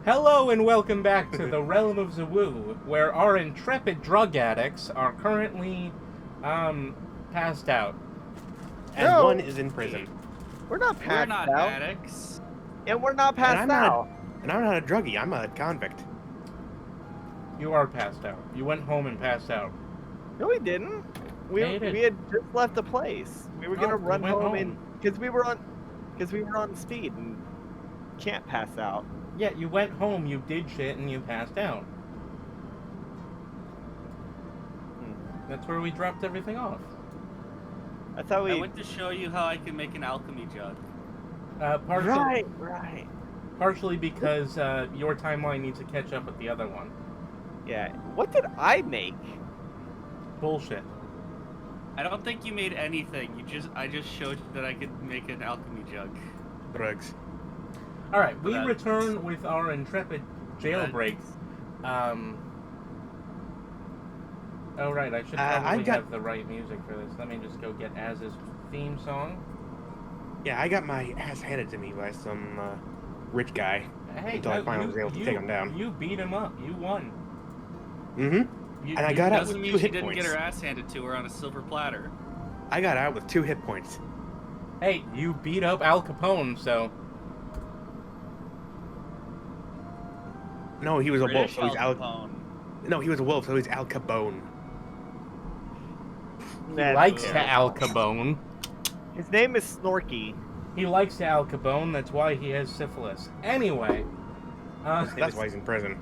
Hello and welcome back to the realm of Zowo, where our intrepid drug addicts are currently, passed out. And No. one is in prison. We're not We're passed not out. addicts. And we're not passed I'm not out. And I'm not a druggie, I'm a convict. You are passed out. You went home and passed out. No, we didn't. We Yeah, you did. we had just left the place. We were gonna we run went home and because we were on speed and can't pass out. Yeah, you went home, you did shit, and you passed out. That's where we dropped everything off. That's how I we. went to show you how I can make an alchemy jug. Right. Partially because your timeline needs to catch up with the other one. Yeah. What did I make? Bullshit. I don't think you made anything. I just showed you that I could make an alchemy jug. Drugs. Alright, we That- return with our intrepid jailbreak. Oh right, I should probably have the right music for this. Let me just go get Az's theme song. Yeah, I got my ass handed to me by some rich guy. Hey, Until I finally was able to take him down. You beat him up. You won. Mm-hmm. You, And I got out Doesn't with mean 2 she hit didn't points. get her ass handed to her on a silver platter. I got out with 2 hit points. Hey, you beat up Al Capone, so No, he was a wolf, British so he's Al... Capone. No, he was a wolf, so he's Al Capone. he That's likes to terrible. Al Capone. His name is Snorky. He likes to Al Capone. That's why he has syphilis. Anyway, That's why he's in prison.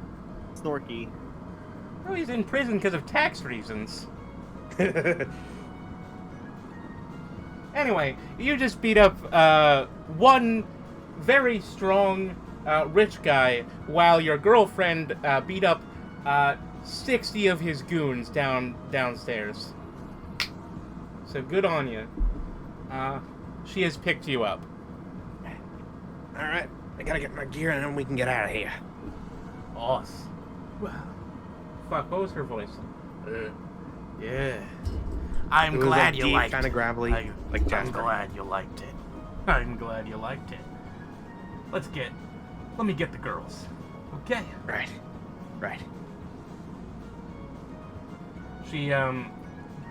Snorky. no, he's in prison because of tax reasons. Anyway, you just beat up one very strong rich guy while your girlfriend beat up 60 of his goons downstairs. So good on you. She has picked you up. Alright, I gotta get my gear and then we can get out of here. Awesome. Fuck, what was her voice? Yeah. I'm It was glad like you deep, liked kinda it. gravelly, like I'm Jasper. glad you liked it. I'm glad you liked it. Let me get the girls. Okay. Right. She,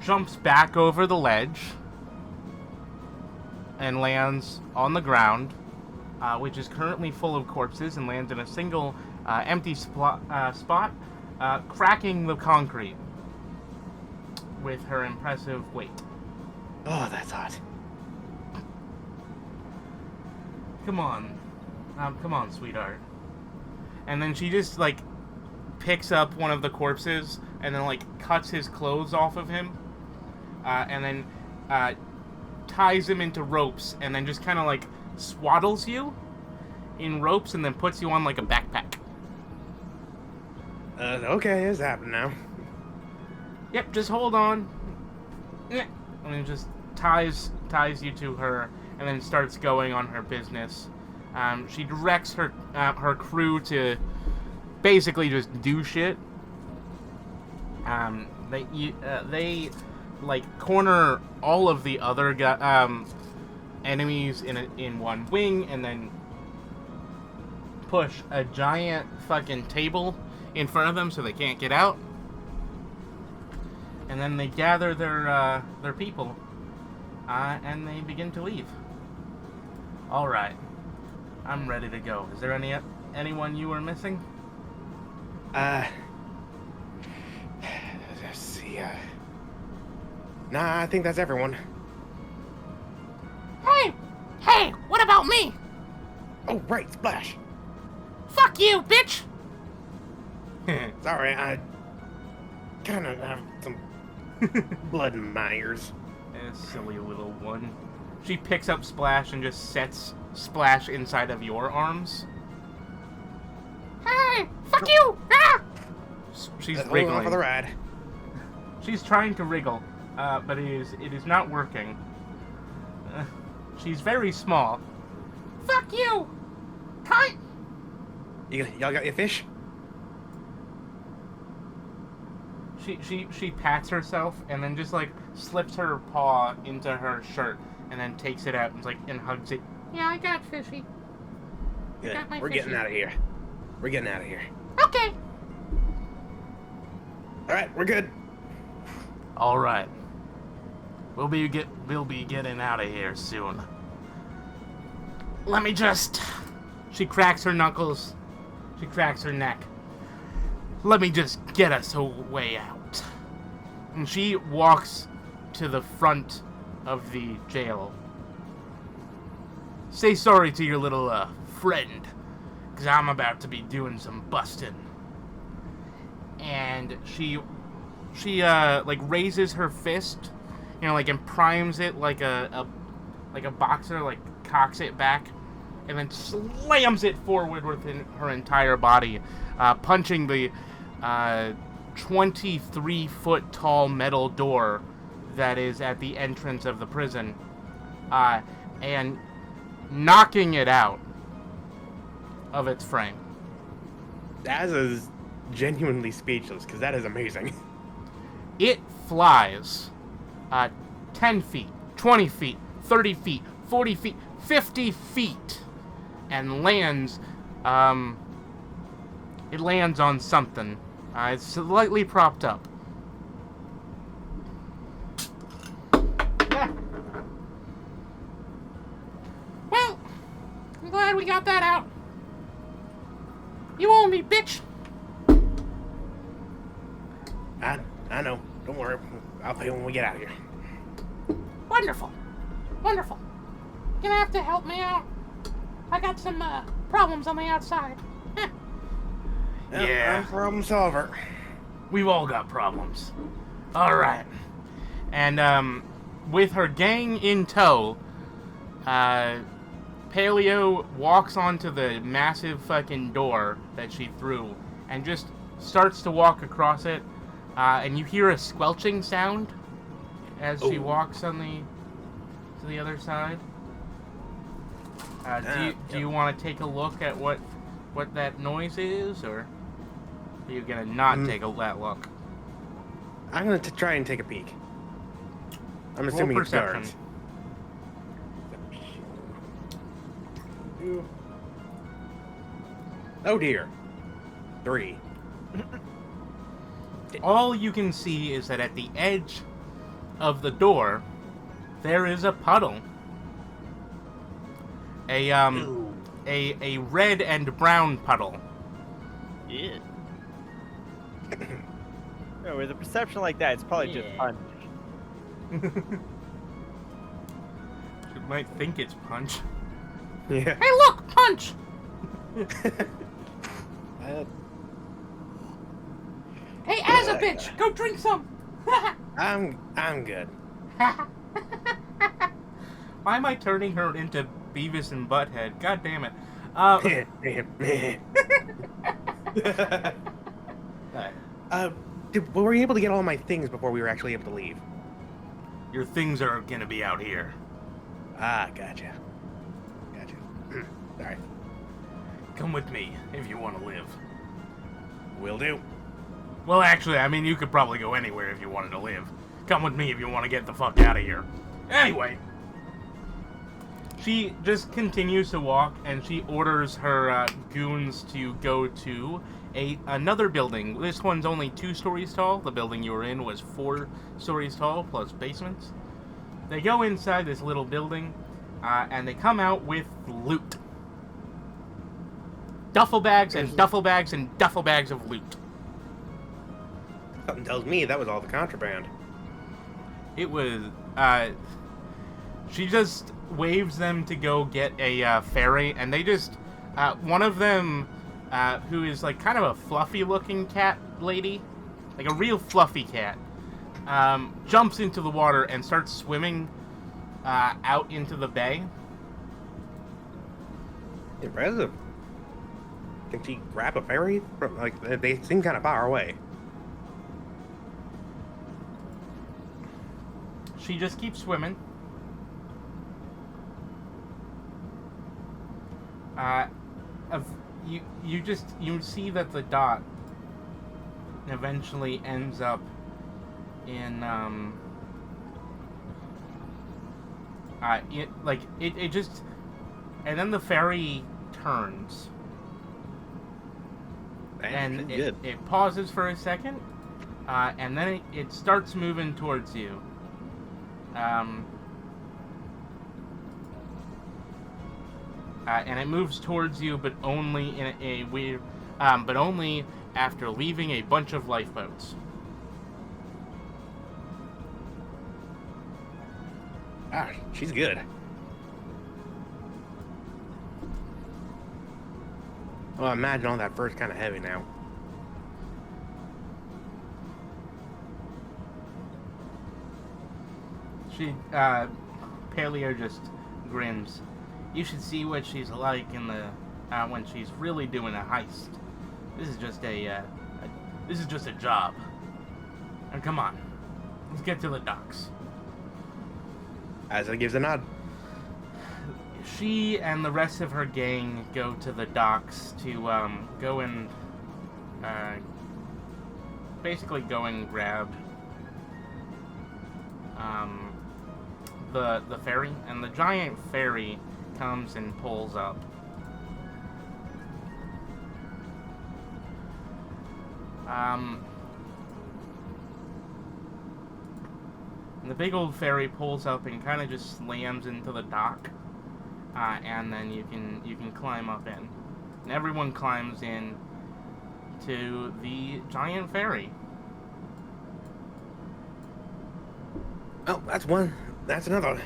jumps back over the ledge and lands on the ground, which is currently full of corpses, and lands in a single, empty spot, cracking the concrete with her impressive weight. Oh, that's hot. Come on, sweetheart. And then she just, like, picks up one of the corpses and then, like, cuts his clothes off of him, and then ties him into ropes, and then just kind of, like, swaddles you in ropes and then puts you on, like, a backpack. Okay, it's happening now. Yep, just hold on. And then just ties you to her, and then starts going on her business. She directs her crew to basically just do shit. They like corner all of the other enemies in one wing, and then push a giant fucking table in front of them so they can't get out. And then they gather their people, and they begin to leave. All right, I'm ready to go. Is there anyone you were missing? Let's see. Nah, I think that's everyone. Hey, what about me? Oh, right, Splash. Fuck you, bitch! Sorry, I kind of have some blood in my ears. Silly little one. She picks up Splash and just sets Splash inside of your arms. Hey, fuck you! Ah! She's Hold on wriggling. for the ride. She's trying to wriggle, but it is not working. She's very small. Fuck you! Cunt! Y'all got your fish? She pats herself and then just like slips her paw into her shirt and then takes it out and hugs it. Yeah, I got fishy. Good. got my We're getting fishy. out of here. We're getting out of here. Okay. All right, we're good. All right. We'll be getting out of here soon. Let me just... She cracks her knuckles. She cracks her neck. Let me just get us a way out. And she walks to the front of the jail. Say sorry to your little friend, because I'm about to be doing some busting. And she like raises her fist, you know, like, and primes it like a boxer, like cocks it back, and then slams it forward within her entire body, punching the 23-foot tall metal door that is at the entrance of the prison, and knocking it out of its frame. Az is genuinely speechless, because that is amazing. It flies 10 feet, 20 feet, 30 feet, 40 feet, 50 feet, and lands, it lands on something. It's slightly propped up. Well, I'm glad we got that out. You owe me, bitch. I know. Don't worry. I'll pay when we get out of here. Wonderful. Wonderful. You're gonna have to help me out. I got some problems on the outside. Yeah. I'm a problem solver. We've all got problems. All right. And with her gang in tow, Paleo walks onto the massive fucking door that she threw and just starts to walk across it. And you hear a squelching sound as she walks on to the other side. Do you want to take a look at what that noise is, or are you gonna not take that look? I'm gonna try and take a peek. I'm assuming Roll it's perception. guards. Oh dear. 3. All you can see is that at the edge of the door, there is a puddle. A red and brown puddle. Yeah. No, with a perception like that, it's probably just punch. You might think it's punch. Yeah. Hey, look, punch. Hey, as a bitch, go drink some. I'm good. Why am I turning her into Beavis and Butthead? God damn it. Were we able to get all my things before we were actually able to leave? Your things are gonna be out here. Ah, gotcha. Sorry. Come with me if you want to live. Will do. Well, actually, I mean, you could probably go anywhere if you wanted to live. Come with me if you want to get the fuck out of here. Anyway. She just continues to walk, and she orders her goons to go to another building. This one's only 2 stories tall. The building you were in was 4 stories tall, plus basements. They go inside this little building, and they come out with loot. Duffel bags and duffel bags and duffel bags of loot. Something tells me that was all the contraband. It was, she just waves them to go get a ferry, and they just, one of them, who is like kind of a fluffy looking cat lady, like a real fluffy cat, jumps into the water and starts swimming out into the bay. Impressive. Can she grab a ferry? Like, they seem kind of far away. She just keeps swimming. You see that the dot eventually ends up in it just, and then the ferry turns And She's good. it pauses for a second, and then it starts moving towards you. And it moves towards you, but only in a weird, but only after leaving a bunch of lifeboats. Ah, she's good. Well, I imagine all that fur's kind of heavy now. Paleo just grins. You should see what she's like in the when she's really doing a heist. This is just a job. And come on, let's get to the docks. Asa gives a nod. She and the rest of her gang go to the docks to go and basically go and grab the ferry, and the giant ferry comes and pulls up. And the big old ferry pulls up and kind of just slams into the dock, and then you can climb up in, and everyone climbs in to the giant ferry. Oh, that's one. That's another.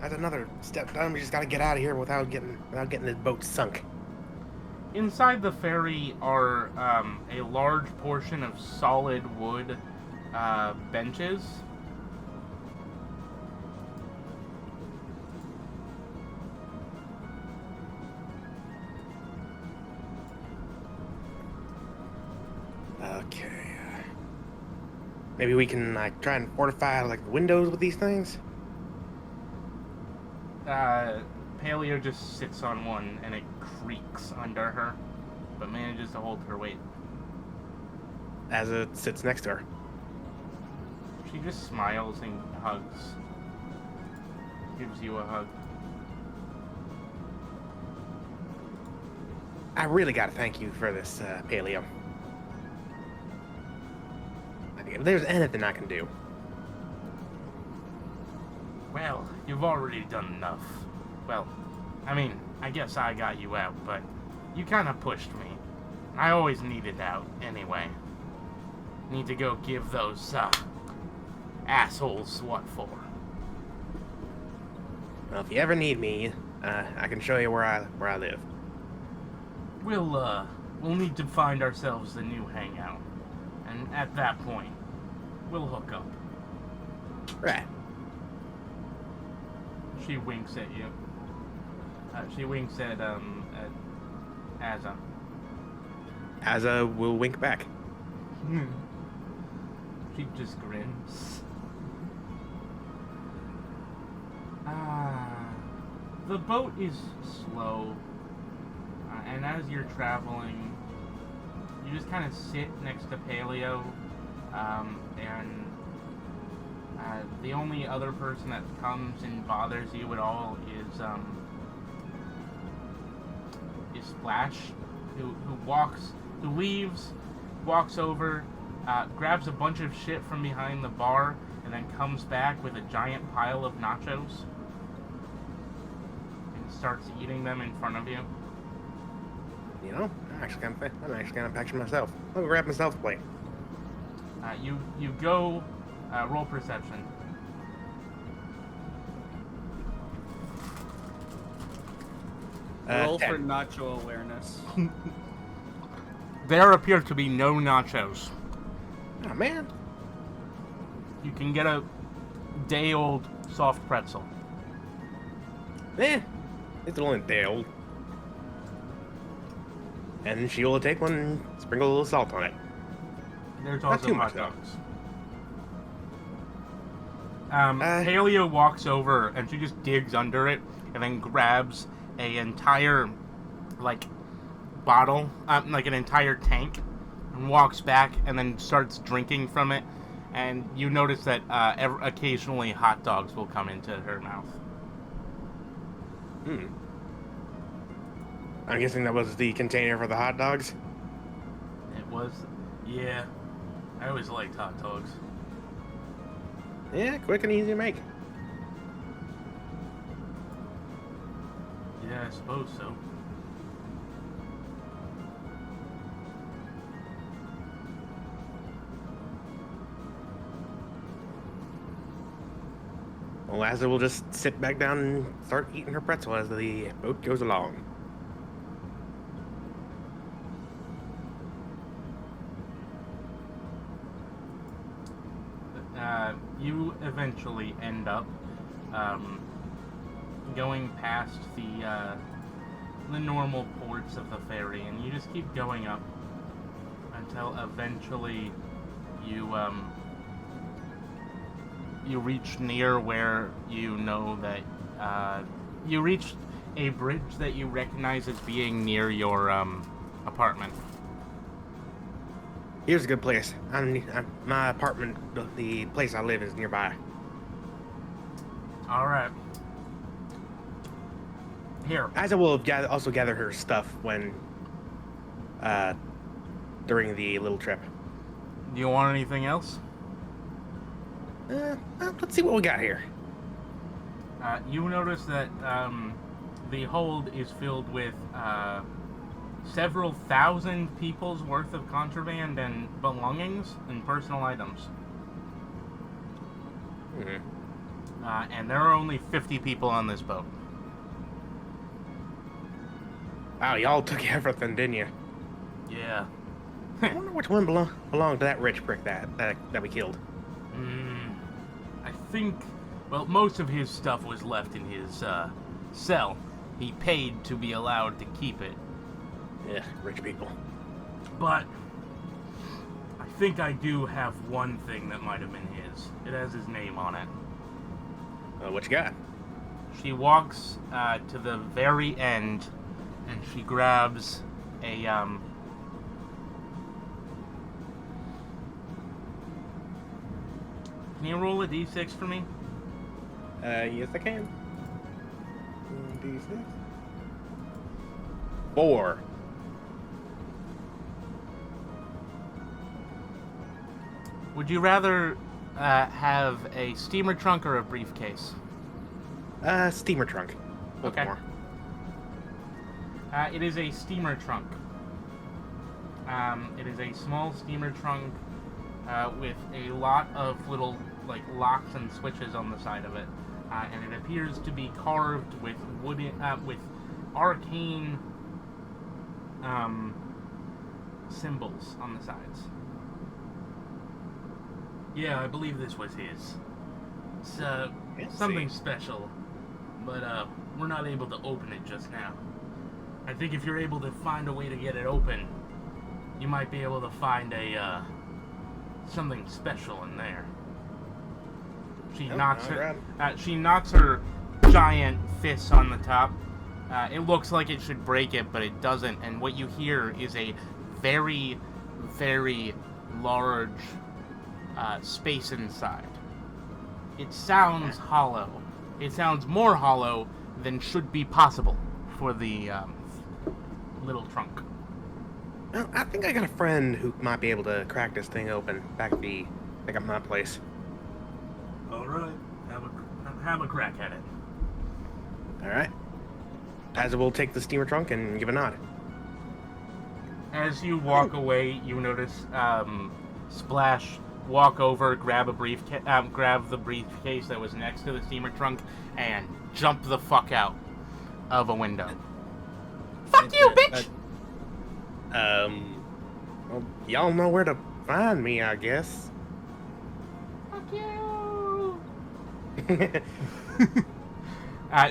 That's another step done. We just gotta get out of here without getting this boat sunk. Inside the ferry are a large portion of solid wood benches. Okay. Maybe we can like try and fortify like the windows with these things. Paleo just sits on one and it creaks under her, but manages to hold her weight. Asa sits next to her. She just smiles and hugs. Gives you a hug. I really gotta thank you for this, Paleo. If there's anything I can do. Well, you've already done enough. Well, I mean, I guess I got you out, but you kind of pushed me. I always needed out, anyway. Need to go give those, assholes what for. Well, if you ever need me, I can show you where I live. We'll need to find ourselves a new hangout. And at that point, we'll hook up. Right. She winks at you. She winks at Asa. Asa will wink back. She just grins. The boat is slow, and as you're traveling, you just kind of sit next to Paleo, and the only other person that comes and bothers you at all is Splash, who leaves, walks over, grabs a bunch of shit from behind the bar, and then comes back with a giant pile of nachos and starts eating them in front of you. You know, I'm actually gonna picture myself. I'll go grab myself a plate. You go roll perception. Roll 10. for nacho awareness. There appear to be no nachos. Oh man. You can get a day-old soft pretzel. It's only a day old. And she will take one and sprinkle a little salt on it. There's Not also too hot much, though. dogs. Paleo walks over and she just digs under it and then grabs a entire, bottle, like an entire tank, and walks back and then starts drinking from it. And you notice that occasionally hot dogs will come into her mouth. I'm guessing that was the container for the hot dogs. It was, yeah. I always liked hot dogs. Yeah, quick and easy to make. Yeah, I suppose so. Well, Lazza will just sit back down and start eating her pretzel as the boat goes along. You eventually end up going past the normal ports of the ferry, and you just keep going up until eventually you you reach near where you know that you reach a bridge that you recognize as being near your apartment. Here's a good place. My apartment, the place I live, is nearby. All right. Here. Lazza will also gather her stuff when, during the little trip. Do you want anything else? Well, let's see what we got here. You notice that the hold is filled with several thousand people's worth of contraband and belongings and personal items. Mm-hmm. And there are only 50 people on this boat. Wow, y'all took everything, didn't you? Yeah. I wonder which one belonged to that rich prick that we killed. I think, well, most of his stuff was left in his cell. He paid to be allowed to keep it. Yeah, rich people. But I think I do have one thing that might have been his. It has his name on it. What you got? She walks to the very end, and she grabs a Can you roll a d6 for me? Yes I can. D6. 4. Would you rather have a steamer trunk or a briefcase? Steamer trunk. Okay. More. It is a steamer trunk. It is a small steamer trunk with a lot of little locks and switches on the side of it, and it appears to be carved with wooden, with arcane symbols on the sides. Yeah, I believe this was his. It's something special, but we're not able to open it just now. I think if you're able to find a way to get it open, you might be able to find a something special in there. She knocks her giant fist on the top. It looks like it should break it, but it doesn't. And what you hear is a very, very large space inside. It sounds hollow. It sounds more hollow than should be possible for the little trunk. Well, I think I got a friend who might be able to crack this thing open back at my place. All right, have a crack at it. All right. Lazza will take the steamer trunk and give a nod. As you walk away, you notice Splash walk over, grab the briefcase that was next to the steamer trunk, and jump the fuck out of a window. Fuck you, bitch! Well, y'all know where to find me, I guess. Fuck you!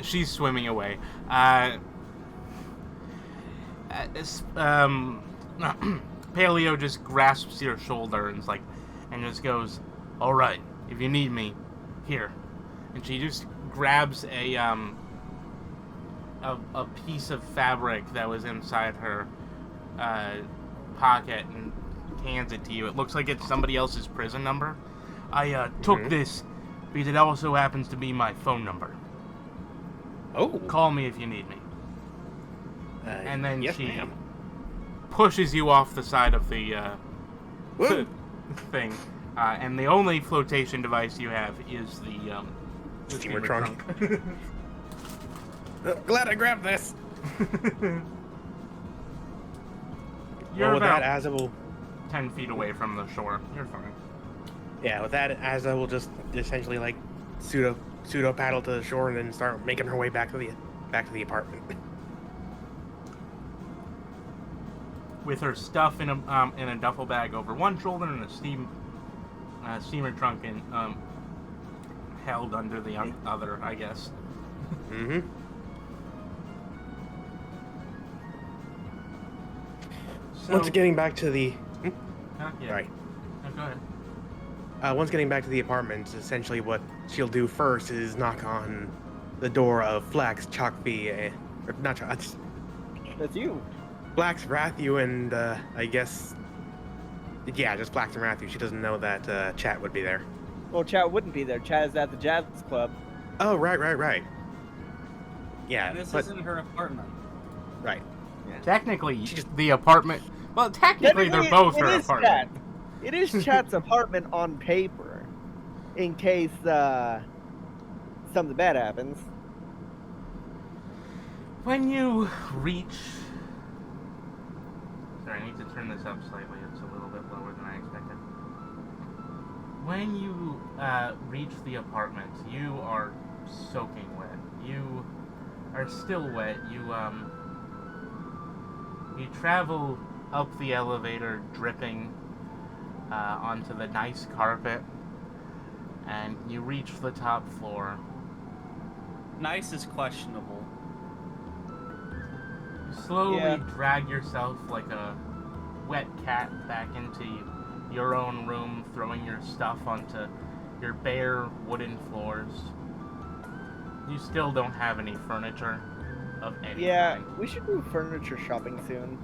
She's swimming away. Paleo just grasps your shoulder and just goes, "All right, if you need me, here." And she just grabs a piece of fabric that was inside her pocket and hands it to you. It looks like it's somebody else's prison number. I took this because it also happens to be my phone number. Oh. Call me if you need me. And then yes, she ma'am. pushes you off the side of the Woo! thing, and the only flotation device you have is the Steamer trunk. Glad I grabbed this. You're with about that, Asa will. 10 feet away from the shore. You're fine. Yeah, with that, Asa will just essentially like pseudo paddle to the shore and then start making her way back to the apartment. With her stuff in a duffel bag over one shoulder and a steamer trunk held under the other, I guess. Mm-hmm. So, Once getting back to the. yeah. Sorry. No, go ahead. Once getting back to the apartment, essentially what she'll do first is knock on the door of Flax, Chalkby, or not Chalk, That's you. Flax, Rathu, and I guess, yeah, just Flax and Rathu. She doesn't know that Chat would be there. Well, Chat wouldn't be there. Chat is at the jazz club. Oh, right. Yeah, This but isn't her apartment. right. Technically, the apartment. Well, technically, they're both her apartment. Chat. It is Chat's apartment on paper, in case something bad happens. When you reach. Sorry, I need to turn this up slightly. It's a little bit lower than I expected. When you reach the apartment, you are soaking wet. You are still wet. You travel up the elevator, dripping onto the nice carpet, and you reach the top floor. Nice is questionable. You slowly drag yourself like a wet cat back into your own room, throwing your stuff onto your bare wooden floors. You still don't have any furniture of any kind. We should do furniture shopping soon.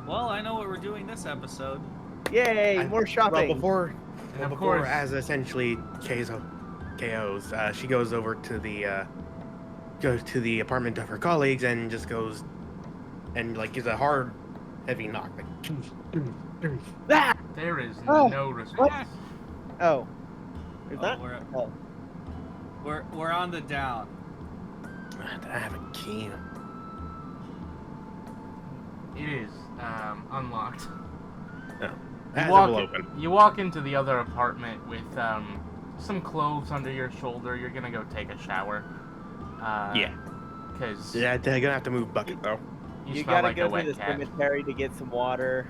Well, I know what we're doing this episode. Yay, more shopping. Well, And of before course, Asa essentially KOs, she goes over to the apartment of her colleagues and just goes and like gives a hard, heavy knock. Like, Ah! there is Oh, no response. Oh. Is that? Oh, we're on the down. I have a key. It is unlocked. Oh. You Asa walk, will open. you walk into the other apartment with some clothes under your shoulder. You're gonna go take a shower. Yeah. Because Yeah, they're gonna have to move bucket though. you You smell gotta like go a wet to the cat. cemetery to get some water.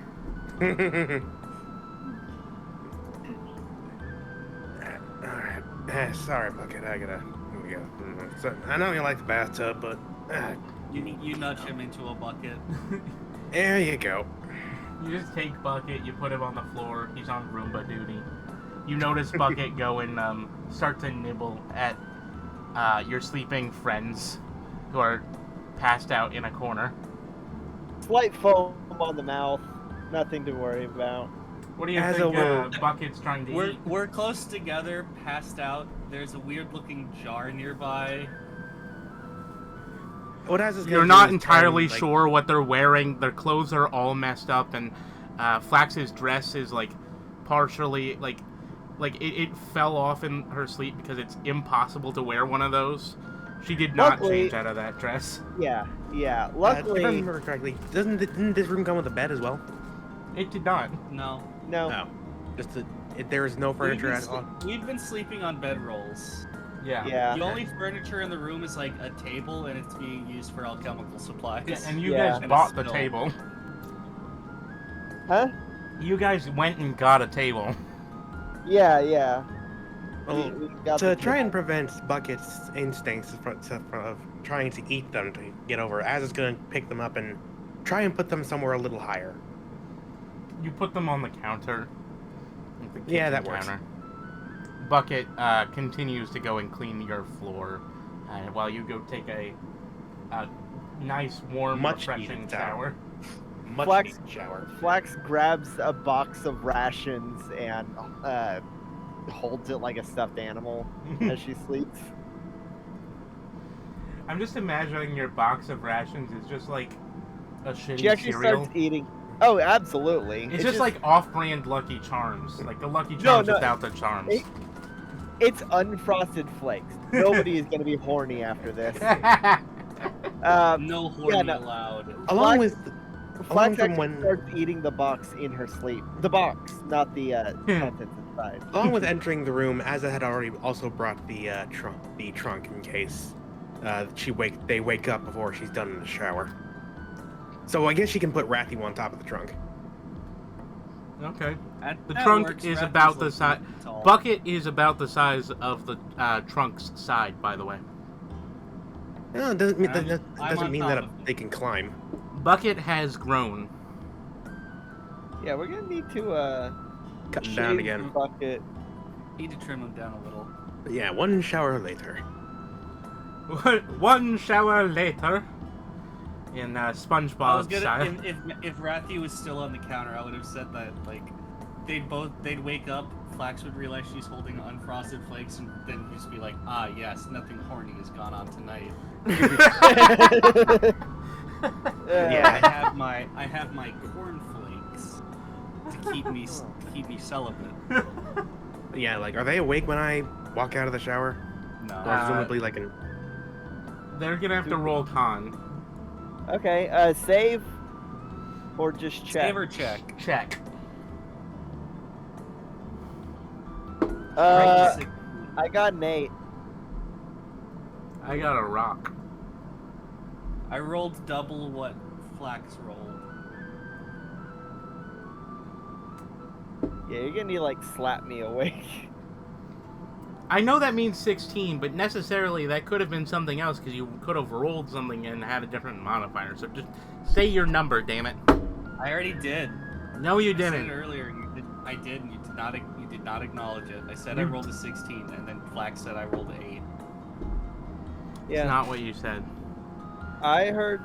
Alright. Sorry, Bucket. I gotta. Here we go. So, I know you like the bathtub, but You nudge him into a bucket. there you go. You just take Bucket, you put him on the floor. He's on Roomba duty. You notice Bucket go and start to nibble at your sleeping friends who are passed out in a corner. Slight foam on the mouth. Nothing to worry about. What do you As think a little- Bucket's trying to eat? We're close together, passed out. There's a weird looking jar nearby. What Asa's gonna You're do not is entirely turn, like, sure what they're wearing. Their clothes are all messed up, and Flax's dress is like partially like it fell off in her sleep because it's impossible to wear one of those. She did not Luckily- change out of that dress. Yeah. If I Luckily, remember correctly, didn't this room come with a bed as well? It did not. No. no. No. There is no furniture at all. We've been sleeping on bedrolls. Yeah. Yeah. The only furniture in the room is like a table, and it's being used for alchemical supplies. Yeah, and you Yeah. guys And bought a the spill. table. Huh? You guys went and got a table. Yeah. Well, We got to the try and table. prevent Bucket's instincts of trying to eat them to get over, Asa's gonna pick them up and try and put them somewhere a little higher. You put them on the counter. Like the Yeah, kitchen that works. Bucket continues to go and clean your floor, while you go take a nice, warm, Much refreshing needed shower. Much Flex- needed shower. Flax grabs a box of rations and holds it like a stuffed animal as she sleeps. I'm just imagining your box of rations is just like a shitty She actually cereal? starts eating. Oh, absolutely. It's just like off-brand Lucky Charms, like the Lucky No, Charms no, without the charms. It's unfrosted flakes. Nobody is gonna be horny after this. No horny yeah, no. allowed. Along with Flax from actually when starts eating the box in her sleep. The box, not the contents inside. along with entering the room, Azza had already also brought the trunk in case they wake up before she's done in the shower. So I guess she can put Rathy on top of the trunk. Okay. The That trunk works. is Rathy's about the like size. tall. Bucket is about the size of the trunk's side, by the way. No, it doesn't mean I'm on mean top that of it. they can climb. Bucket has grown. Yeah, we're gonna need to Cut them shave down again. Bucket. Need to trim them down a little. But yeah, one shower later. One shower later, in I was SpongeBob gonna style. if Rathy was still on the counter, I would have said that like they'd wake up. Flax would realize she's holding unfrosted flakes, and then just be like, ah, yes, nothing horny has gone on tonight. Yeah. I have my cornflakes to keep me celibate. Yeah, like, are they awake when I walk out of the shower? No. Or presumably, like, an... They're gonna have to roll con. Okay, save or just check. Save or check. Check. I got an 8. I got a rock. I rolled double what Flax rolled. Yeah, you're gonna need to, like, slap me awake. I know that means 16, but necessarily that could have been something else because you could have rolled something and had a different modifier. So just say your number, damn it. I already did. No, you I said didn't. it earlier. I did, and you did not acknowledge it. I said I rolled a 16, and then Flax said I rolled an 8. Yeah, It's not what you said. I heard.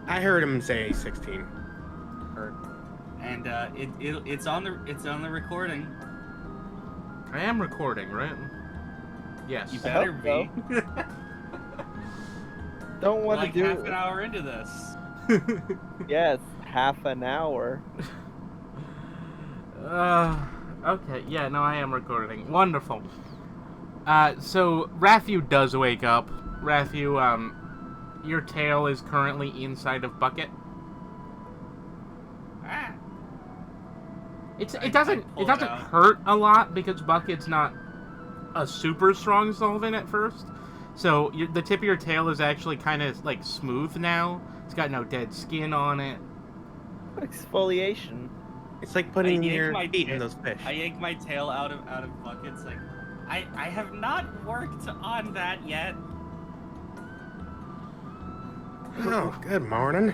I heard him say 16. And it's on the recording. I am recording, right? Yes. You better hope be. Don't We're want like to do. half an hour into this. Yes, half an hour. Okay, yeah, no, I am recording. Wonderful. So Rathu does wake up. Rathu, your tail is currently inside of Bucket. Ah. It doesn't pull it out. hurt a lot because Bucket's not a super strong solvent at first. So the tip of your tail is actually kind of like smooth now. It's got no dead skin on it. Exfoliation. It's like putting I yank your my feet ta- in those fish. I yank my tail out of Buckets. Like, I have not worked on that yet. Oh, good morning.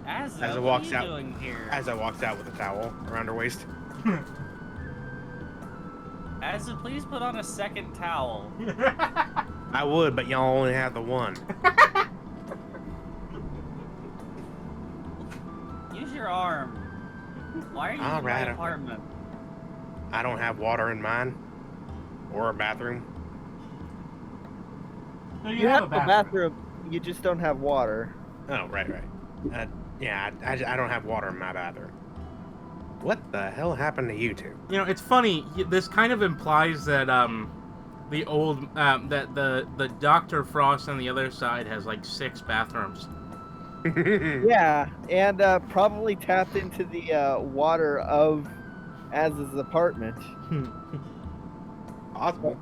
As As it what walks are you out- doing here? Azza walks out with a towel around her waist. Asa, please put on a second towel. I would, but y'all only have the one. Use your arm. Why are you All in right, my okay. apartment? I don't have water in mine. Or a bathroom. No, You have a bathroom. You just don't have water. Oh, right. Yeah, I don't have water in my bathroom. What the hell happened to you two? You know, it's funny. This kind of implies that the old that the Dr. Frost on the other side has like 6 bathrooms. Yeah, and probably tapped into the water of Az's apartment. Possible.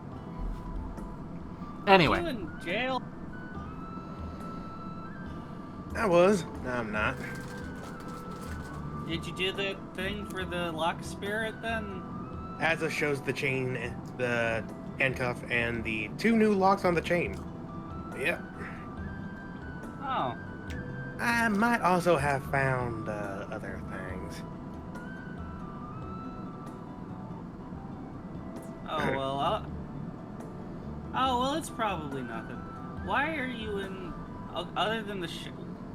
You Anyway, in jail? I was. No, I'm not. Did you do the thing for the lock spirit then? Azza shows the chain, the handcuff, and the 2 new locks on the chain. Yep. Oh. I might also have found other things. Oh well, it's probably nothing. Why are you in? Other than the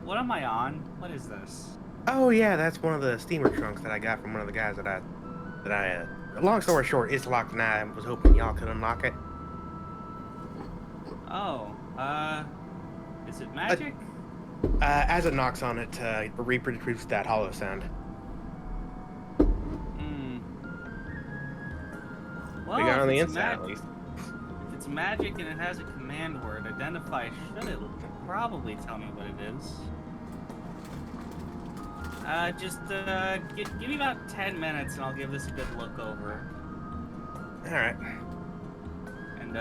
what am I on? What is this? Oh yeah, that's one of the steamer trunks that I got from one of the guys that I long story short, it's locked and I was hoping y'all could unlock it. Oh, is it magic? As it knocks on it, reproduce that hollow sound. Well, We got on if the it's inside, at mag- least. If it's magic and it has a command word, identify should it probably tell me what it is. Give me about 10 minutes and I'll give this a good look over. Alright. And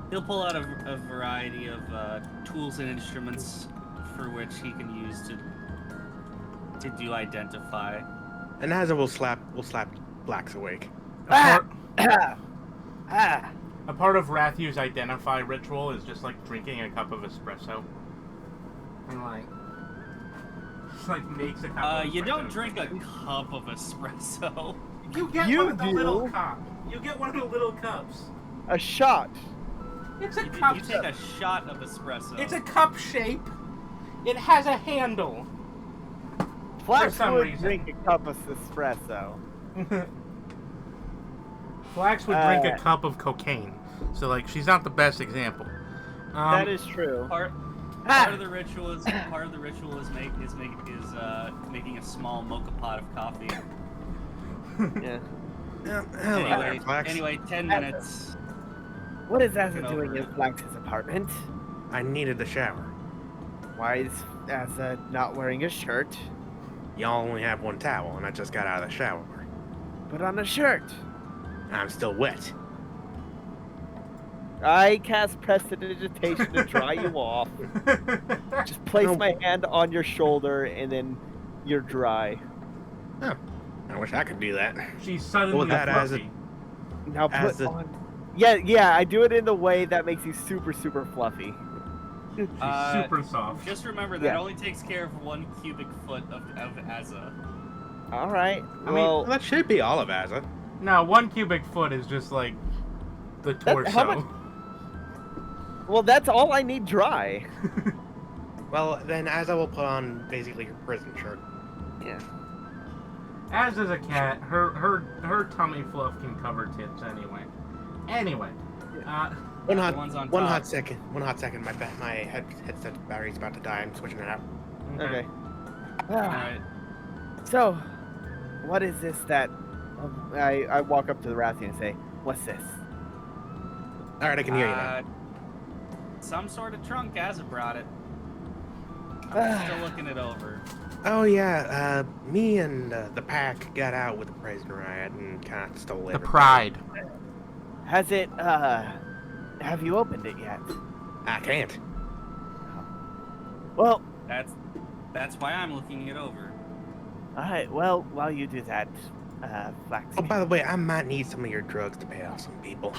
he'll pull out a variety of tools and instruments for which he can use to do identify. And as it will slap Flax awake. A part of Rathiu's identify ritual is just like drinking a cup of espresso. And like makes a cup of espresso. You don't drink a cup of espresso. You get You one of the do. little cup. You get one of the little cups. A shot. It's a You cup. take a shot of espresso. It's a cup shape. It has a handle. Flax some would reason. drink a cup of espresso. Flax would drink a cup of cocaine. So like she's not the best example. That is true. Part of the ritual is making a small mocha pot of coffee. Yeah. Anyway, 10 minutes. What is Asa Get doing over in it. Flax's apartment? I needed the shower. Why is Asa not wearing a shirt? Y'all only have one towel, and I just got out of the shower. Put on a shirt. I'm still wet. I cast prestidigitation to dry you off. Just place No. my hand on your shoulder and then you're dry. Oh, I wish I could do that. She's suddenly Well, that as fluffy. Now As put the- on. Yeah, I do it in the way that makes you super, super fluffy. She's super soft. Just remember that Yeah. only takes care of 1 cubic foot of Asa. All right. I Well, mean, that should be all of Asa. No, 1 cubic foot is just like the torso. how much- well, that's all I need dry. Well, then Asa will put on basically her prison shirt. Yeah. As is a cat, her tummy fluff can cover tits anyway. Anyway, One The hot, ones on one top. hot second. One hot second. My headset battery's about to die. I'm switching it out. Okay. Alright. So, what is this that... I walk up to the Rathian and say, "What's this?" All right, I can hear you now. Some sort of trunk. Asa brought it. I'm still looking it over. Oh yeah, me and the pack got out with the prison riot and kind of stole the everything. pride. Has it, have you opened it yet? I can't. Well, That's why I'm looking it over. alright, well, while you do that, Flax... Oh, by the way, I might need some of your drugs to pay off some people.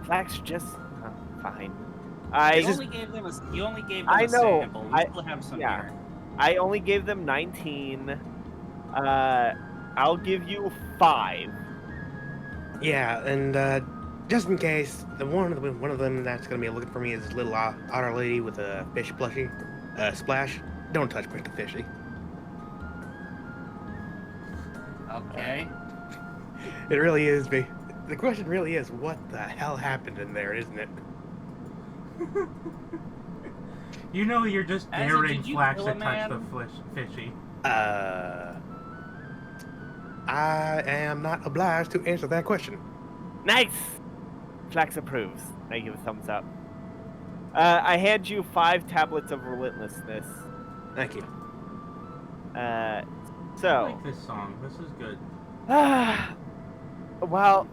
Flax, just... fine. You only gave them I a know, sample. We still have some yeah. here. I only gave them 19. I'll give you 5. Yeah, and just in case, the one of them that's gonna be looking for me is this little otter lady with a fish plushie, Splash. Don't touch Mr. Fishy. Okay. It really is, the question really is, what the hell happened in there, isn't it? You know you're just Asa, daring did you Flax kill to a touch the man? fishy. I am not obliged to answer that question. Nice! Flax approves. I give a thumbs up. I hand you 5 tablets of relentlessness. Thank you. I So, like this song. This is good. well,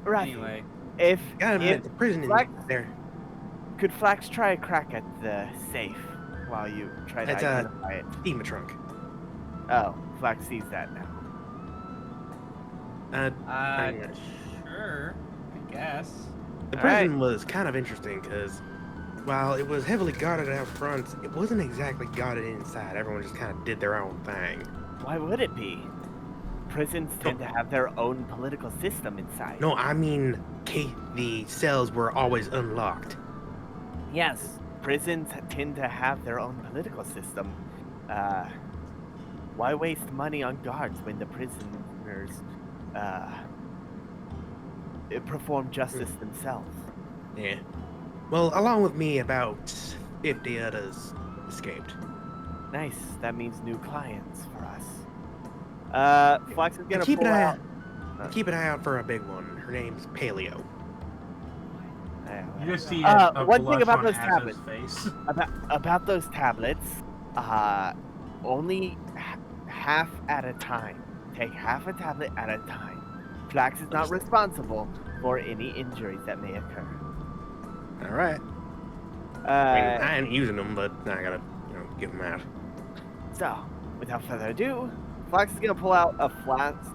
right. Anyway, If Gotta admit, the prison Flax- is there. could Flax try a crack at the safe while you try to That's, identify it? Steam a trunk. Oh, Flax sees that now. Hang on. sure, I guess. The All right. prison was kind of interesting because while it was heavily guarded out front, it wasn't exactly guarded inside. Everyone just kind of did their own thing. Why would it be? Prisons tend to have their own political system inside. No, I mean, the cells were always unlocked. Yes, prisons tend to have their own political system. Why waste money on guards when the prisoners perform justice themselves? Yeah. Well, along with me, about 50 others escaped. Nice. That means new clients for us. Flax is gonna Keep pull an eye out. Keep an eye out for a big one. Her name's Paleo. You just see Uh, a one blush thing about on those Az's tablets. face. About those tablets, only half at a time. Take half a tablet at a time. Flax is not responsible for any injuries that may occur. All right. I mean, Uh, I ain't using them, but I gotta, give them out. so, without further ado, Flax is gonna pull out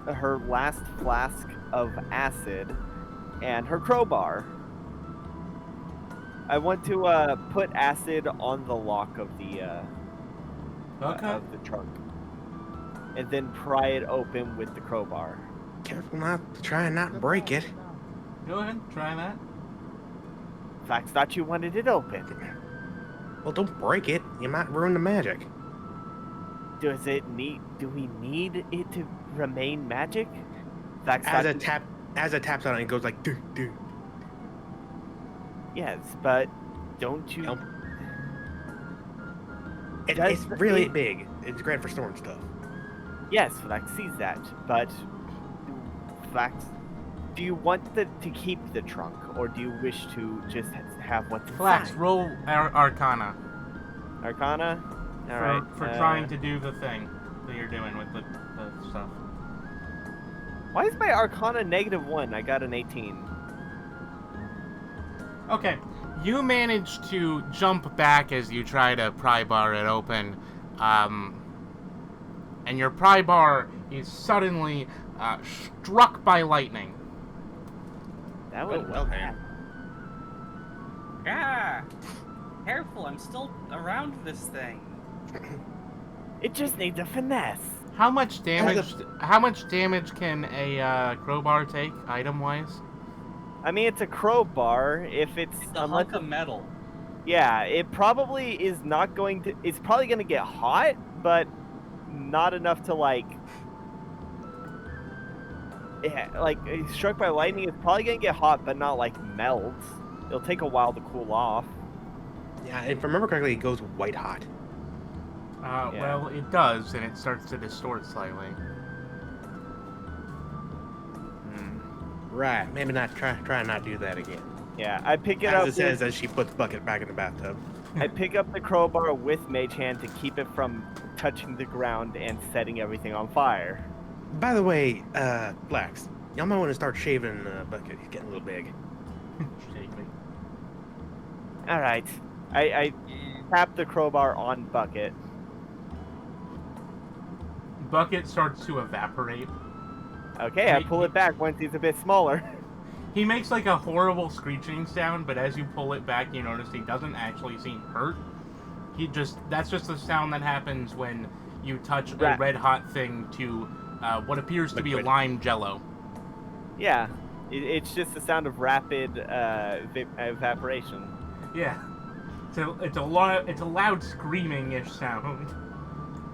her last flask of acid, and her crowbar. I want to put acid on the lock of the of the trunk, and then pry it open with the crowbar. Careful not to try and not break it. Go ahead, try that. Flax thought you wanted it open. Well, don't break it. You might ruin the magic. Do we need it to remain magic? Flax As thought it taps on it, it goes like do do. yes, but don't you? Nope. Does It's the- really it- big. It's great for storing stuff. Yes, Flax sees that, but Flax, do you want to keep the trunk, or do you wish to just have what's Flax, inside? roll Arcana Arcana. All right. for trying to do the thing that you're doing with the stuff. Why is my Arcana -1? I got an 18. Okay, you manage to jump back as you try to pry bar it open, and your pry bar is suddenly struck by lightning. That was well then. Ah! Careful, I'm still around this thing. It just needs a finesse. How much damage? How much damage can a crowbar take, item-wise? I mean, it's a crowbar. If it's It's a hunk of metal. yeah, it probably is not going to. It's probably going to get hot, but not enough to like. Yeah, like struck by lightning, it's probably going to get hot, but not like melt. It'll take a while to cool off. Yeah, if I remember correctly, it goes white hot. Yeah. Well, it does, and it starts to distort slightly. Right. Maybe not try and not do that again. Yeah, I pick it As up. it says as she puts bucket back in the bathtub. I pick up the crowbar with Mage Hand to keep it from touching the ground and setting everything on fire. By the way, Flax, y'all might want to start shaving bucket. He's getting a little big. Shake me. All right, I tap the crowbar on Bucket. Bucket starts to evaporate. Okay, I pull it back once he's a bit smaller. He makes like a horrible screeching sound, but as you pull it back, you notice he doesn't actually seem hurt. That's just the sound that happens when you touch a red hot thing to what appears to be Liquid. lime jello. Yeah, it's just the sound of rapid evaporation. Yeah. So it's a loud screaming-ish sound.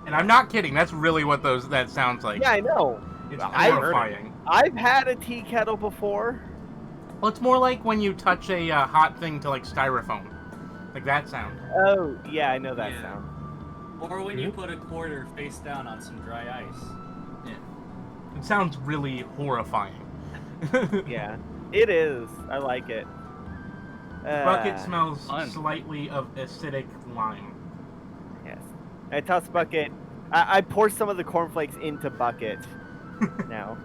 And I'm not kidding, that's really what that sounds like. Yeah, I know. It's I heard it. horrifying. I've had a tea kettle before. Well, it's more like when you touch a hot thing to like styrofoam. Like that sound. Oh, yeah, I know that Yeah. sound. Or when you put a quarter face down on some dry ice. Yeah. It sounds really horrifying. Yeah, it is. I like it. Bucket smells fun. slightly of acidic lime. Yes. I toss Bucket. I pour some of the cornflakes into Bucket now.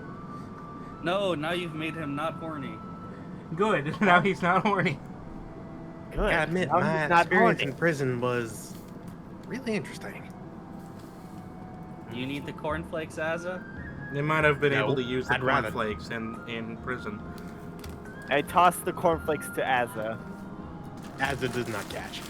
No, now you've made him not horny. Good. Now he's not horny. Good. Gotta admit, Now my he's not experience horny. in prison was really interesting. You need the cornflakes, Azza? They might have been No, able to use the I'd rather- cornflakes in prison. I toss the cornflakes to Azza. As it does not catch.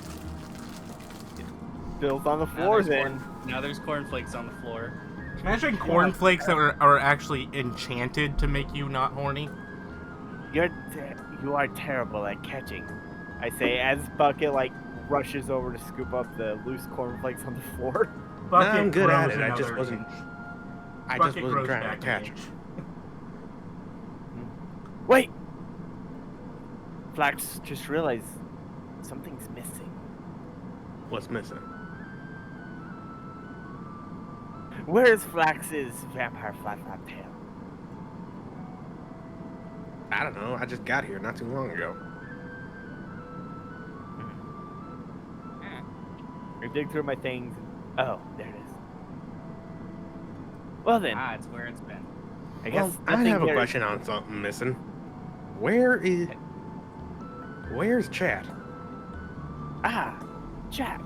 Bill's on the floor then. Now there's cornflakes on the floor. Imagine cornflakes that are actually enchanted to make you not horny. You are terrible at catching. I say as Bucket like rushes over to scoop up the loose cornflakes on the floor. Bucket I'm good at grows it, I just another wasn't- inch. I Bucket just wasn't grows trying back to an catch. inch. Wait! Flax just realized something's missing. What's missing? Where's Flax's vampire flap tail? I don't know. I just got here not too long ago. I dig through my things. Oh, there it is. Well then, Ah, it's where it's been. I guess I nothing have a there- question on something missing. Where's Chad? Ah, chat.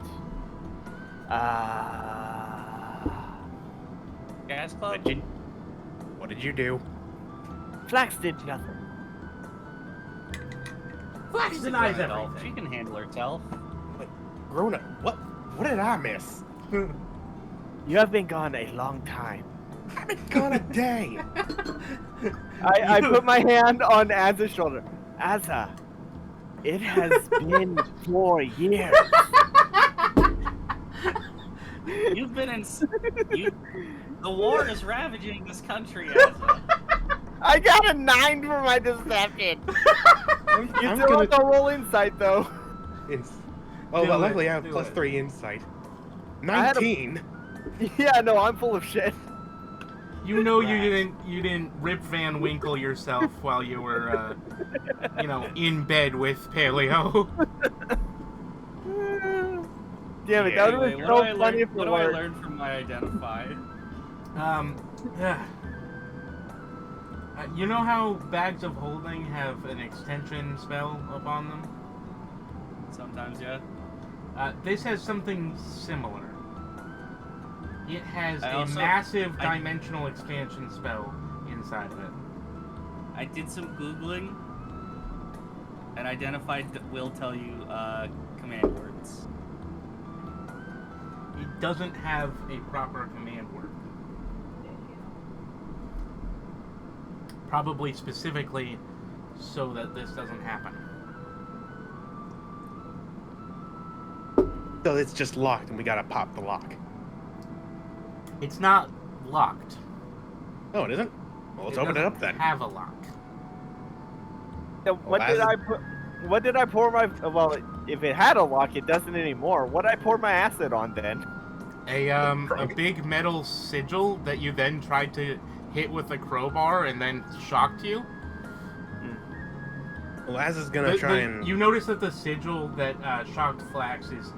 Gas Club? What did you do? Flax did nothing. Flax She's a denies grown adult. everything. She can handle herself. Grown up. What did I miss? You have been gone a long time. I've been gone a day. I put my hand on Azza's shoulder. Azza, it has been 4 years. You've been in. The war is ravaging this country, Azza. I got a 9 for my deception. You I'm still gonna- have to roll insight though. Oh, Do well, it, luckily I have do plus it. 3 insight. I had a- 19. Yeah, no, I'm full of shit. You know you didn't Rip Van Winkle yourself while you were, in bed with Paleo. Damn it, Yeah, that would have Anyway, been so funny if what it do I worked. learn from my identify? You know how bags of holding have an extension spell upon them? Sometimes, yeah. This has something similar. It has I a also- massive I- dimensional expansion spell inside of it. I did some Googling and identified that will tell you command words. It doesn't have a proper command word. Probably specifically so that this doesn't happen. So it's just locked and we gotta pop the lock. It's not locked. Oh, it isn't? Well, let's It open it up doesn't then. have a lock. So what did Azza- I put? What did I pour my? Well, if it had a lock, it doesn't anymore. What did I pour my acid on then? A big metal sigil that you then tried to hit with a crowbar and then shocked you. Well, Az is gonna try and... You notice that the sigil that shocked Flax is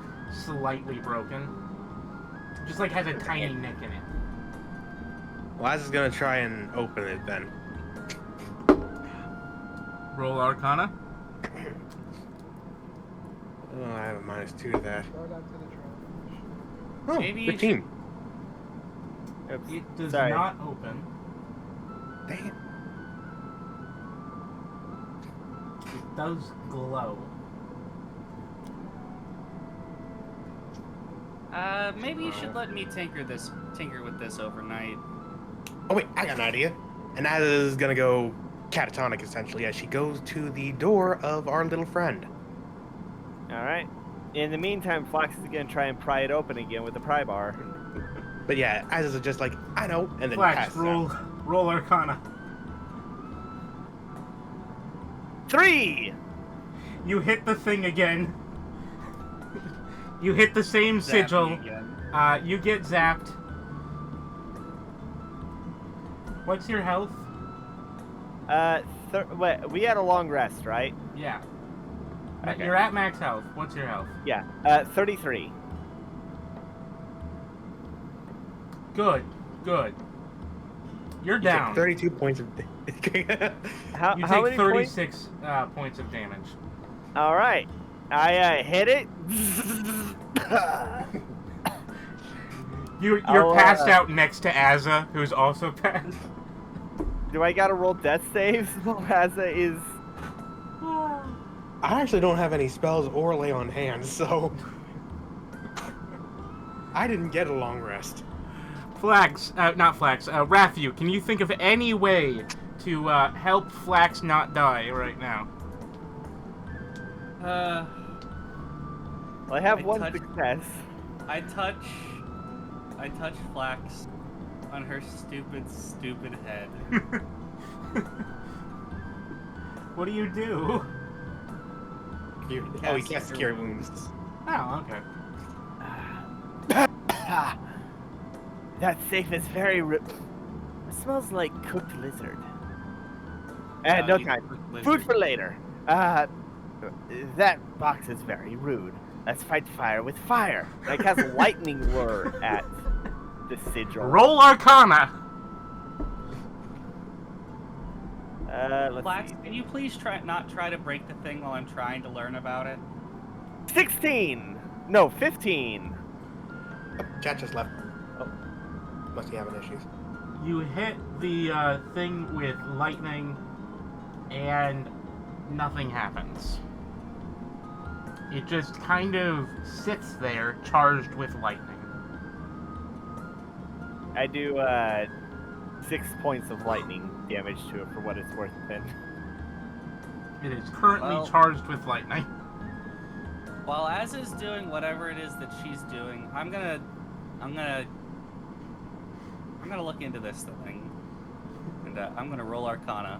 slightly broken. Just like has a tiny nick in it. Well, Az is gonna try and open it then. Roll Arcana. Oh, I have a -2 to that. Throw it onto the trash. Oh, Maybe you 15. Oops. It does Sorry. not open. Damn. It does glow. Maybe you should let me tinker with this overnight. Oh, wait, I got an idea. And Az is gonna go catatonic, essentially, as she goes to the door of our little friend. All right. In the meantime, Fox is gonna try and pry it open again with the pry bar. But yeah, Az is just like, I know, and then Flax, passes roll out. roll Arcana. 3. You hit the thing again. You hit the same Zap me sigil. again. You get zapped. What's your health? Wait, we had a long rest, right? Yeah. Okay. You're at max health. What's your health? Yeah. 33. Good. Good. You're You down. take 32 points of... How, You how take many points? 36 points of damage. All right. I hit it. You're I'll, passed out next to Azza, who's also passed. Do I gotta roll death saves? Well, Azza is. I actually don't have any spells or lay on hands, so... I didn't get a long rest. Flax, not Flax, Rathu, can you think of any way to help Flax not die right now? Well, I have I one touched- success. I touch Flax on her stupid head. What do you do? Oh, he casts Cure Wounds. Oh, okay. That safe is very. It smells like cooked lizard. No you time. lizard. Food for later. That box is very rude. Let's fight fire with fire. I cast lightning lure at the sigil. Roll Arcana. Let's Flax, see. can you please not try to break the thing while I'm trying to learn about it? 16. No, 15. Oh, chat just left. Oh, must be having issues. You hit the thing with lightning, and nothing happens. It just kind of sits there, charged with lightning. I do 6 points of lightning damage to it for what it's worth. Then. It is currently Well- charged with lightning. While Azza's doing whatever it is that she's doing, I'm gonna look into this thing, and I'm gonna roll Arcana.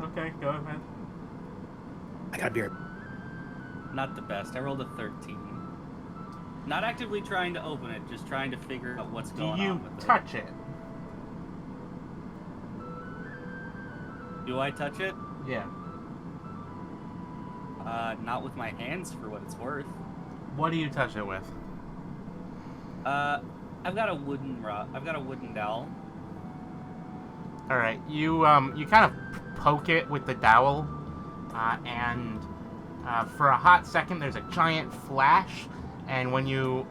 Okay, go ahead. I got a beer. Not the best. I rolled a 13. Not actively trying to open it, just trying to figure out what's Do going you on with touch it? it. Do I touch it? Yeah. Not with my hands, for what it's worth. What do you touch it with? I've got a wooden rod. I've got a wooden dowel. All right, you kind of poke it with the dowel, and for a hot second, there's a giant flash, and when you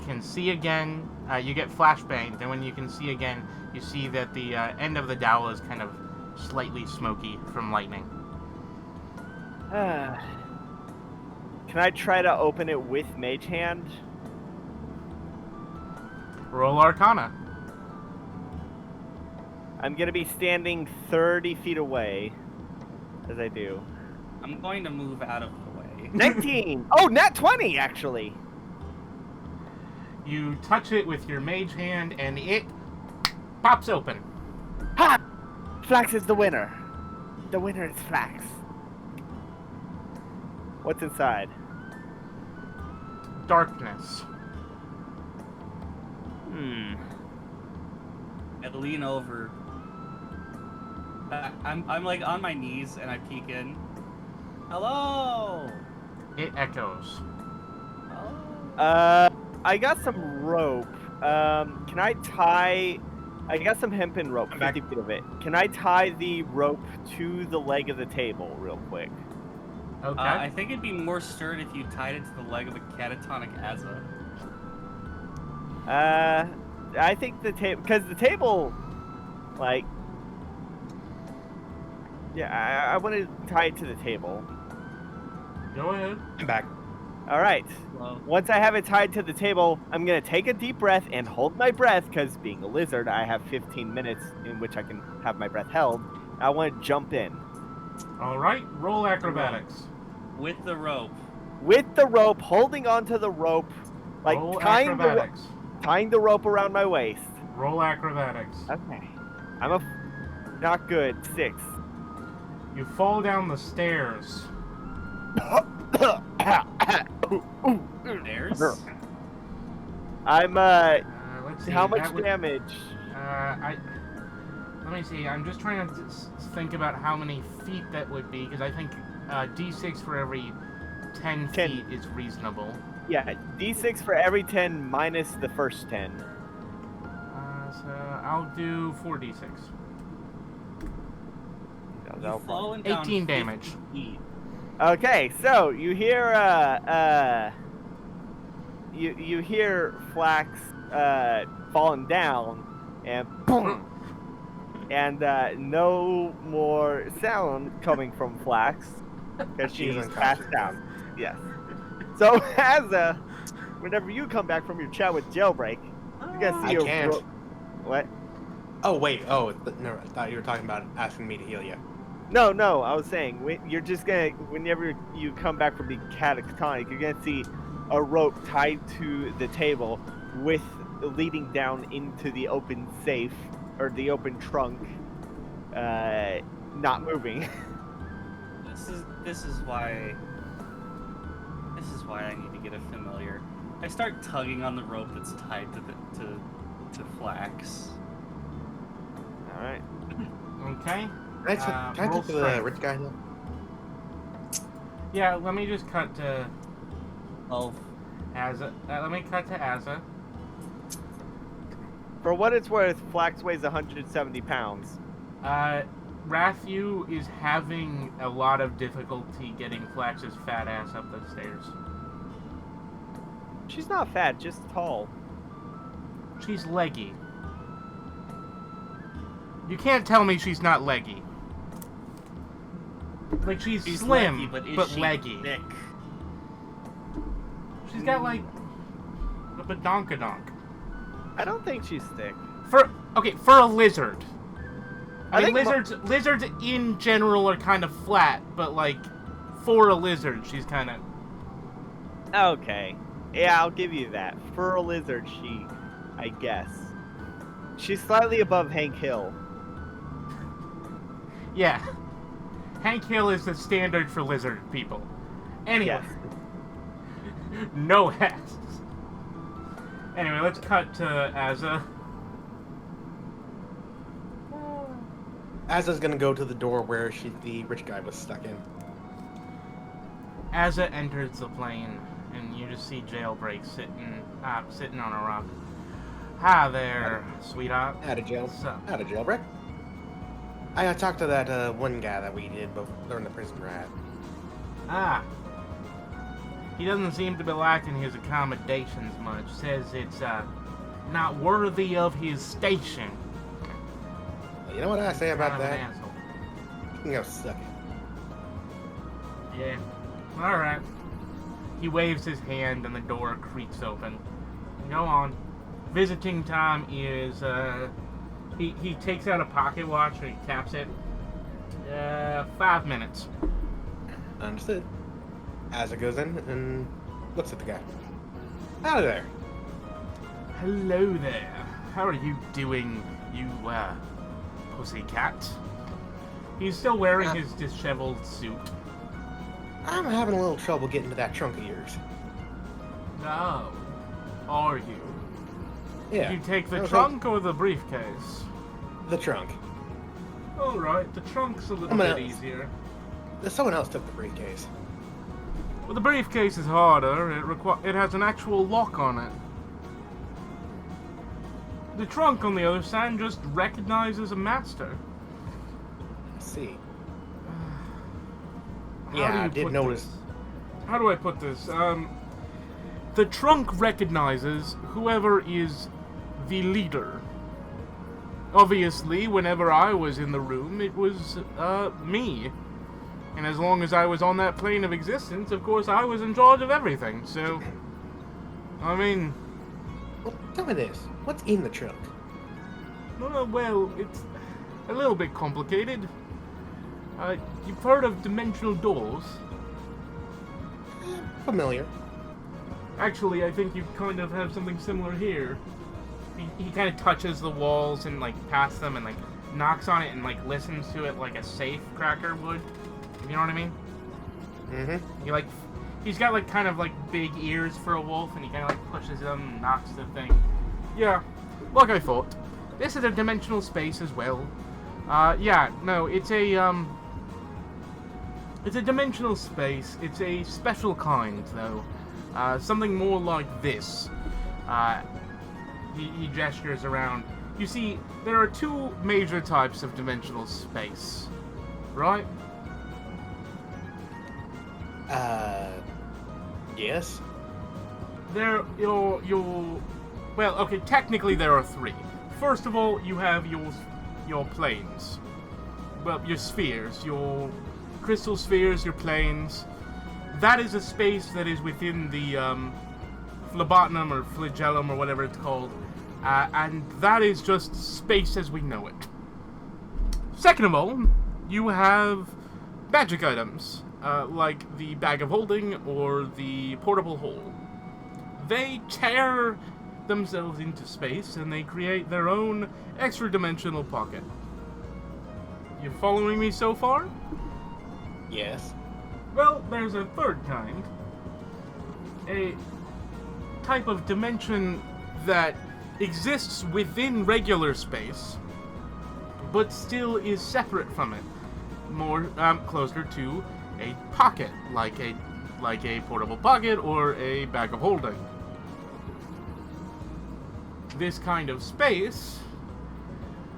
can see again, you get flashbanged, and when you can see again, you see that the end of the dowel is kind of slightly smoky from lightning. Can I try to open it with Mage Hand? Roll Arcana. I'm gonna be standing 30 feet away, as I do. I'm going to move out of the way. 19! Oh, nat 20, actually! You touch it with your mage hand, and it pops open. Ha! Flax is the winner. The winner is Flax. What's inside? Darkness. I lean over. I'm like on my knees and I peek in. Hello. It echoes. Oh. I got some rope. Can I tie... I got some hempen rope, I'm back. 50 feet of it. Can I tie the rope to the leg of the table real quick? Okay. I think it'd be more sturdy if you tied it to the leg of a catatonic Azza. I think the table... Because the table, like... Yeah, I want to tie it to the table. Go ahead. I'm back. Alright. Well, Once I have it tied to the table, I'm going to take a deep breath and hold my breath, because being a lizard, I have 15 minutes in which I can have my breath held. I want to jump in. All right. Roll acrobatics. with the rope. With the rope, holding onto the rope, like Roll tying acrobatics. tying the rope around my waist. Roll acrobatics. Okay. I'm not good. 6. You fall down the stairs. There's. I'm Let's see. how much that would- damage? Let me see. I'm just trying to think about how many feet that would be, because I think D6 for every 10 10. feet is reasonable. Yeah, D6 for every 10 minus the first 10. So I'll do 4d6. You've fallen down 18 50 damage. feet. Okay, so you hear you hear Flax falling down, and boom, and no more sound coming from Flax because She's she's unconscious. passed out. Yes. So as whenever you come back from your chat with Jailbreak, you're gonna see I a can't. what? Oh wait. Oh, no. I thought you were talking about asking me to heal you. No, I was saying you're just gonna whenever you come back from being catatonic, you're gonna see a rope tied to the table with leading down into the open safe or the open trunk, not moving. This is why I need to get a familiar. I start tugging on the rope that's tied to Flax. All right. Okay. Can I roll talk to the strength. rich guy now? Yeah, let me just cut to 12. Azza. Let me cut to Azza. For what it's worth, Flax weighs 170 pounds. Rathu is having a lot of difficulty getting Flax's fat ass up the stairs. She's not fat, just tall. She's leggy. You can't tell me she's not leggy. Like, she's slim, leggy, but is she leggy. thick? She's got, like, a badonkadonk. I don't think she's thick. For a lizard. I mean, think lizards in general are kind of flat, but, like, for a lizard, she's kind of... Okay. Yeah, I'll give you that. For a lizard, I guess. She's slightly above Hank Hill. Yeah. Hank Hill is the standard for lizard people. Anyway. Yes. No hats. Anyway, let's cut to Azza. Azza's gonna go to the door where the rich guy was stuck in. Azza enters the plane, and you just see Jailbreak sitting on a rock. Hi there, sweetheart. Out of jail. What's up? Out of jailbreak. I talked to that one guy that we did during the prison riot. Ah. He doesn't seem to be liking his accommodations much. Says it's, not worthy of his station. You know what I say about Kind of an that? asshole. You can go suck it. Yeah. Alright. He waves his hand and the door creaks open. Go on. Visiting time is, he takes out a pocket watch and he taps it. 5 minutes. Understood. Azza goes in and looks at the guy. Out of there. Hello there. How are you doing, you, pussycat? He's still wearing his disheveled suit. I'm having a little trouble getting to that trunk of yours. Oh. Are you? Yeah. Did you take the Okay. trunk or the briefcase? The trunk. Alright, the trunk's a little I'm gonna- bit easier. Someone else took the briefcase. Well, the briefcase is harder. It has an actual lock on it. The trunk, on the other side, just recognizes a master. Let's see. How Yeah, do you I did put notice. this? How do I put this? The trunk recognizes whoever is the leader. Obviously, whenever I was in the room, it was, me. And as long as I was on that plane of existence, of course, I was in charge of everything, so... I mean... Well, tell me this. What's in the trunk? well, it's a little bit complicated. You've heard of dimensional doors? Familiar. Actually, I think you kind of have something similar here. He kind of touches the walls and, like, past them and, like, knocks on it and, like, listens to it like a safe cracker would. If you know what I mean? Mm-hmm. He's got, like, kind of, like, big ears for a wolf, and he kind of, like, pushes them and knocks the thing. Yeah, like I thought. This is a dimensional space as well. Yeah, no, it's a dimensional space. It's a special kind, though. Something more like this. He gestures around. You see, there are two major types of dimensional space, right? Yes. Well, okay, technically there are three. First of all, you have your planes. Well, your spheres, your crystal spheres, your planes. That is a space that is within the, phlebotinum or flagellum or whatever it's called. And that is just space as we know it. Second of all, you have magic items, like the bag of holding or the portable hole. They tear themselves into space and they create their own extra dimensional pocket. You following me so far? Yes. Well, there's a third kind. A type of dimension that exists within regular space, but still is separate from it. More closer to a pocket, like a portable pocket or a bag of holding. This kind of space,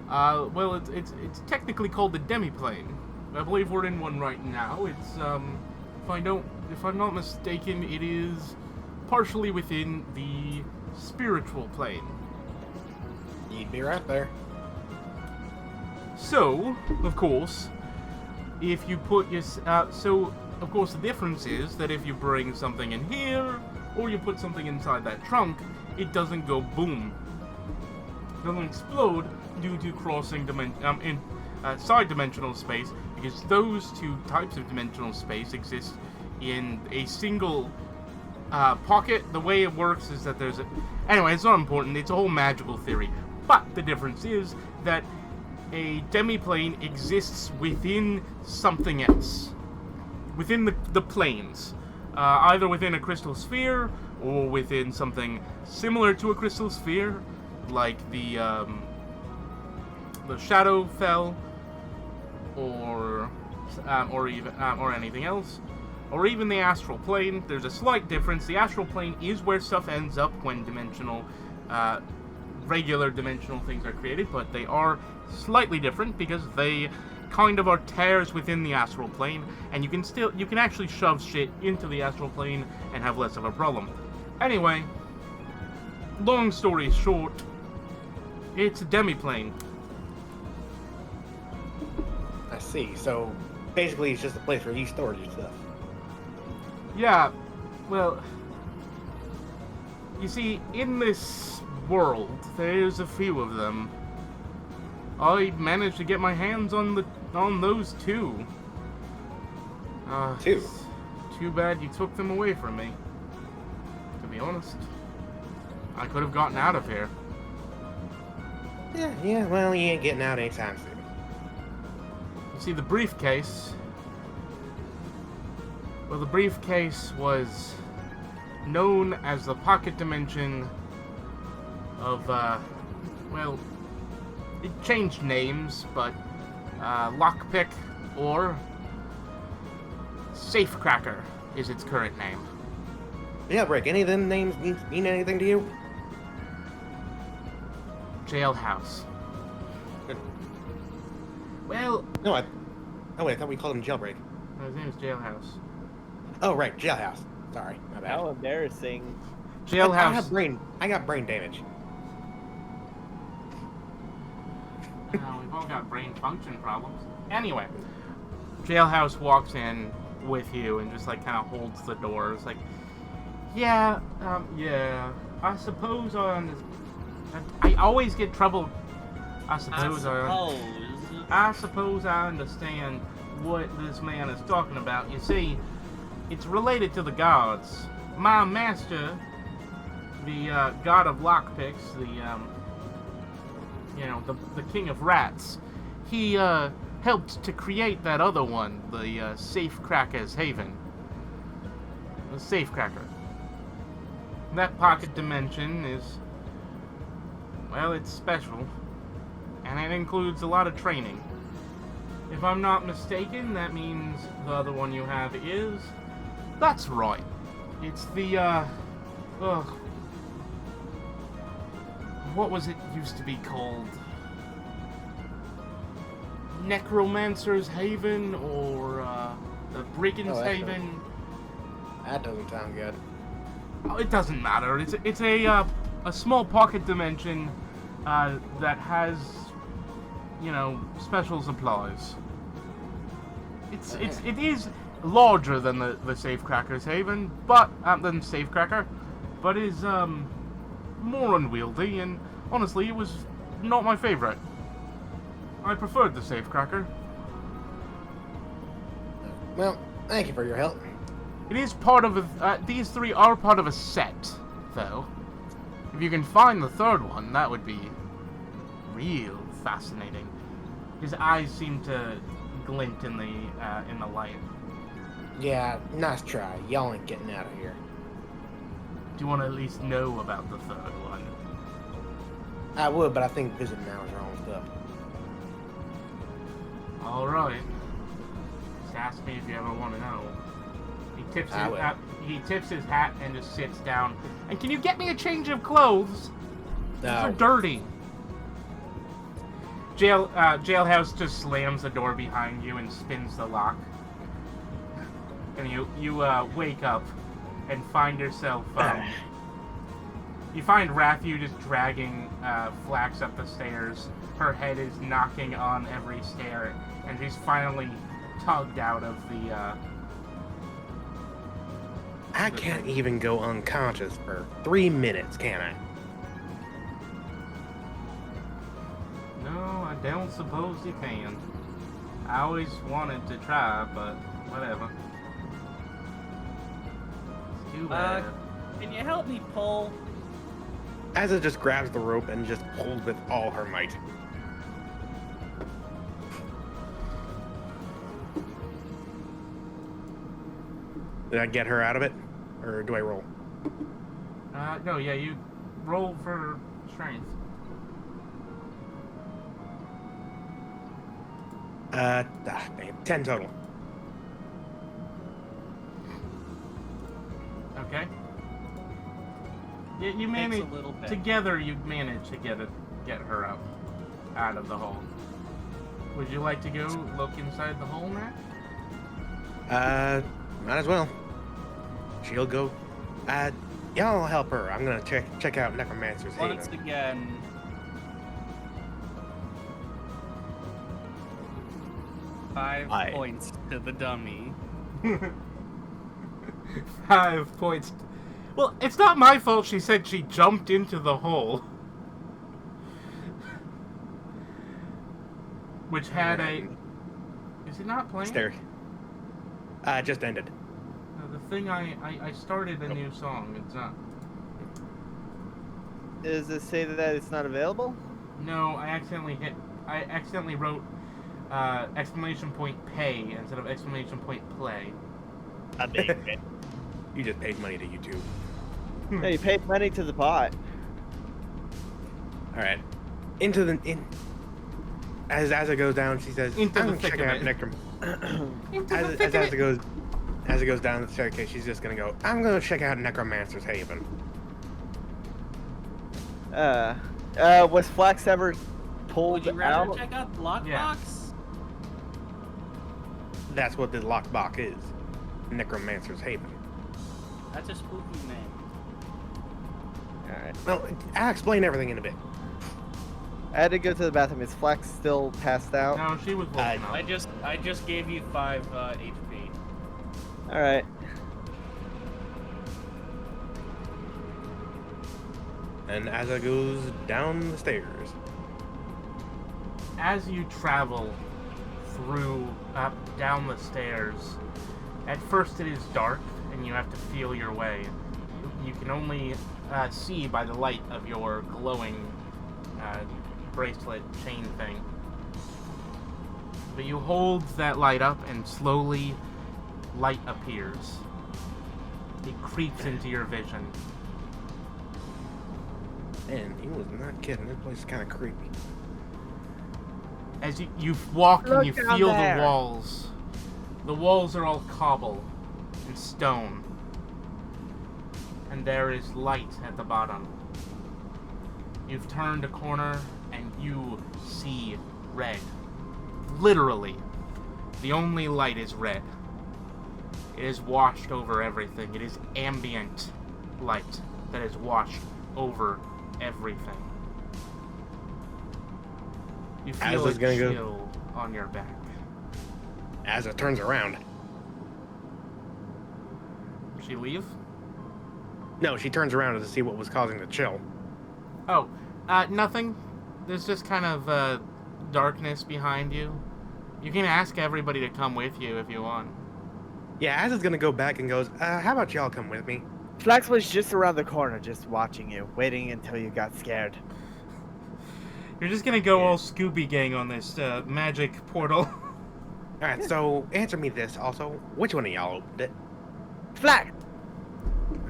well, it's technically called the demiplane. I believe we're in one right now. It's if I'm not mistaken, it is partially within the spiritual plane. You'd be right there. So, of course, if you put your of course the difference is that if you bring something in here or you put something inside that trunk, it doesn't go boom. It doesn't explode due to crossing side dimensional space, because those two types of dimensional space exist in a single pocket. The way it works is that there's a... Anyway, it's not important. It's a whole magical theory. But the difference is that a demiplane exists within something else. Within the planes. Either within a crystal sphere or within something similar to a crystal sphere, like the Shadowfell, or anything else, or even the astral plane. There's a slight difference. The astral plane is where stuff ends up when regular dimensional things are created, but they are slightly different because they kind of are tears within the astral plane, and you can actually shove shit into the astral plane and have less of a problem. Anyway, long story short, it's a demiplane. I see. So basically, it's just a place where you store your stuff. Yeah, well, you see, in this world, there's a few of them. I managed to get my hands on those two. Two? It's too bad you took them away from me. To be honest, I could have gotten out of here. Yeah, well, you ain't getting out anytime soon. You see, the briefcase was known as the pocket dimension of, well, it changed names, but Lockpick or Safecracker is its current name. Yeah, Rick, any of them names mean anything to you? Jailhouse. Well... No, I thought we called him Jailbreak. His name is Jailhouse. Oh, right, Jailhouse. Sorry, my bad. How embarrassing. Jailhouse... I got brain damage. We've all got brain function problems. Anyway, Jailhouse walks in with you and just, like, kind of holds the door. It's like, yeah, I suppose I always get trouble. I suppose I understand what this man is talking about. You see, it's related to the gods. My master, the god of lockpicks, the king of rats, he helped to create that other one, the Safecracker's Haven. The Safecracker. That pocket dimension is, well, it's special, and it includes a lot of training. If I'm not mistaken, that means the other one you have is... That's right. It's the, what was it used to be called? Necromancer's Haven, or, the Brigand's Haven? That doesn't sound good. Oh, it doesn't matter. It's a small pocket dimension, that has, special supplies. It is larger than the Safecracker's Haven, but than Safecracker, but is more unwieldy, and honestly, it was not my favorite. I preferred the Safecracker. Well, thank you for your help. It is part of these three are part of a set, though. If you can find the third one, that would be real fascinating. His eyes seem to glint in the light. Yeah, nice try. Y'all ain't getting out of here. Do you want to at least know about the third one? I would, but I think visiting hours are almost up. All right. Just ask me if you ever want to know. I will. He tips his hat and just sits down. And can you get me a change of clothes? These are No. dirty. Jailhouse just slams the door behind you and spins the lock. And you wake up and find yourself. You find Rathu just dragging Flax up the stairs. Her head is knocking on every stair, and she's finally tugged out of the. I can't even go unconscious for 3 minutes, can I? No, I don't suppose you can. I always wanted to try, but whatever. It's too bad. Can you help me pull? Asa just grabs the rope and just pulls with all her might. Did I get her out of it? Or do I roll? No, yeah, you roll for strength. Dang it, 10 total. Okay. Yeah, you Takes manage a little bit. together. You manage to get her up out of the hole. Would you like to go look inside the hole, Matt? Might as well. She'll go. Y'all help her. I'm gonna check out Necromancer's Haven. Once again. Five Aye. points to the dummy. 5 points. Well, it's not my fault she said she jumped into the hole. Which had a... Is it not playing? Stair. Just ended. The thing I started a new song. It's not... Does it say that it's not available? No, I accidentally wrote exclamation point pay instead of exclamation point play. You just paid money to YouTube. No, you paid money to the pot. All right. As it goes down, she says, Into "I'm the gonna thick check of out it." Necromancer." As it goes down the staircase, she's just gonna go, "I'm gonna check out Necromancer's Haven." Was Flax ever Would pulled you rather out? check out the lockbox? Yeah. That's what the lockbox is. Necromancer's Haven. That's a spooky name. Alright. Well, I'll explain everything in a bit. I had to go to the bathroom. Is Flax still passed out? No, she was woken up. I just gave you 5 HP. Alright. And as it goes down the stairs, As you travel down the stairs, at first it is dark and you have to feel your way. You can only see by the light of your glowing bracelet chain thing. But you hold that light up and slowly light appears. It creeps into your vision. man, he was not kidding. This place is kind of creepy. As you walk and you Look down feel there. the walls. The walls are all cobble and stone. And there is light at the bottom. You've turned a corner and you see red. Literally. The only light is red. It is washed over everything. It is ambient light that is washed over everything. You feel a Aza's gonna go- chill on your back. As it turns around, She leave? no, she turns around to see what was causing the chill. Oh, nothing. There's just kind of darkness behind you. You can ask everybody to come with you if you want. Yeah, Aza's gonna go back and goes, how about y'all come with me? Flax was just around the corner, just watching you, waiting until you got scared. You're just gonna go all Scooby Gang on this magic portal. Alright, so answer me this also. Which one of y'all opened it? Flax!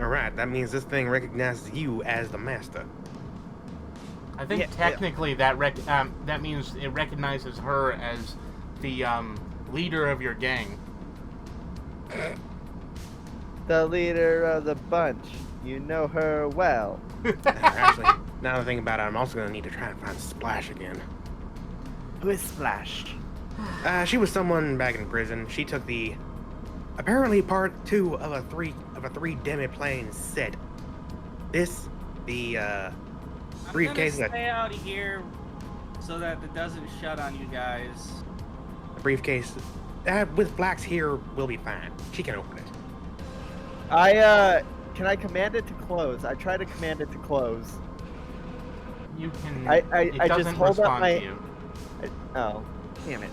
Alright, that means this thing recognizes you as the master. I think Yeah, technically that that means it recognizes her as the leader of your gang. The leader of the bunch. You know her well. Actually, now that I think about it, I'm also gonna need to try and find Splash again. Who is Splash? She was someone back in prison. She took the apparently part 2 of a three demi-plane set. The briefcase I'm that gonna stay out here so that it doesn't shut on you guys. the briefcase with Flax here will be fine. She can open it. Can I command it to close? I try to command it to close. You can. I it just doesn't hold up respond my- to you. Oh, damn it.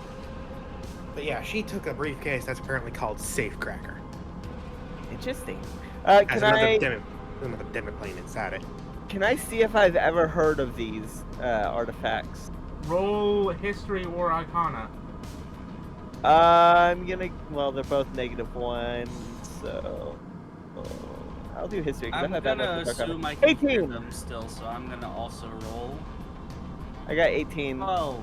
But yeah, she took a briefcase that's apparently called Safecracker. Interesting. Has Can another demi-plane inside it. can I see if I've ever heard of these artifacts? Roll history or arcana. I'm gonna. Well, they're both -1, so I'll do history. 'Cause I'm not bad gonna luck with assume I Arcana. can hear 18. them still, so I'm gonna also roll. I got 18. Oh,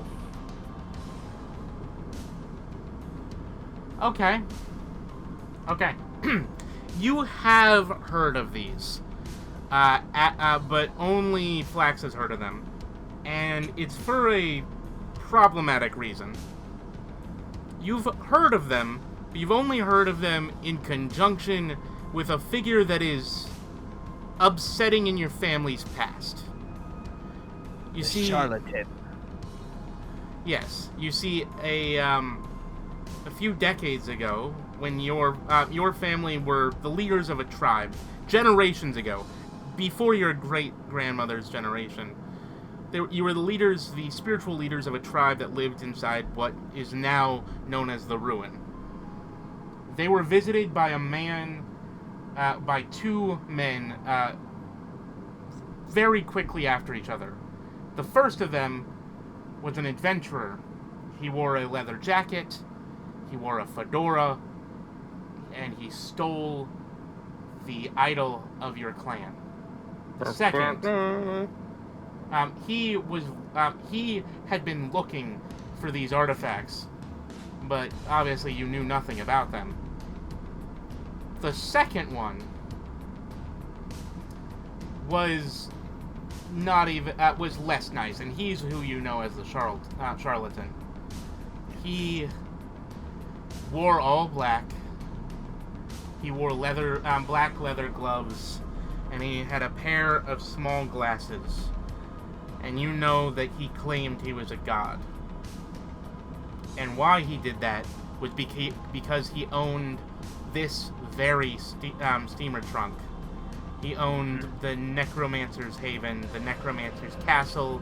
Okay. Okay. You have heard of these, but only Flax has heard of them, and it's for a problematic reason. You've heard of them, but you've only heard of them in conjunction with a figure that is upsetting in your family's past. You The see, charlatan. yes, you see a few decades ago, when your family were the leaders of a tribe, generations ago, before your great-grandmother's generation, you were the spiritual leaders of a tribe that lived inside what is now known as the Ruin. They were visited by by two men, very quickly after each other. The first of them was an adventurer. He wore a leather jacket, he wore a fedora, and he stole the idol of your clan. The second, he had been looking for these artifacts, but obviously you knew nothing about them. The second one was was less nice, and he's who you know as the charlatan. He wore all black. He wore black leather gloves, and he had a pair of small glasses. And you know that he claimed he was a god. And why he did that was because he owned this very steamer trunk. He owned the Necromancer's Haven, the Necromancer's Castle,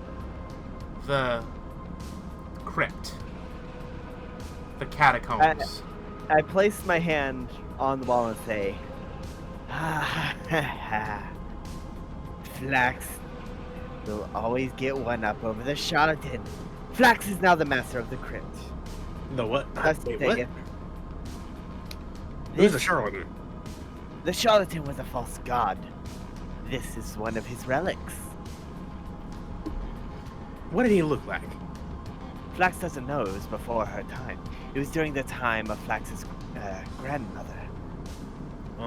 the Crypt, the Catacombs. I place my hand on the wall and say, Flax will always get one up over the charlatan. Flax is now the master of the crypt. The what? That's Wait, the what? thing. Who's the charlatan? The charlatan was a false god. This is one of his relics. What did he look like? Flax doesn't know it was before her time. It was during the time of Flax's grandmother.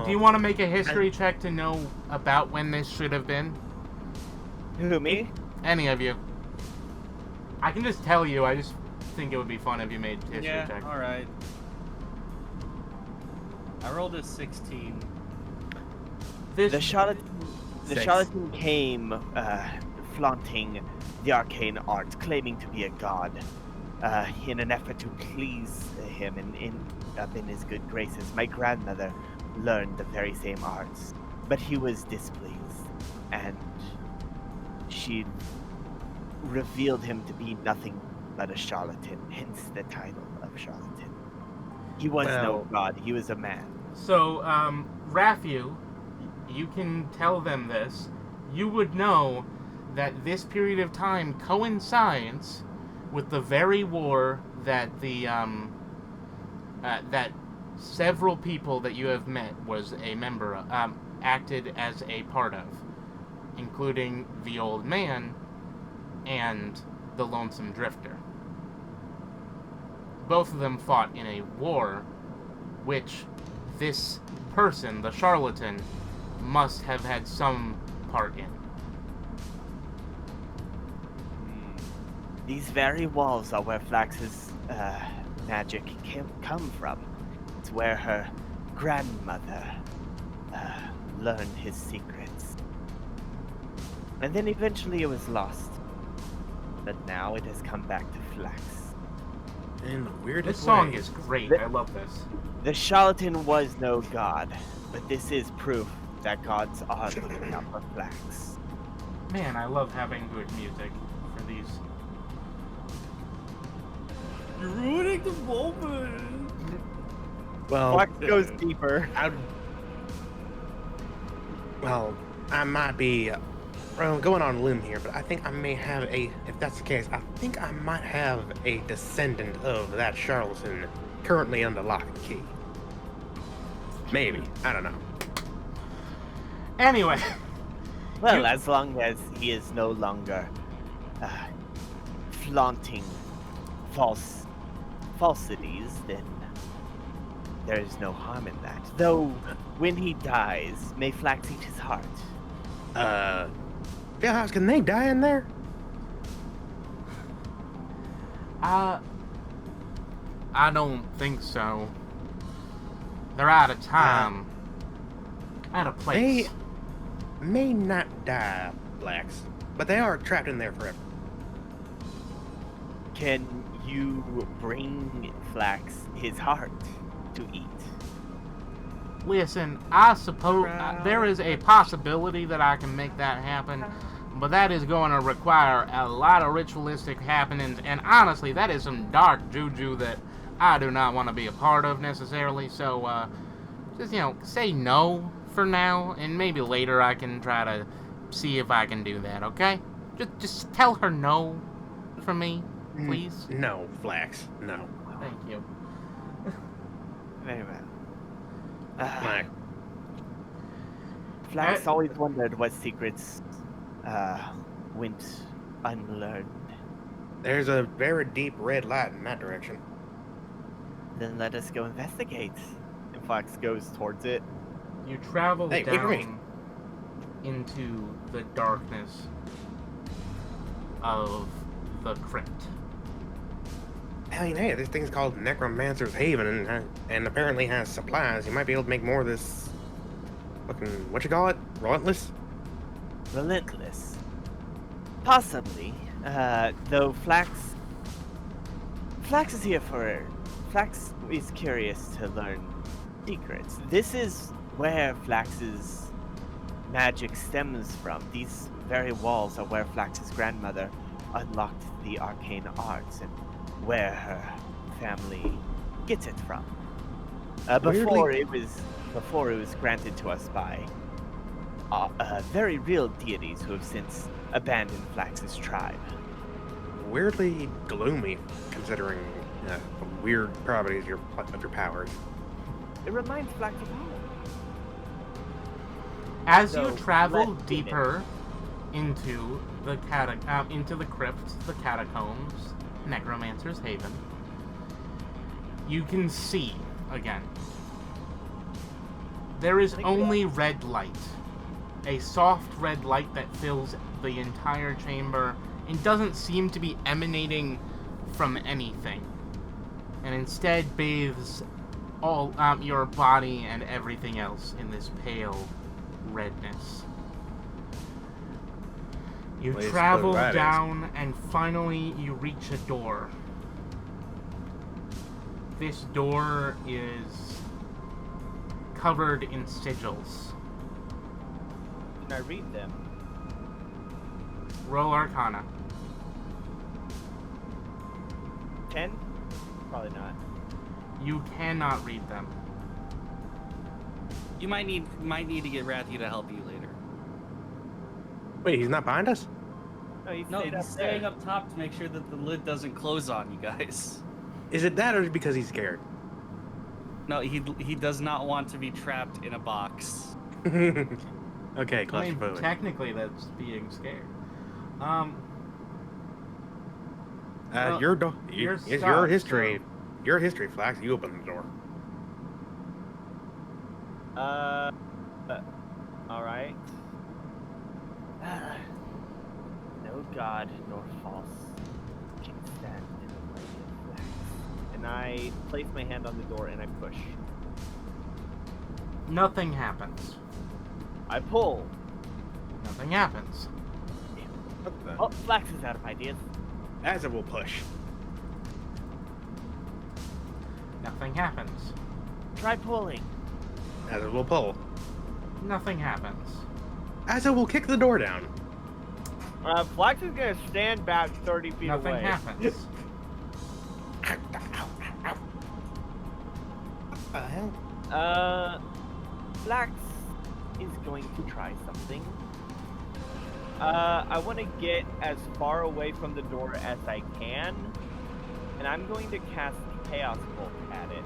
Do you want to make a history check to know about when this should have been? Who, me? Any of you. I can just tell you, I just think it would be fun if you made a history check. alright. I rolled a 16. This, The charlatan Six. came flaunting the arcane art, claiming to be a god, in an effort to please him and end up in his good graces. My grandmother learned the very same arts, but he was displeased, and she revealed him to be nothing but a charlatan, hence the title of charlatan. He was no god, he was a man. So, Raphu, you can tell them this. You would know that this period of time coincides with the very war that the that several people that you have met was a member of, acted as a part of, including the old man and the lonesome drifter. Both of them fought in a war which this person, the charlatan, must have had some part in. These very walls are where Flax's magic come from. It's where her grandmother learned his secrets. And then eventually it was lost. But now it has come back to Flax. In the weirdest This song way. is great. The- I love this. The charlatan was no god, but this is proof that gods are looking out for Flax. Man, I love having good music for these. You're ruining the moment. Well, Flex goes deeper. I might be going on a limb here, but I think I may have if that's the case, I think I might have a descendant of that charlatan currently under lock and key. Maybe. I don't know. Anyway, Well, as long as he is no longer flaunting falsities, then there is no harm in that. Though, when he dies, may Flax eat his heart. Jailhouse, can they die in there? I don't think so. They're out of time. Out of place. They may not die, Blacks, but they are trapped in there forever. Can you bring Flax his heart to eat? Listen, I suppose there is a possibility that I can make that happen, but that is going to require a lot of ritualistic happenings, and honestly, that is some dark juju that I do not want to be a part of necessarily, so, just, say no for now, and maybe later I can try to see if I can do that, okay? Just tell her no for me, please. No, Flax, no. Thank you. Very well. Black. Flax always wondered what secrets went unlearned. There's a very deep red light in that direction. Then let us go investigate. And Flex goes towards it. You travel Hey, wait for me. down into the darkness of the crypt. I mean, hey, this thing's called Necromancer's Haven, and apparently has supplies. You might be able to make more of this. Fucking, what you call it? Relentless? Relentless. Possibly. Though Flax is here for... Flax is curious to learn secrets. This is where Flax's magic stems from. These very walls are where Flax's grandmother unlocked the arcane arts and where her family gets it from. Before it was granted to us by very real deities who have since abandoned Flax's tribe. Weirdly gloomy, considering the weird properties of your powers. It reminds Flax of home. As So, you travel let's do deeper into the crypt, the catacombs, Necromancer's Haven, you can see again. There is only red light, a soft red light that fills the entire chamber and doesn't seem to be emanating from anything, and instead bathes all your body and everything else in this pale redness. You Place travel where that is. down and finally you reach a door. This door is covered in sigils. Can I read them? Roll Arcana. 10? Probably not. You cannot read them. You might need to get Rathy to help you later. Wait, he's not behind us? No, he No, stayed he's up staying there. up top to make sure that the lid doesn't close on you guys. Is it that, or is it because he's scared? No, he does not want to be trapped in a box. Okay, I mean, claustrophobic. technically, that's being scared. well, Your you're it's your stuck, history. so- Your history, Flax. You open the door. All right. No god nor false can stand in the way of Flax. And I place my hand on the door and I push. Nothing happens. I pull. Nothing happens. What the? Oh, Flax is out of ideas. As it will push. Nothing happens. Try pulling. As it will pull. Nothing happens. As it will kick the door down. Flax is gonna stand back 30 feet Nothing away. happens. What the hell? Flax is going to try something. I want to get as far away from the door as I can, and I'm going to cast Chaos Bolt at it.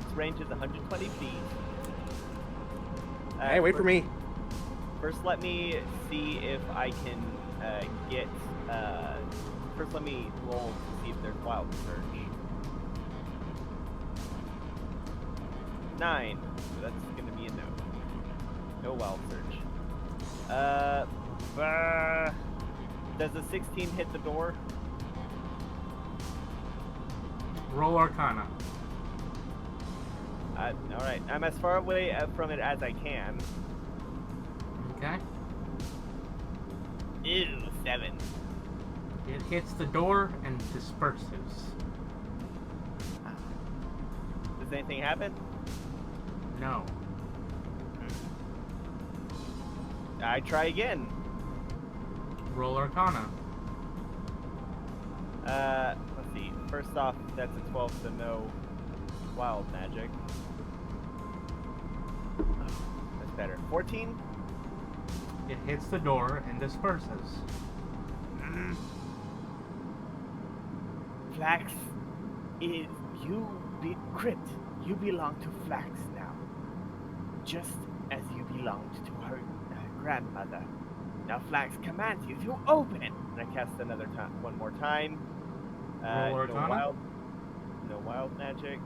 Its range is 120 feet. Hey, wait for me. First, let me see if I can get. First, let me roll to see if there's Wild Surge. 9. So that's gonna be a no. No Wild Surge. Does a 16 hit the door? Roll Arcana. Alright, I'm as far away from it as I can. Okay. Ew, 7. It hits the door and disperses. Does anything happen? No. I try again. Roll Arcana. Let's see. First off, that's a 12, so no wild magic. That's better. 14? It hits the door and disperses. Flax is Crypt. You belong to Flax now, just as you belonged to her grandmother. Now Flax commands you to open it. And I cast another time, one more time. Roll Arcana? No wild magic.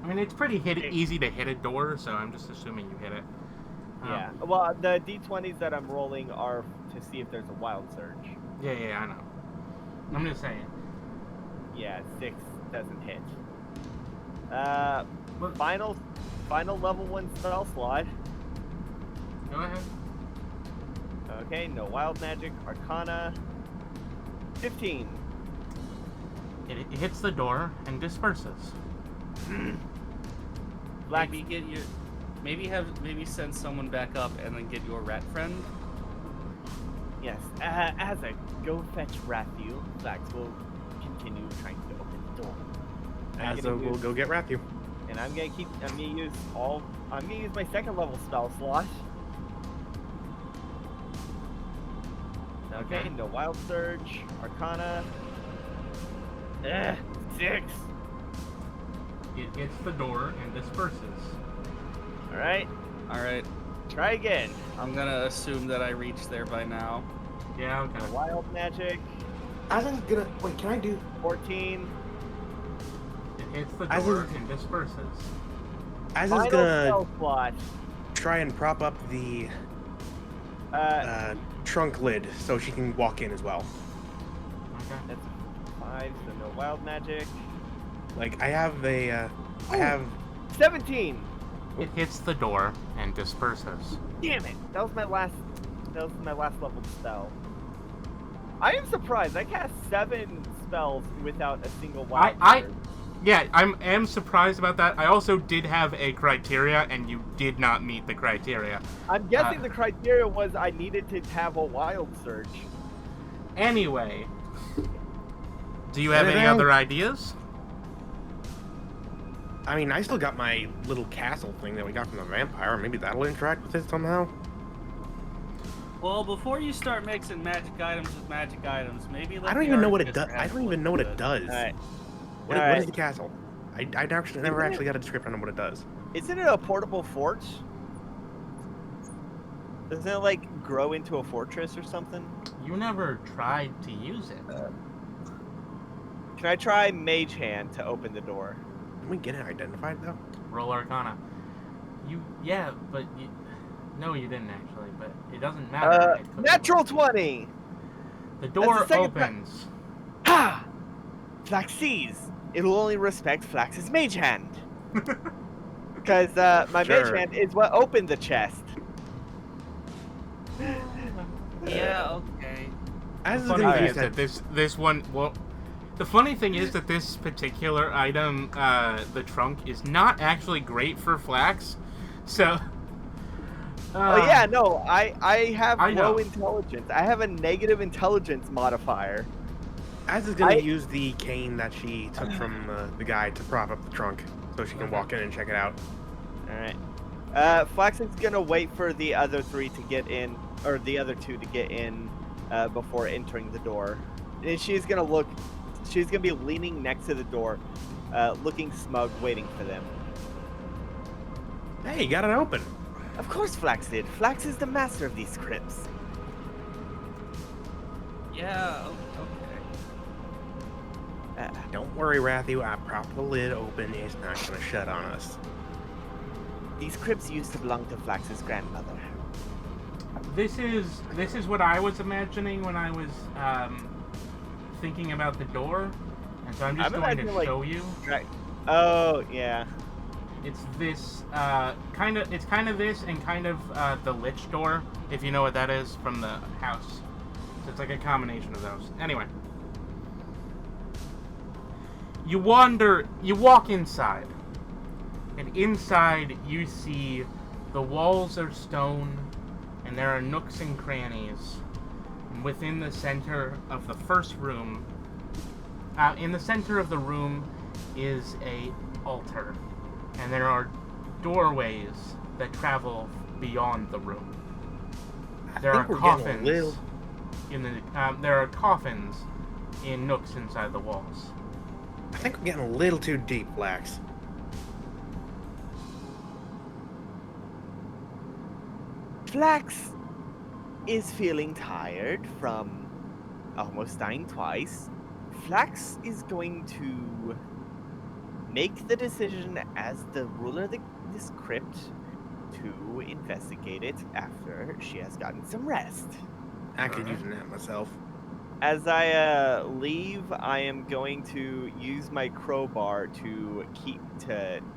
I mean, it's pretty easy to hit a door, so I'm just assuming you hit it. Yeah. Well, the d20s that I'm rolling are to see if there's a wild surge. Yeah, I know. I'm just saying. Yeah, 6 doesn't hit. But Final level 1 spell slot. go ahead. Okay, no wild magic. Arcana. 15. It hits the door and disperses. Flax. Maybe send someone back up and then get your rat friend. Yes. As I go fetch Rathu, Flax will continue trying to open the door. I'm As gonna we'll use- go get Rathu. And I'm gonna use my second level spell slot. Okay, no wild surge. Arcana. 6. It hits the door and disperses. Alright, Alright, try again. I'm gonna assume that I reached there by now. Yeah, okay. No wild magic. Aza's gonna wait. Can I do? 14. It hits the I door was- and disperses. Aza's Final gonna spell slot. try and prop up the trunk lid so she can walk in as well. Okay. That's 5, so no wild magic. Like I have I have 17. It hits the door and disperses. Damn it! That was my last level spell. I am surprised. I cast 7 spells without a single wild. Yeah, I am surprised about that. I also did have a criteria, and you did not meet the criteria. I'm guessing the criteria was I needed to have a wild surge. Anyway, do you have any Anything? other ideas? I mean, I still got my little castle thing that we got from the vampire. Maybe that'll interact with it somehow. Well, before you start mixing magic items with magic items, maybe let I don't the even know what it artificer does. I have don't a even know what look it at does. Alright. What is the castle? I never actually got a description on what it does. Isn't it a portable fort? Doesn't it like grow into a fortress or something? You never tried to use it. Can I try Mage Hand to open the door? Can we get it identified though? Roll Arcana. Yeah, but no, you didn't actually. But it doesn't matter. It could Natural be. 20. The door That's the second opens. Ha! Flax sees. It'll only respect Flax's Mage Hand. Because my Sure. Mage Hand is what opened the chest. Yeah, okay. As The is funny gonna thing be is that this one. Well, the funny thing is that this particular item, the trunk, is not actually great for Flax. So. Oh yeah, no, I have I low know. intelligence. I have a negative intelligence modifier. Az is gonna I- use the cane that she took from the guy to prop up the trunk, so she can walk in and check it out. All right. Flax is gonna wait for the other three to get in, or the other two to get in, before entering the door. And she's gonna look. She's gonna be leaning next to the door, looking smug, waiting for them. Hey, you got it open. Of course, Flax did. Flax is the master of these crypts. Yeah, okay. Don't worry, Rathu. I propped the lid open. It's not gonna shut on us. These crypts used to belong to Flax's grandmother. This is what I was imagining when I was thinking about the door, and so I'm just I'm going to imagining, like, show you. Right. Oh yeah. It's this kind of this and kind of the lich door, if you know what that is from the house. So it's like a combination of those. Anyway, you walk inside, and inside you see the walls are stone, and there are nooks and crannies. And within the center of the first room, in the center of the room is a altar. And there are doorways that travel beyond the room. There are think we're getting a coffins little- there are coffins in nooks inside the walls. I think we're getting a little too deep, Flax. Flax is feeling tired from almost dying twice. Flax is going to make the decision as the ruler of this crypt to investigate it after she has gotten some rest. I could use a nap myself. As I leave, I am going to use my crowbar to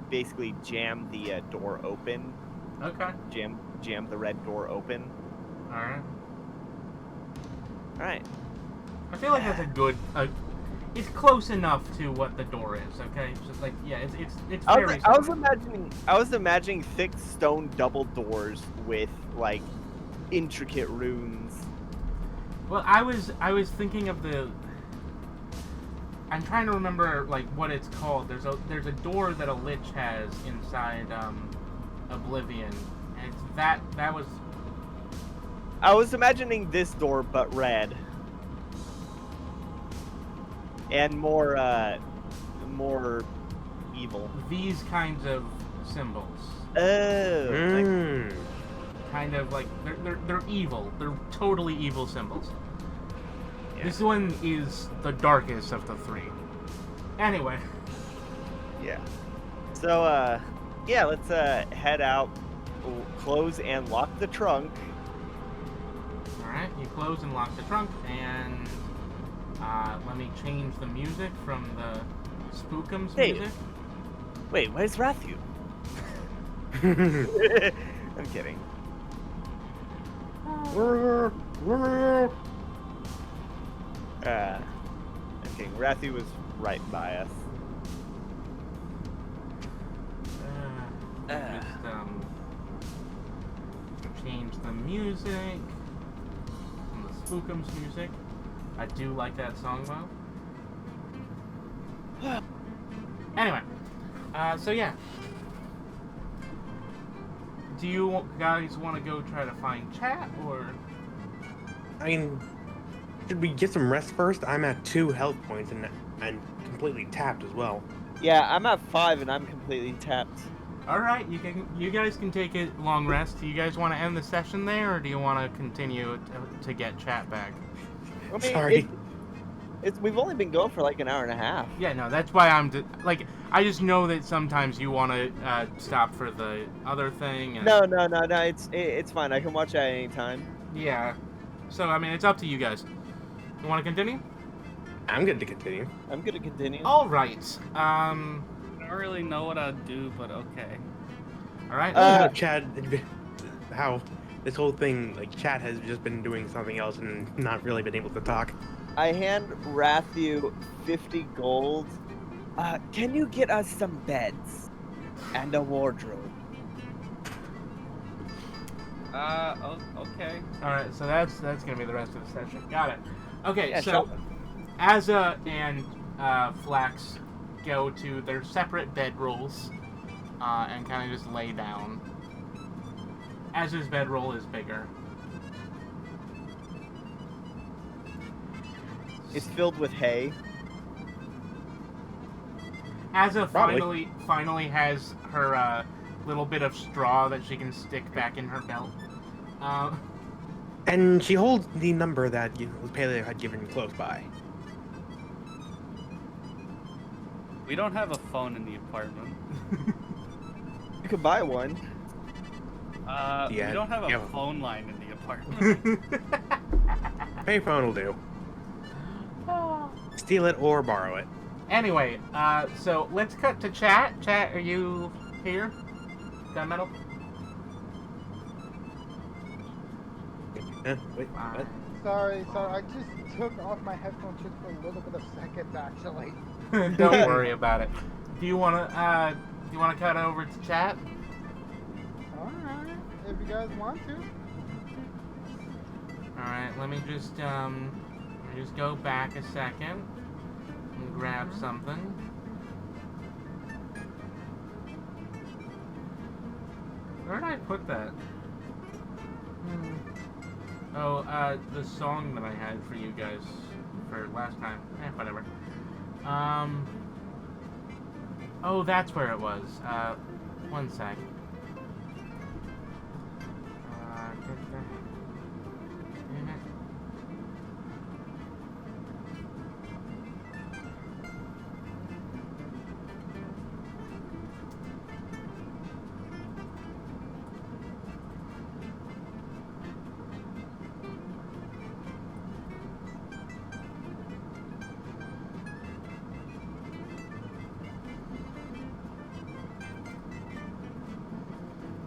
basically jam the door open. Okay. Jam the red door open. Alright. All right. I feel like that's a good it's close enough to what the door is, okay? It's just like, yeah, it's very I was similar. imagining thick stone double doors with like intricate runes. Well, I was thinking of I'm trying to remember like what it's called. There's a door that a lich has inside Oblivion, and it's that was I was imagining this door but red. And more evil. these kinds of symbols. Oh. Mm. Kind of like they're evil. They're totally evil symbols. Yeah. This one is the darkest of the three. Anyway, Yeah. So, yeah, let's head out, close and lock the trunk. alright, you close and lock the trunk, and let me change the music from the Spookums Hey. music. Wait, where's Rathu? I'm kidding. I'm kidding. Rathu was right by us. Just change the music from the Spookums music. I do like that song though. Anyway, so yeah. Do you guys want to go try to find chat, or? I mean, should we get some rest first? I'm at 2 health points and completely tapped as well. Yeah, I'm at 5 and I'm completely tapped. All right, you guys can take a long rest. Do you guys want to end the session there, or do you want to continue to get chat back? I mean, Sorry. we've only been going for like an hour and a half. Yeah, no, that's why I just know that sometimes you want to stop for the other thing. And, No, it's fine. I can watch at any time. Yeah. So I mean, it's up to you guys. You want to continue? I'm good to continue. I'm gonna continue. All right. I don't really know what I'd do, but okay. All right. Chad, how this whole thing, like, Chad has just been doing something else and not really been able to talk. I hand Rathu 50 gold. Can you get us some beds and a wardrobe? Okay. All right. So that's gonna be the rest of the session. Got it. Okay. Yeah, so sure. Azza and Flax go to their separate bedrolls and kind of just lay down. Azza's bedroll is bigger. It's filled with hay. Azza Probably. finally has her little bit of straw that she can stick back in her belt. And she holds the number that Paleo had given close by. We don't have a phone in the apartment. You could buy one. Yeah, we don't have a yeah. phone line in the apartment. Payphone will do. Steal it or borrow it. Anyway, so let's cut to chat. Chat, are you here? Gunmetal? Wait, what? Sorry, I just took off my headphones just for a little bit of seconds, actually. Don't worry about it. Do you wanna cut over to chat? Alright, if you guys want to. Alright, let me just go back a second and grab something. Where did I put that? Oh, the song that I had for you guys for last time. Whatever. Oh, that's where it was. One sec. Damn it.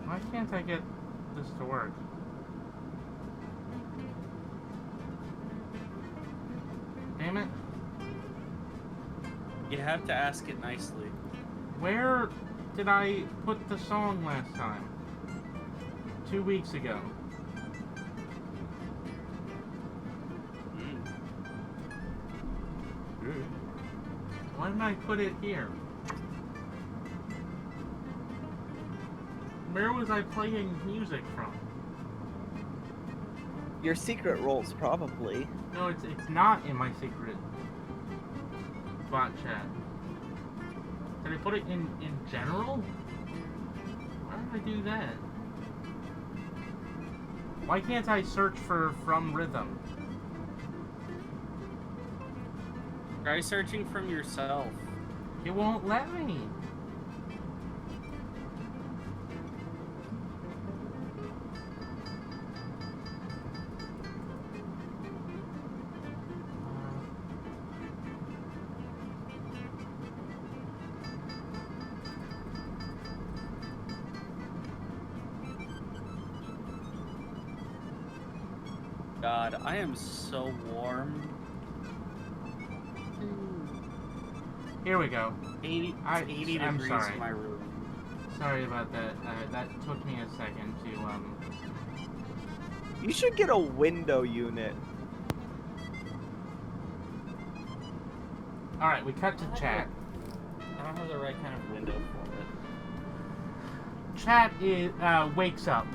Why can't I get this to work? Damn it. You have to ask it nicely. Where did I put the song last time? 2 weeks ago. Why didn't I put it here? Where was I playing music from? Your secret rolls, probably. No, it's not in my secret bot chat. Did I put it in general? Why did I do that? Why can't I search for From Rhythm? Try searching from yourself. It won't let me. God, I am so warm. Here we go. 80 I'm degrees sorry. in my room. Sorry about that. That took me a second to You should get a window unit. All right, we cut to chat. I don't have the right kind of window for it. Chat wakes up.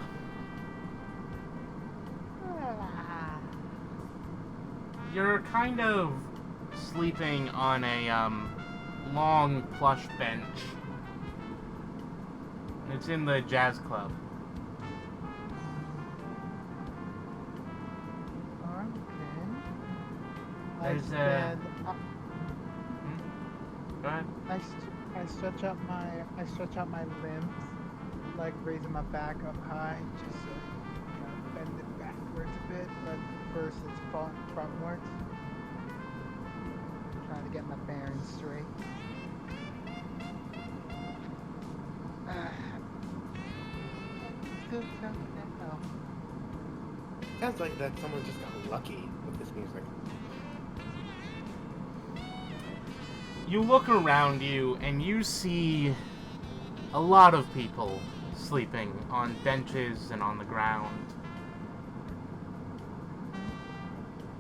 You're kind of sleeping on a long plush bench. It's in the jazz club. Okay. There's I a. stand up, Go ahead. I stretch out my limbs, like raising my back up high, just so bend it backwards a bit, but first it's frontwards. Trying to get my bearings straight. Still confident now. Sounds like that someone just got lucky with this music. You look around you and you see a lot of people sleeping on benches and on the ground.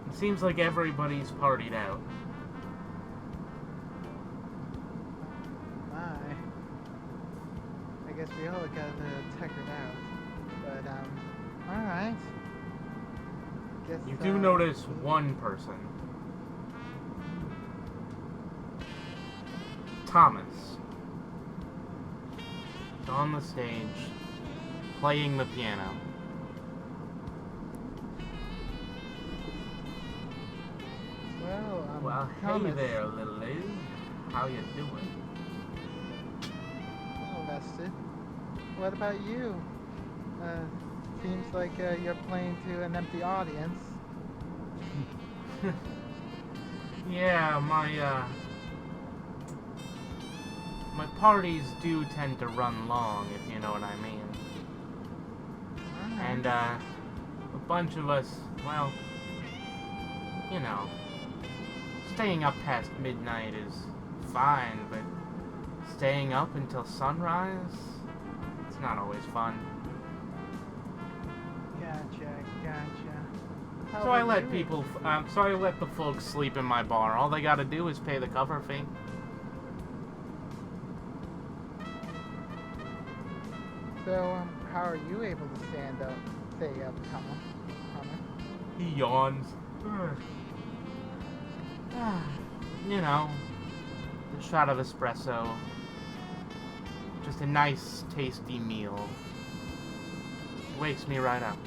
It seems like everybody's partied out. My. I guess we all gotta check it out. But, alright. Guess, You do notice one person. Thomas. He's on the stage, playing the piano. Well, Hey Thomas, there, Lily. How you doing? well rested. What about you? Seems like you're playing to an empty audience. Yeah, my parties do tend to run long, if you know what I mean. Alright. And, a bunch of us, well, you know, staying up past midnight is fine, but staying up until sunrise, it's not always fun. Gotcha. How So I about let you? people, so I let the folks sleep in my bar. All they gotta do is pay the cover fee. So, how are you able to stay up, Connor? He yawns. You know, a shot of espresso. Just a nice, tasty meal. Wakes me right up.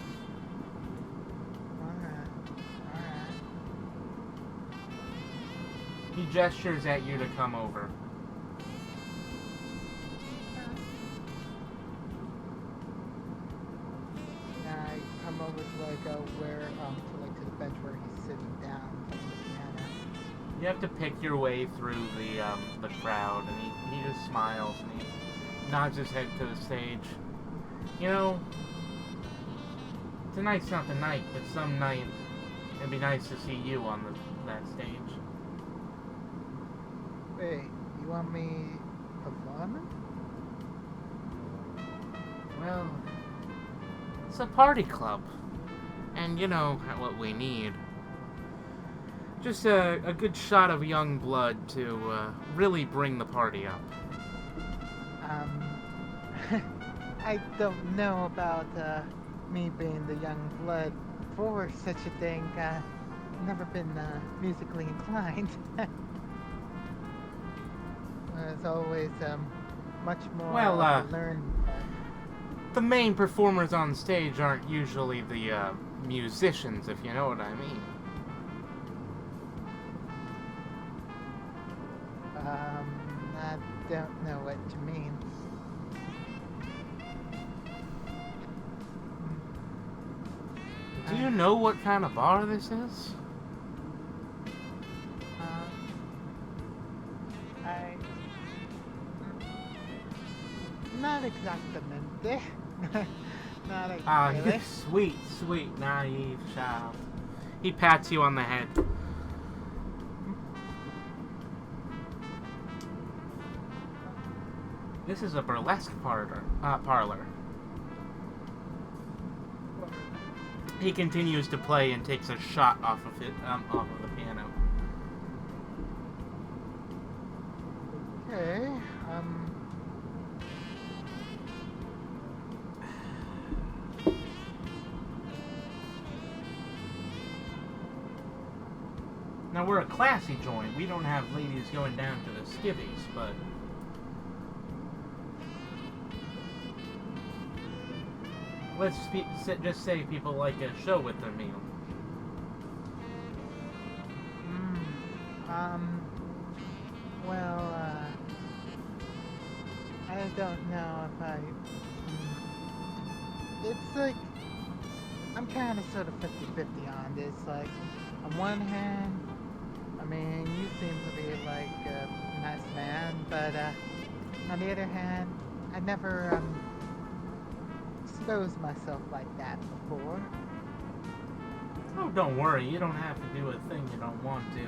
Alright. He gestures at you to come over. I come over to to the bench where he's sitting down playing the piano. You have to pick your way through the crowd, and he just smiles and he nods his head to the stage. You know, tonight's not the night, but some night it'd be nice to see you on that stage. Wait, you want me performing? Well, it's a party club, and you know what we need. Just a good shot of young blood to really bring the party up. I don't know about me being the young blood for such a thing. Never been musically inclined. It's always much more Well, to learn. The main performers on stage aren't usually the musicians, if you know what I mean. I don't know what you mean. Do you know what kind of bar this is? Not exactamente. Not Ah, exactly. you sweet, sweet, naive child. He pats you on the head. This is a burlesque parlor. He continues to play and takes a shot off of it, off of the piano. Okay. Now, we're a classy joint. We don't have ladies going down to the skivvies, but... let's just say people like a show with their meal. Well, I don't know if I... It's like... I'm kind of sort of 50-50 on this. Like, on one hand, I mean, you seem to be like a nice man, but on the other hand, I never exposed myself like that before. Oh, don't worry. You don't have to do a thing you don't want to.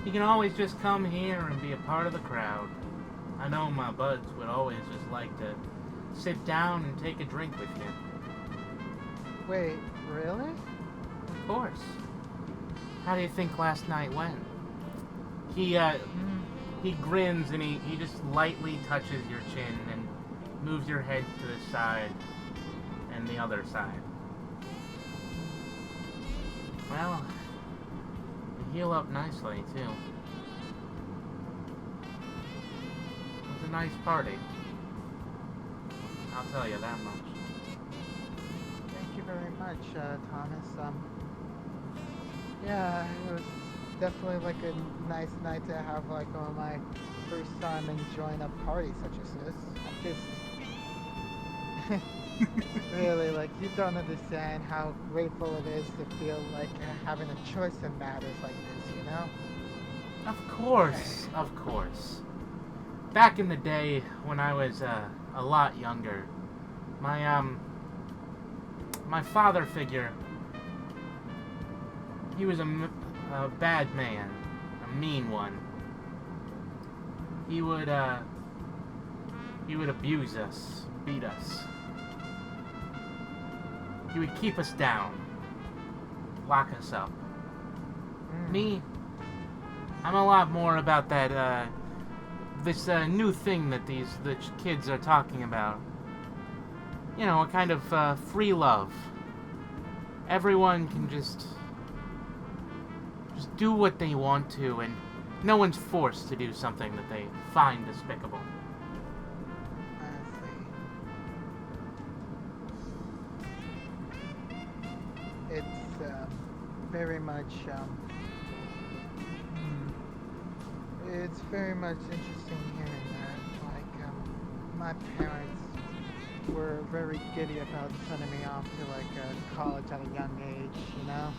You can always just come here and be a part of the crowd. I know my buds would always just like to sit down and take a drink with you. Wait, really? Of course. How do you think last night went? He grins and he just lightly touches your chin and moves your head to the side and the other side. Well, you heal up nicely, too. It was a nice party. I'll tell you that much. Thank you very much, Thomas. Yeah, it was definitely like a nice night to have like on my first time enjoying a party such as this. I'm just really like, you don't understand how grateful it is to feel like having a choice in matters like this, you know? Of course, of course. Back in the day when I was a lot younger, my father figure, he was a bad man, a mean one. He would abuse us, beat us. He would keep us down, lock us up. Me, I'm a lot more about that, this new thing that the kids are talking about. You know, a kind of free love. Everyone can just do what they want to, and no one's forced to do something that they find despicable. I see. It's very much it's very much interesting hearing that. Like, my parents were very giddy about sending me off to like college at a young age, you know?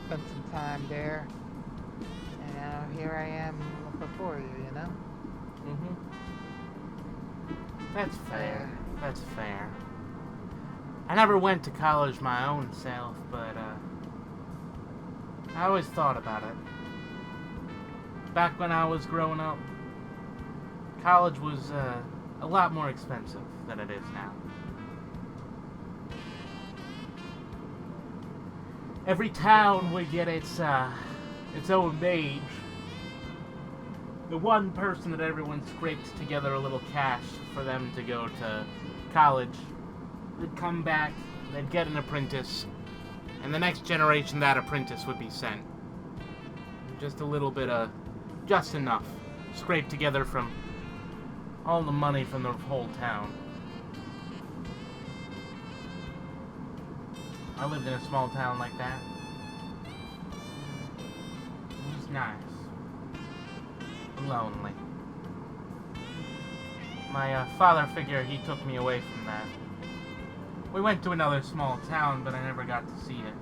Spent some time there, and now here I am before you, you know? Mm-hmm. That's fair. That's fair. I never went to college my own self, but I always thought about it. Back when I was growing up, college was a lot more expensive than it is now. Every town would get its own mage. The one person that everyone scraped together a little cash for them to go to college. They'd come back, they'd get an apprentice, and the next generation that apprentice would be sent. Just a little bit of, just enough, scraped together from all the money from the whole town. I lived in a small town like that. It was nice. Lonely. My father figure, he took me away from that. We went to another small town, but I never got to see it.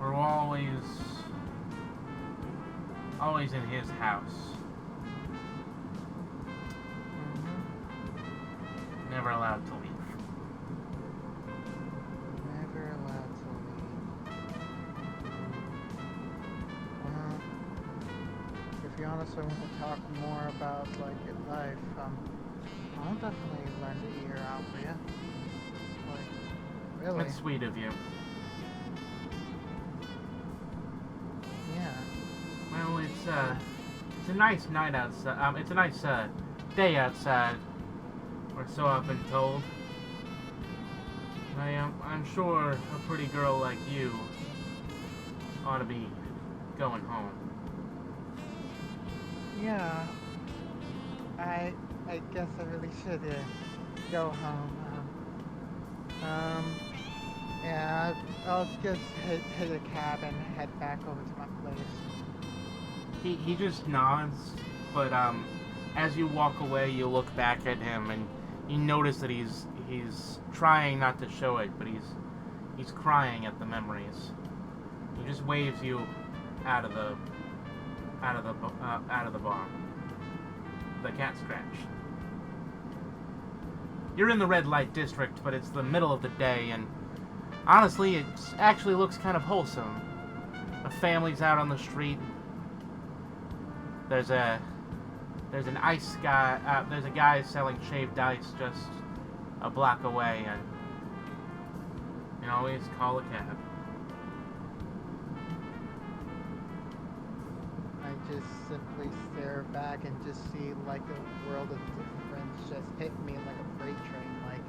We're always in his house. Never allowed to leave. Never allowed to leave. Well, if you honestly want to talk more about like your life, I'll definitely lend an ear out for you. Like, really? That's sweet of you. Yeah. Well, it's a nice night outside. It's a nice day outside, or so I've been told. I'm sure a pretty girl like you ought to be going home. Yeah. I guess I really should go home. Yeah, I'll just hit a cab and head back over to my place. He just nods, but as you walk away, you look back at him and you notice that he's trying not to show it, but he's crying at the memories. He just waves you out of the bar. The cat scratch. You're in the red light district, but it's the middle of the day, and honestly, it actually looks kind of wholesome. A family's out on the street. There's an ice guy. There's a guy selling shaved ice just a block away, and you can always call a cab. I just simply stare back and just see like a world of difference just hit me like a freight train. Like,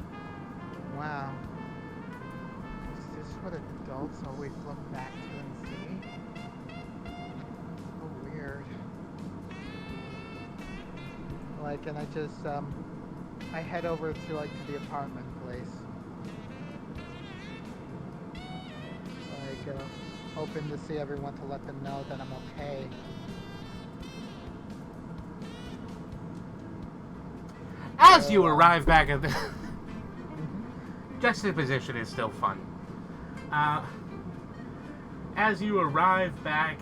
wow, is this what adults always look back to and see? So weird. Like, and I just I head over to the apartment place. Like, hoping to see everyone to let them know that I'm okay. As you arrive back at the juxtaposition is still fun. As you arrive back,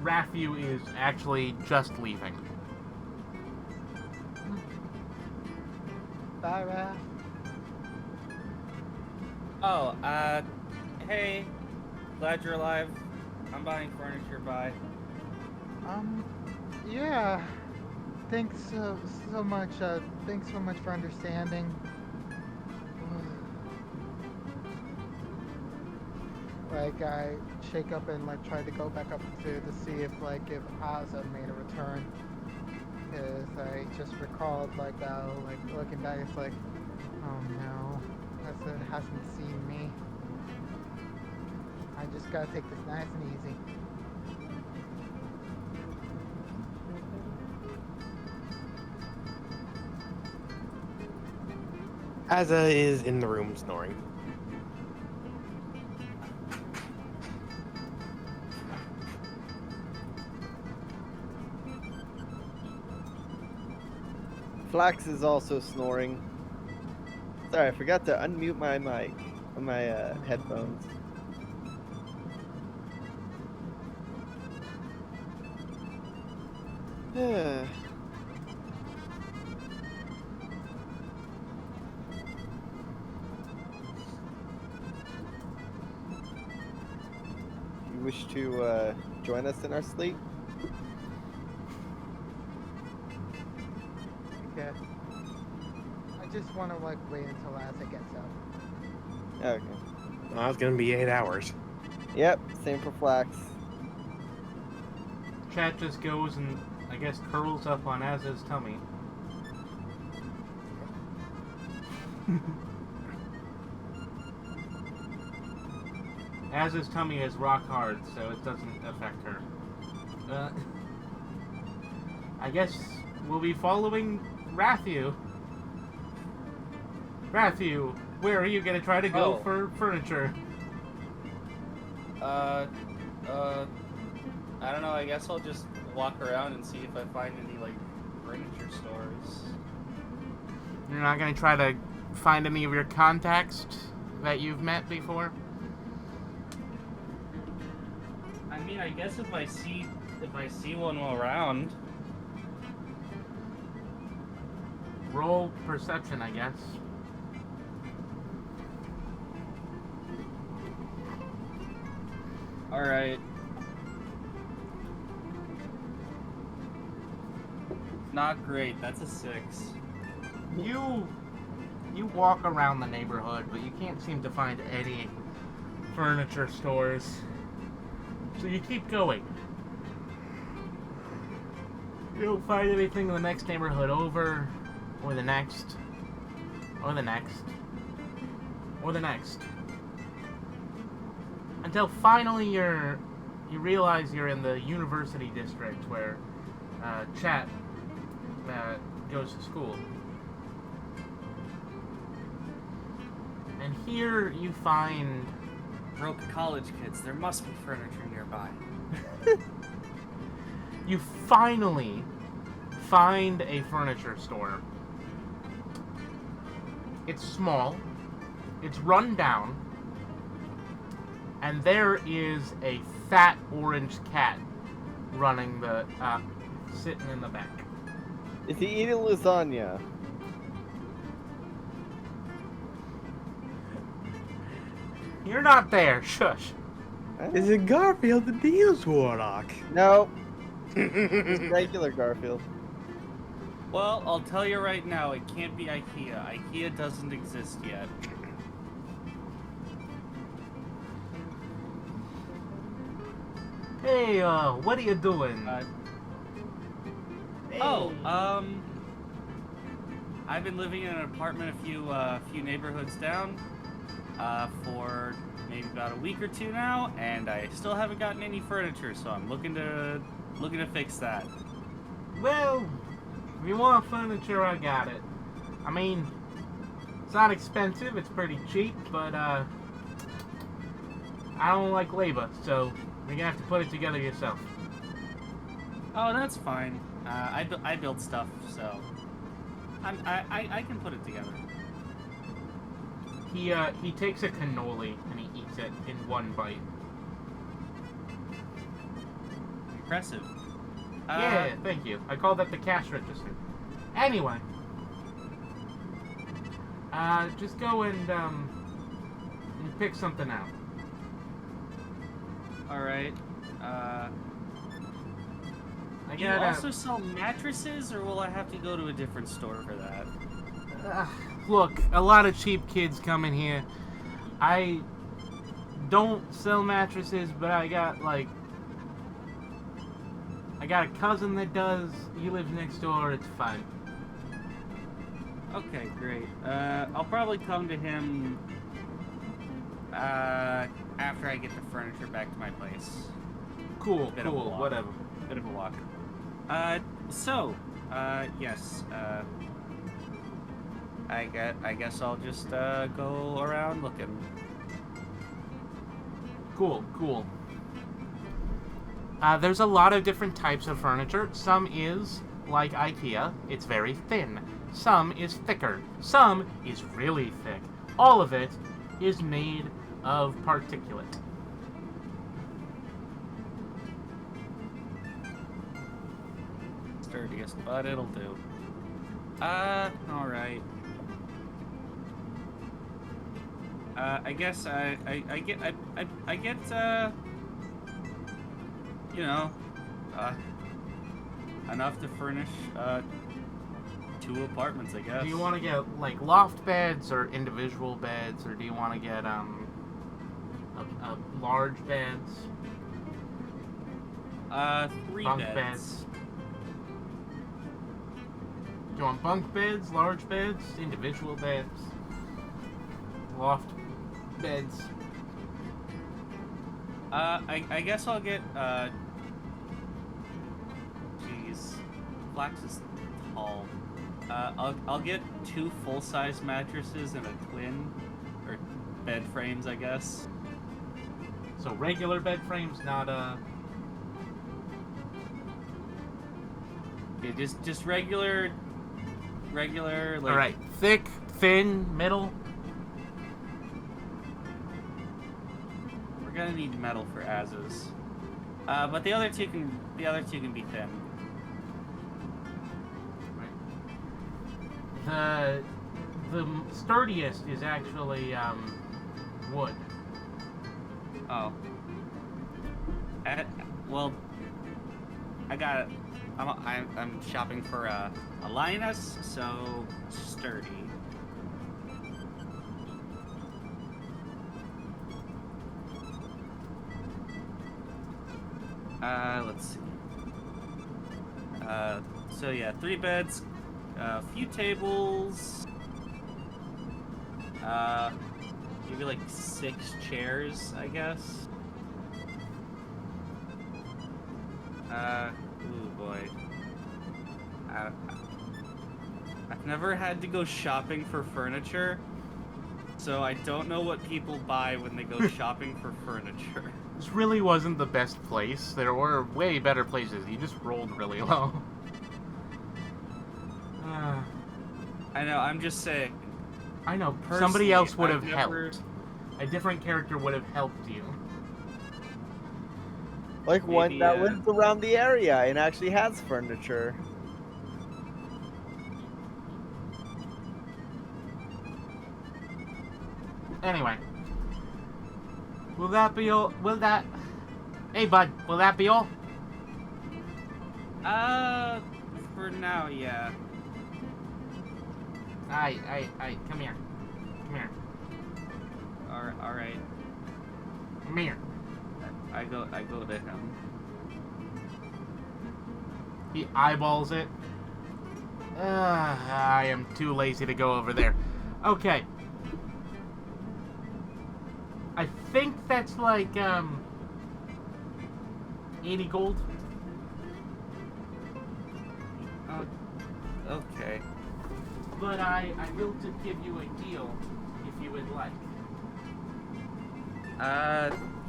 Raphu is actually just leaving. Bye, Raph. Oh, hey, glad you're alive. I'm buying furniture, bye. Yeah. Thanks so much. Thanks so much for understanding. Like, I shake up and try to go back up to see if Ozza made a return. Cause I just recalled looking back, it's like, oh no, Ozza hasn't seen me. I just gotta take this nice and easy. Azza is in the room snoring. Flax is also snoring. Sorry, I forgot to unmute my mic on my headphones. You wish to join us in our sleep? Okay. I just want to wait until Ozza gets up. Okay. Well, it's gonna be 8 hours. Yep, same for Flax. Chat just goes and, I guess, curls up on Azza's tummy. Azza's tummy is rock hard, so it doesn't affect her. I guess we'll be following Raphu. Raphu, where are you gonna try to go for furniture? I don't know, I guess I'll just walk around and see if I find any, furniture stores. You're not gonna try to find any of your contacts that you've met before? I mean, I guess if I see one around. Roll perception, I guess. Alright. Not great, that's a 6. You walk around the neighborhood, but you can't seem to find any furniture stores. So you keep going. You don't find anything in the next neighborhood over, or the next, or the next, or the next. Until finally you're you realize you're in the university district where Chat goes to school. And here you find... Broke college kids, there must be furniture nearby. You finally find a furniture store. It's small, it's run down, and there is a fat orange cat running the, sitting in the back. Is he eating lasagna? You're not there, shush. Is it Garfield the Deals Warlock? No. It's regular Garfield. Well, I'll tell you right now, it can't be IKEA. IKEA doesn't exist yet. Hey, what are you doing? I've been living in an apartment a few neighborhoods down, for maybe about a week or two now, and I still haven't gotten any furniture, so I'm looking to fix that. Well, if you want furniture, I got it. I mean, it's not expensive, it's pretty cheap, but, I don't like labor, so you're gonna have to put it together yourself. Oh, that's fine. I build stuff, so I can put it together. He takes a cannoli and he eats it in one bite. Impressive. Yeah, thank you. I call that the cash register. Anyway, just go and pick something out. All right. Do you gotta- also sell mattresses, or will I have to go to a different store for that? Look, a lot of cheap kids come in here. I don't sell mattresses, but I got a cousin that does. He lives next door. It's fine. Okay, great. I'll probably come to him after I get the furniture back to my place. Cool, Bit of a cool, walk. whatever. Bit of a walk. Yes. I guess I'll just go around looking. Cool. There's a lot of different types of furniture. Some is like IKEA. It's very thin. Some is thicker. Some is really thick. All of it is made of particulate. Sturdiest, but it'll do. Alright. I guess I get enough to furnish 2 apartments, I guess. Do you want to get like loft beds or individual beds, or do you want to get a large beds? 3 bunk beds. Do you want bunk beds, large beds, individual beds, loft beds? I guess I'll get Flax is tall. I'll get 2 full-size mattresses and a twin, or bed frames, I guess. So regular bed frames, not Yeah, just regular. Like, all right, thick, thin, middle. We're gonna need metal for asses. But the other two can be thin. Right. The sturdiest is actually wood. Oh. Well, I'm shopping for a lioness, so sturdy. Let's see. So yeah, 3 beds, a few tables, maybe like 6 chairs, I guess. Ooh boy. I've never had to go shopping for furniture, so I don't know what people buy when they go shopping for furniture. This really wasn't the best place. There were way better places. You just rolled really low. I know, I'm just saying. I know. Personally, Somebody else would I've have never- helped. A different character would have helped you. Like one Maybe, that lives around the area and actually has furniture. Anyway. Will that be all? Will that... Hey, bud. Will that be all? For now, yeah. Aye. Come here. Come here. Alright. Come here. I go to him. He eyeballs it. I am too lazy to go over there. Okay. I think that's like, 80 gold. Okay. But I will to give you a deal if you would like.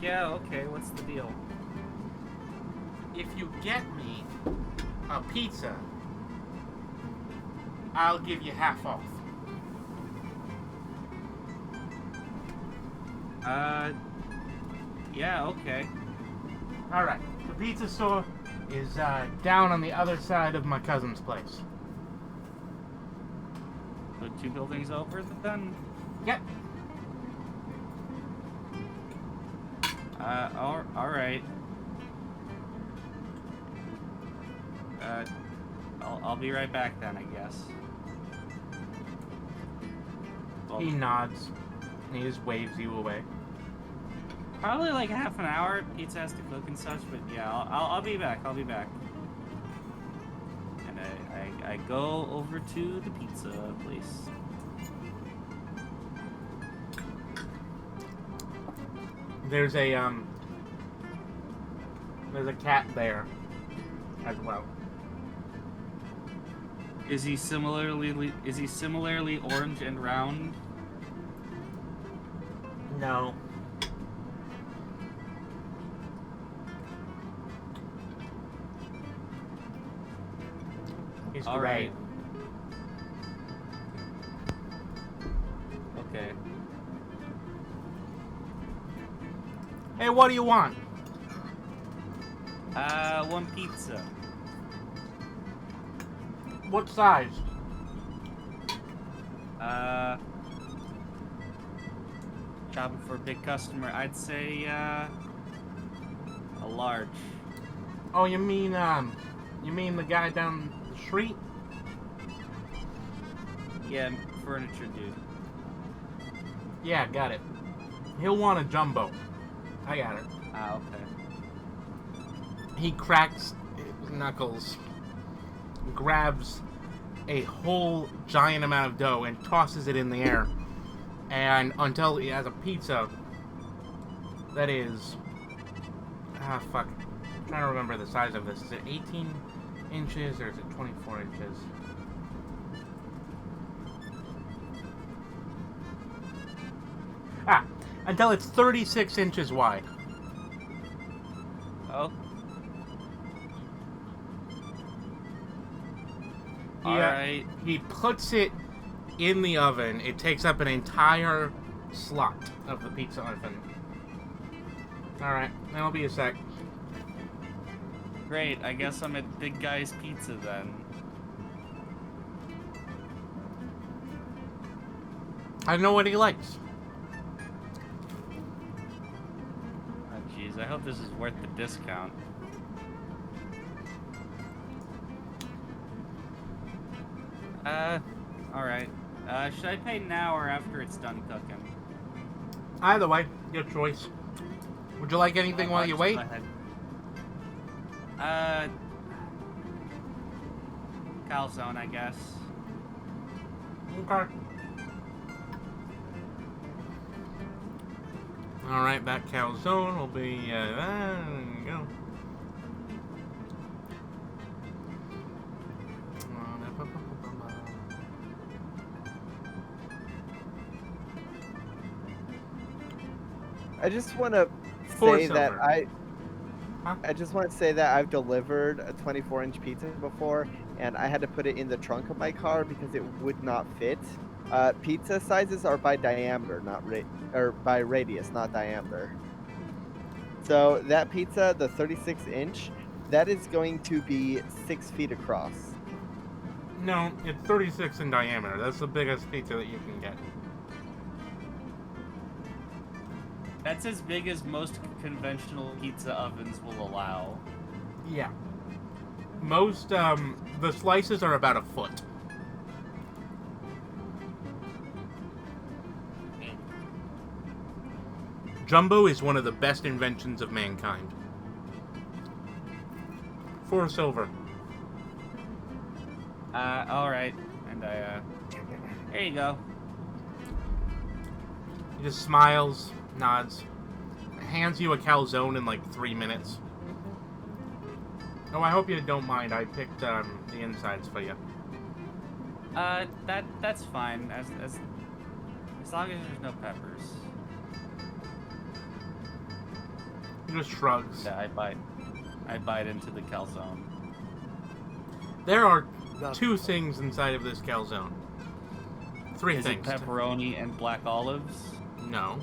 Yeah, okay, what's the deal? If you get me a pizza, I'll give you half off. Yeah, okay. Alright, the pizza store is down on the other side of my cousin's place. So 2 buildings over then? Yep. Alright. I'll be right back then, I guess. Well, He nods. He just waves you away. probably like half an hour. Pizza has to cook and such, but yeah, I'll be back. I'll be back. And I go over to the pizza place. There's a cat there as well. Is he similarly orange and round? No. He's All gray. right. Okay. Hey, what do you want? One pizza. What size? Shopping for a big customer. I'd say, a large. Oh, you mean the guy down the street? Yeah, furniture dude. Yeah, got it. He'll want a jumbo. I got it. Ah, okay. He cracks his knuckles, grabs a whole giant amount of dough and tosses it in the air. And until he has a pizza that is... fuck. I'm trying to remember the size of this. Is it 18 inches or is it 24 inches? Until it's 36 inches wide. Oh. He, Alright. He puts it in the oven. It takes up an entire slot of the pizza oven. Alright, that'll be a sec. Great, I guess I'm at Big Guy's Pizza then. I know what he likes. Oh jeez, I hope this is worth the discount. Alright. Should I pay now or after it's done cooking? Either way, your choice. Would you like anything while you wait? Go ahead. Calzone, I guess. Okay. Alright, that calzone will be, there you go. I just want to 4 say that silver. Huh? I just want to say that I've delivered a 24-inch pizza before, and I had to put it in the trunk of my car because it would not fit. Pizza sizes are by diameter, or by radius, not diameter. So that pizza, the 36-inch, that is going to be 6 feet across. No, it's 36 in diameter. That's the biggest pizza that you can get. That's as big as most conventional pizza ovens will allow. Yeah. Most, the slices are about a foot. Jumbo is one of the best inventions of mankind. 4 silver. Alright. And there you go. He just smiles, nods, hands you a calzone in like 3 minutes. Oh, I hope you don't mind. I picked the insides for you. That's fine. As long as there's no peppers. He just shrugs. Yeah, I bite into the calzone. There are 2 things inside of this calzone. 3 Is things. it pepperoni and black olives? No.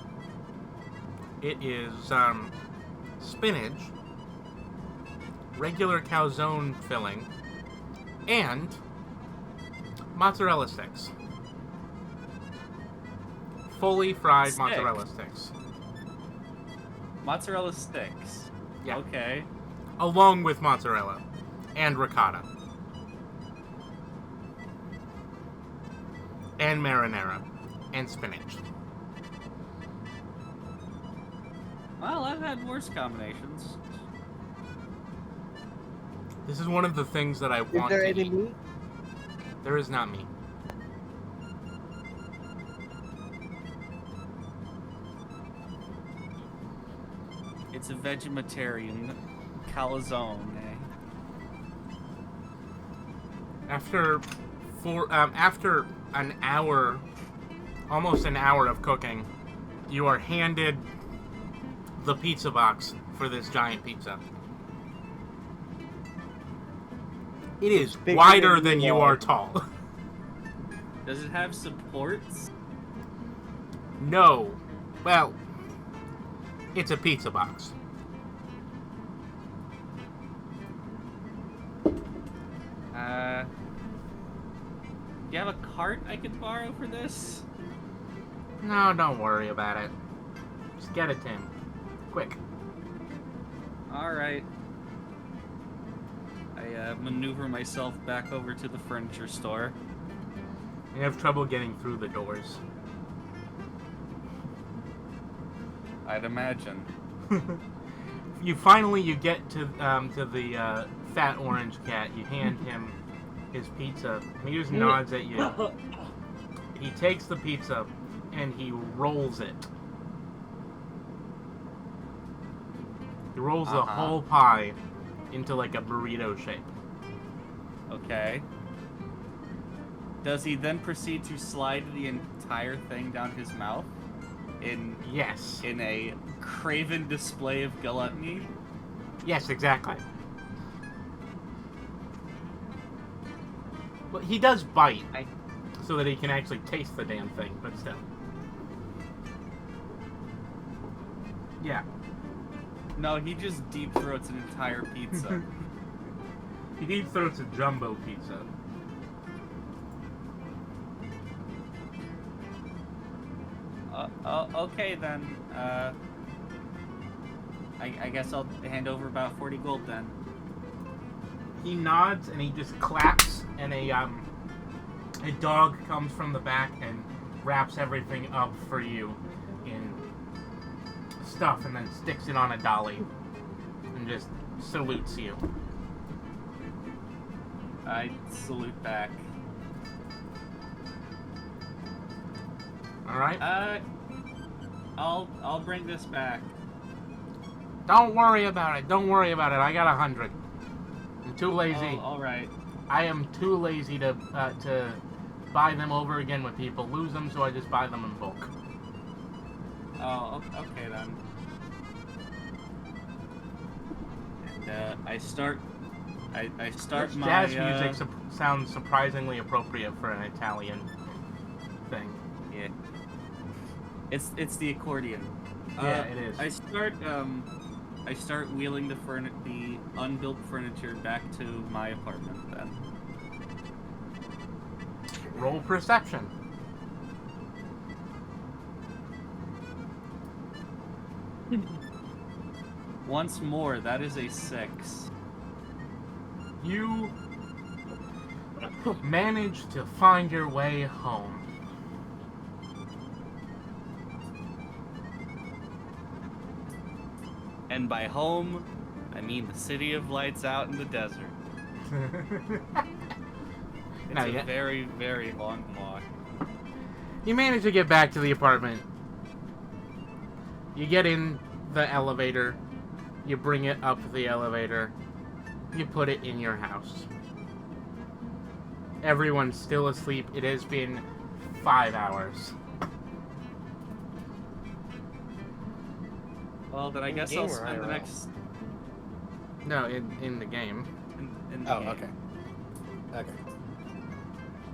It is spinach, regular calzone filling, and mozzarella sticks. Fully fried Sticks. mozzarella sticks. Mozzarella sticks. Yeah. Okay. Along with mozzarella and ricotta. And marinara and spinach. Well, I've had worse combinations. This is one of the things that I Is want there to any eat. meat? There is not meat. It's a vegetarian calzone. After an hour, almost an hour of cooking, you are handed the pizza box for this giant pizza. It is bigger wider than than you you are. are tall. Does it have supports? No. Well, it's a pizza box. Do you have a cart I could borrow for this? No, don't worry about it. Just get it, Tim. Quick. Alright. I maneuver myself back over to the furniture store. You have trouble getting through the doors. I'd imagine. You get to the fat orange cat. You hand him his pizza. He just nods at you. He takes the pizza and he rolls it. He rolls the whole pie into like a burrito shape. Okay. Does he then proceed to slide the entire thing down his mouth? Yes. In a craven display of gluttony? Yes, exactly. Well, he does bite, so that he can actually taste the damn thing, but still. Yeah. No, he just deep throats an entire pizza. He deep throats a jumbo pizza. Okay then. I guess I'll hand over about 40 gold then. He nods and he just claps, and a dog comes from the back and wraps everything up for you in stuff, and then sticks it on a dolly and just salutes you. I salute back. All right. I'll bring this back. Don't worry about it. Don't worry about it. I got 100. I'm too lazy. Oh, all right. I am too lazy to buy them over again when people lose them, so I just buy them in bulk. Oh, okay then. And I start This my jazz music sounds surprisingly appropriate for an Italian thing. yeah. It's the accordion. Yeah, it is. I start wheeling the unbuilt furniture back to my apartment then. Roll perception. Once more, that is a 6. You manage to find your way home. And by home, I mean the city of lights out in the desert. It's Not a yet. very, very long walk. You manage to get back to the apartment. You get in the elevator. You bring it up the elevator. You put it in your house. Everyone's still asleep. It has been 5 hours. Well, then I guess In-game I'll or spend the IRL? next No, in the game. in the Oh, game. okay. Okay.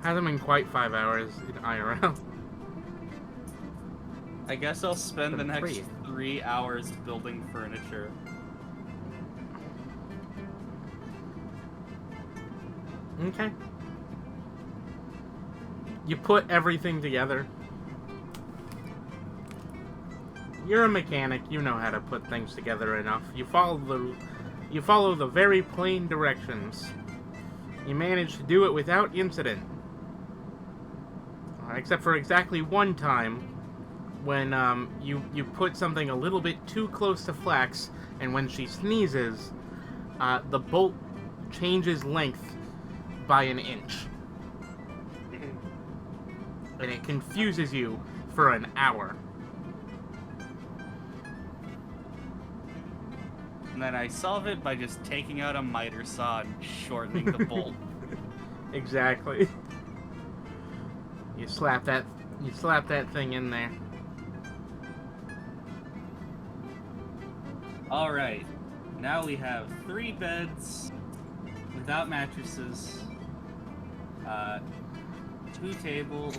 Hasn't been quite 5 hours in IRL. I guess I'll spend the Been next 3. 3 hours building furniture. Okay. You put everything together. You're a mechanic. You know how to put things together enough. You follow the very plain directions. You manage to do it without incident. Except for exactly one time when you put something a little bit too close to Flax, and when she sneezes, the bolt changes length by an inch. And it confuses you for an hour. And then I solve it by just taking out a miter saw and shortening the bolt. Exactly. You slap that thing in there. Alright. Now we have 3 beds without mattresses. 2 tables,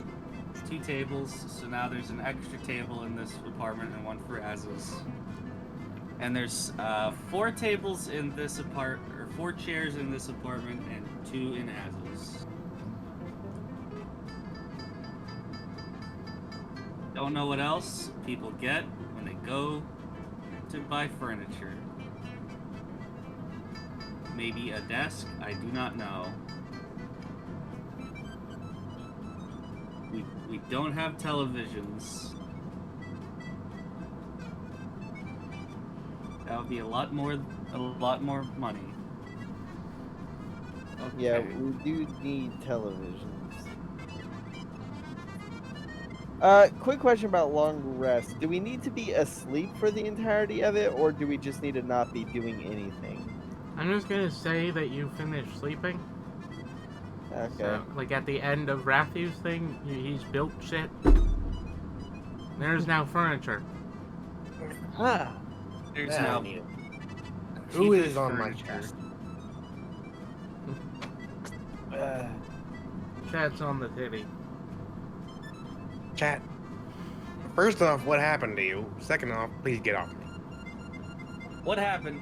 so now there's an extra table in this apartment and one for Az's. And there's 4 tables in this or 4 chairs in this apartment and 2 in Az's. Don't know what else people get when they go to buy furniture. Maybe a desk? I do not know. We don't have televisions. That would be a lot more money. Okay. Yeah, we do need televisions. Quick question about long rest. Do we need to be asleep for the entirety of it, or do we just need to not be doing anything? I'm just gonna say that you finished sleeping. Okay. So, like at the end of Rathu's thing, he's built shit. There's now furniture. Ah. There's Yeah, now I need it. Who cheapest is on my furniture. chat? Chat's on the titty. Chat. First off, what happened to you? Second off, please get off me. What happened?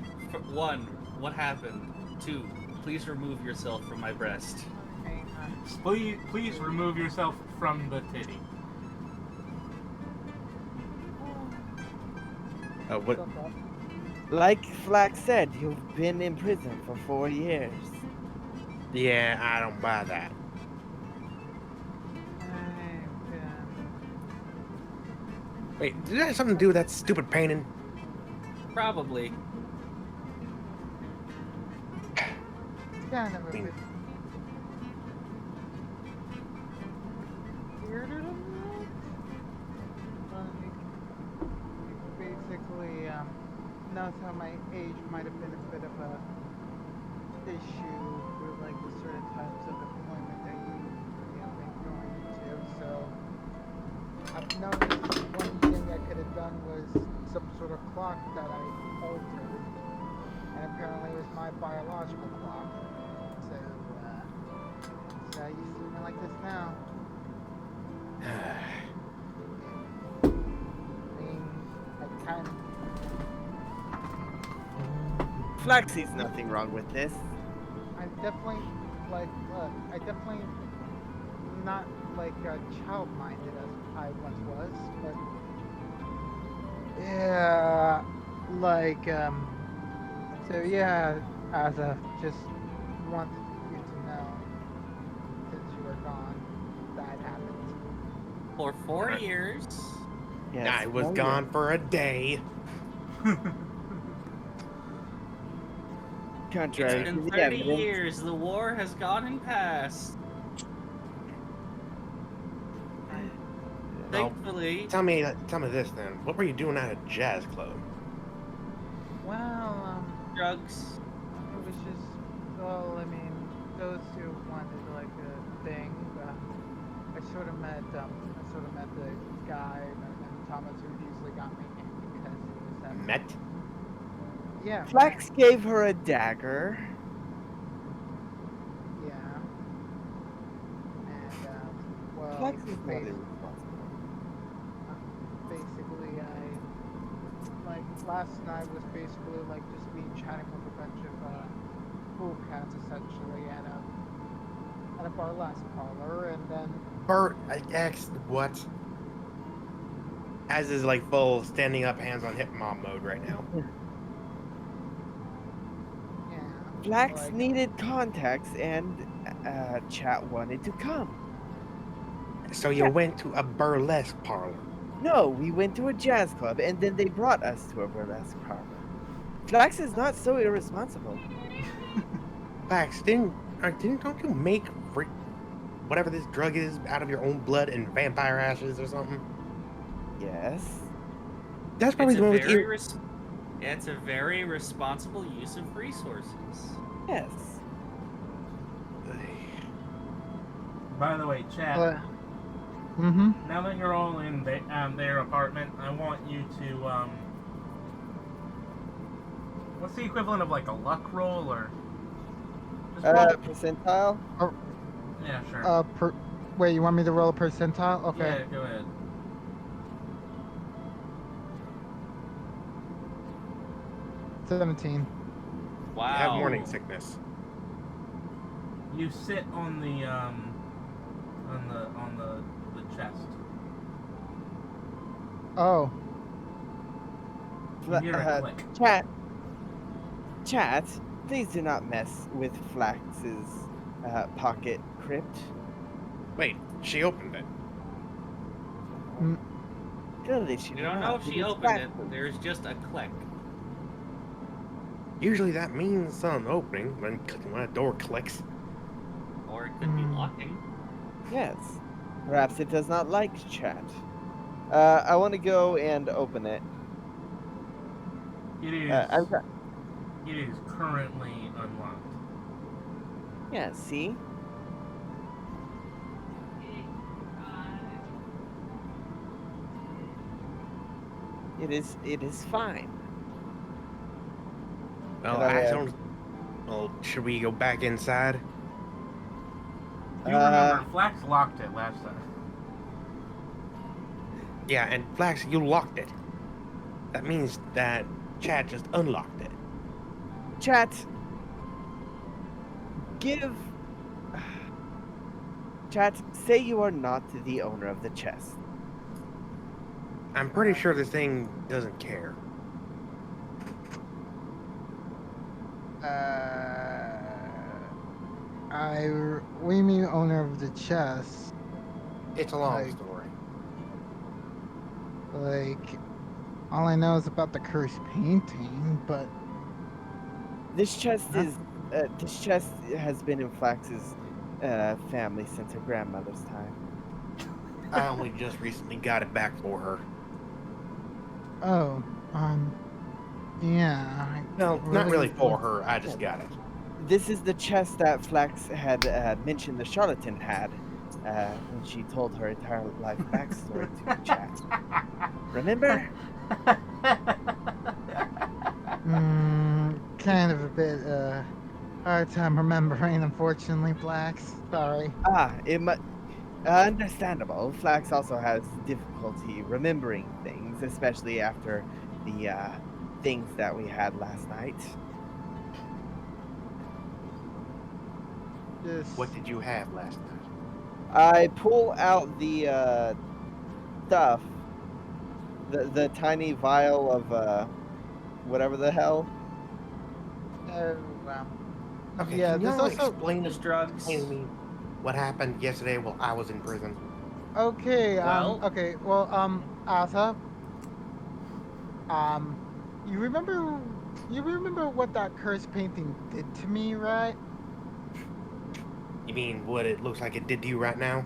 1. What happened? 2. Please remove yourself from my breast. Please remove yourself from the titty. What? Like Flax said, you've been in prison for 4 years. Yeah, I don't buy that. Wait, did that have something to do with that stupid painting? Probably. Kind of a I mean- bit weirder than that. Basically, notice how my age might have been a bit of a issue with like the certain types of employment that you have been going into. So I've noticed one thing I could have done was some sort of clock that I altered, and apparently it was my biological clock. So, so you see me like this now. I mean, I kind of. Flax sees nothing wrong with this. I'm definitely like, look, I definitely not like child-minded as I once was, but yeah, like so yeah, Asa, just wanted you to know since you were gone, that happened. For 4 years. Yes, I was well, gone for a day. Contrary It's to been the 30 evidence, years. The war has gone and passed. Well, Thankfully, tell me this then. What were you doing at a jazz club? Well, drugs. it was just, well, I mean, those who wanted like a thing. I sort of met the guy and Thomas who usually got me because he was Met? yeah, Flax gave her a dagger. yeah, and well, Flax is not bas- irresponsible. basically, like last night was basically like just me chatting with a bunch of cool cats essentially at a burlesque parlor, and then Bert, X, what? Az is like full standing up, hands on hip mom mode right now. yeah, Flax like, needed contacts, and Chat wanted to come. So you went to a burlesque parlor. No, we went to a jazz club, and then they brought us to a burlesque parlor. Flax is not so irresponsible. Fax, don't you make whatever this drug is out of your own blood and vampire ashes or something? Yes. That's probably It's the a one with very you. it's a very responsible use of resources. Yes. By the way, Chad, mm-hmm. now that you're all in their apartment, I want you to what's the equivalent of like a luck roll or just roll? Percentile? Yeah, sure. Wait, you want me to roll a percentile? Okay. Yeah, go ahead. 17. Wow. You have morning sickness. You sit on the chest. Oh. You hear a click. Chat, please do not mess with Flax's pocket crypt. Wait, she opened it. Clearly she You did don't know not, if she because opened Flax- it. There's just a click. Usually that means some opening when a door clicks. Or it could be Hmm. locking. Yes. Perhaps it does not like Chat. I want to go and open it. It is. It is currently unlocked. Yeah, see? It is fine. Well, Can I, I don't. Well, should we go back inside? You remember, Flax locked it last time. Yeah, and Flax, you locked it. That means that Chad just unlocked it. Chat, say you are not the owner of the chest. I'm pretty sure this thing doesn't care. What do you mean owner of the chest? It's a long Like- story. Like, all I know is about the cursed painting, but This chest Huh? is this chest has been in Flax's family since her grandmother's time. I only just recently got it back for her. oh, yeah. No, not really for her. I just got it. This is the chest that Flax had mentioned the charlatan had when she told her entire life backstory to Chat. Remember? Kind of a bit hard time remembering, unfortunately, Blacks. Sorry. Understandable. Flax also has difficulty remembering things, especially after the things that we had last night. Just What did you have last night? I pull out the stuff, the tiny vial of whatever the hell. oh, Okay, yeah. can There's y'all also There's drugs. explain to me what happened yesterday while I was in prison? okay. Well- Okay. Well. Asa. Um. You remember? You remember what that curse painting did to me, right? You mean what it looks like it did to you right now?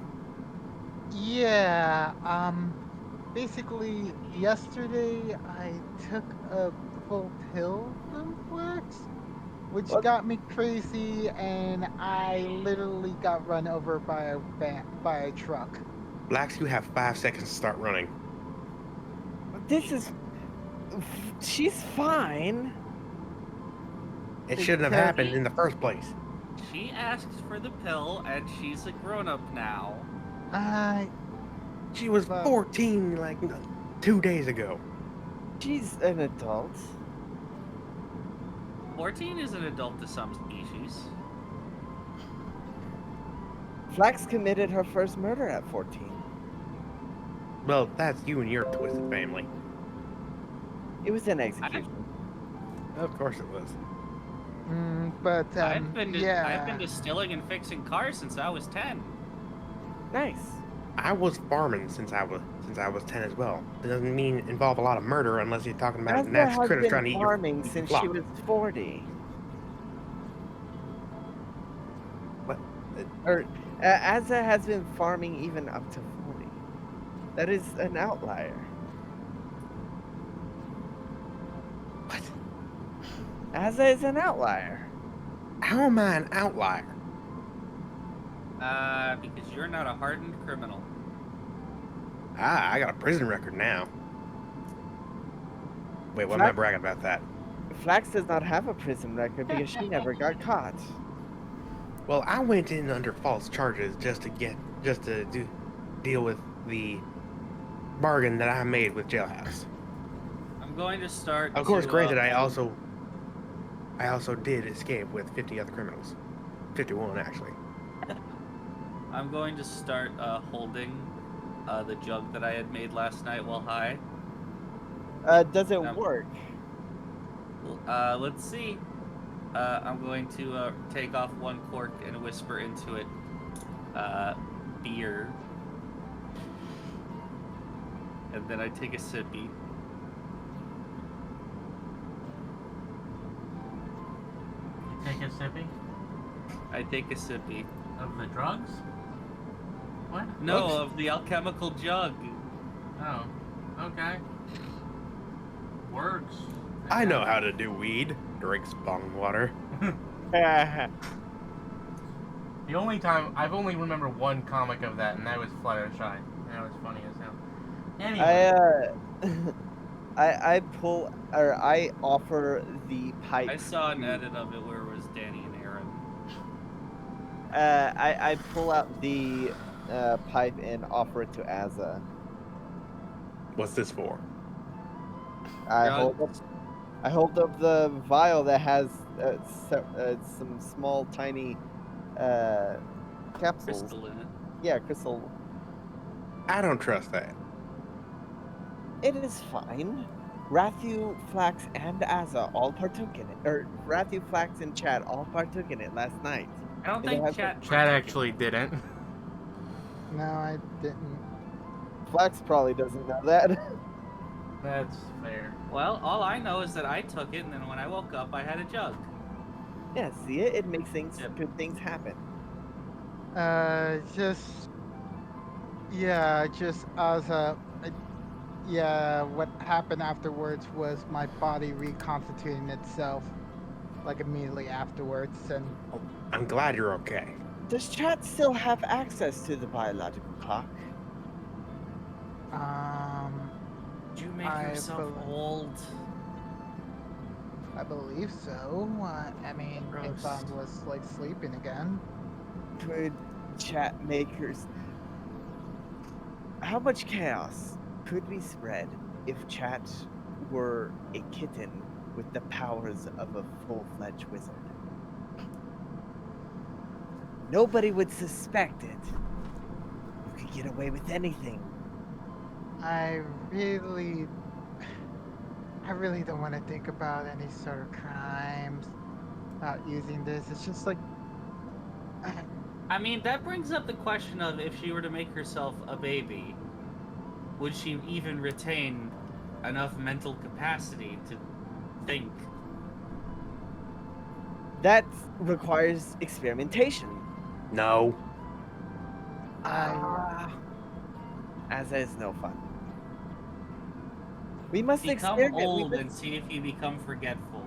Yeah. Basically, yesterday I took a full pill from Flex, which What? got me crazy, and I literally got run over by by a truck. Blacks, you have 5 seconds to start running. This is. She's fine. It shouldn't have Because- happened in the first place. She asked for the pill, and she's a grown-up now. I She was But- 14 like 2 days ago. She's an adult. 14 is an adult to some species. Flax committed her first murder at 14. Well, that's you and your twisted family. It was an execution. Of course it was. but I've been yeah. distilling and fixing cars since I was 10. Nice. I was farming since I was 10 as well. It doesn't mean involve a lot of murder unless you're talking about Asda nasty has critters been trying to eat your farming eat your since flock. she was 40. What? Asda has been farming even up to 40. That is an outlier. What? Asda is an outlier. How am I an outlier? Because you're not a hardened criminal. I got a prison record now. Wait, what am I bragging about that? Flax does not have a prison record because she never got caught. Well, I went in under false charges just to deal with the bargain that I made with Jailhouse. I'm going to start. Of course, to, granted, I also did escape with 50 other criminals. 51 actually. I'm going to start holding the jug that I had made last night while high. Does it Um, work? Let's see. I'm going to take off one cork and whisper into it, beer. And then I take a sippy. You take a sippy I take a sippy. of the drugs? What? No, What? of the alchemical jug. Oh, okay. Works. I know how to do weed. Drinks bong water. The only time I've only remember one comic of that, and that was Fluttershy. That was funny as hell. Anyway, I pull or I offer the pipe. I saw an to- edit of it where it was Danny and Aaron. I pull out the pipe and offer it to Azza. What's this for? I Drugs. hold up the vial that has some small tiny capsules. Crystal in it. Yeah, crystal. I don't trust that. It is fine. Rathu, Flax, and Azza all partook in it. Or Rathu, Flax, and Chad all partook in it last night. I don't It think has chat. Chad actually didn't. No, I didn't. Flax probably doesn't know that. That's fair. Well, all I know is that I took it, and then when I woke up, I had a jug. Yeah, see it? It makes Yep. good things happen. Just yeah, just as yeah, what happened afterwards was my body reconstituting itself, like immediately afterwards, and I'm glad you're okay. Does Chad still have access to the biological clock? um, Did you make I yourself believe- old? I believe so. I mean, if I Gross. was like sleeping again. Could chat makers. How much chaos could be spread if chat were a kitten with the powers of a full-fledged wizard? Nobody would suspect it. You could get away with anything. I really don't want to think about any sort of crimes about using this. It's just like, I mean, that brings up the question of if she were to make herself a baby, would she even retain enough mental capacity to think? That requires experimentation. No. As is no fun. We must Become experiment. old and see if you become forgetful.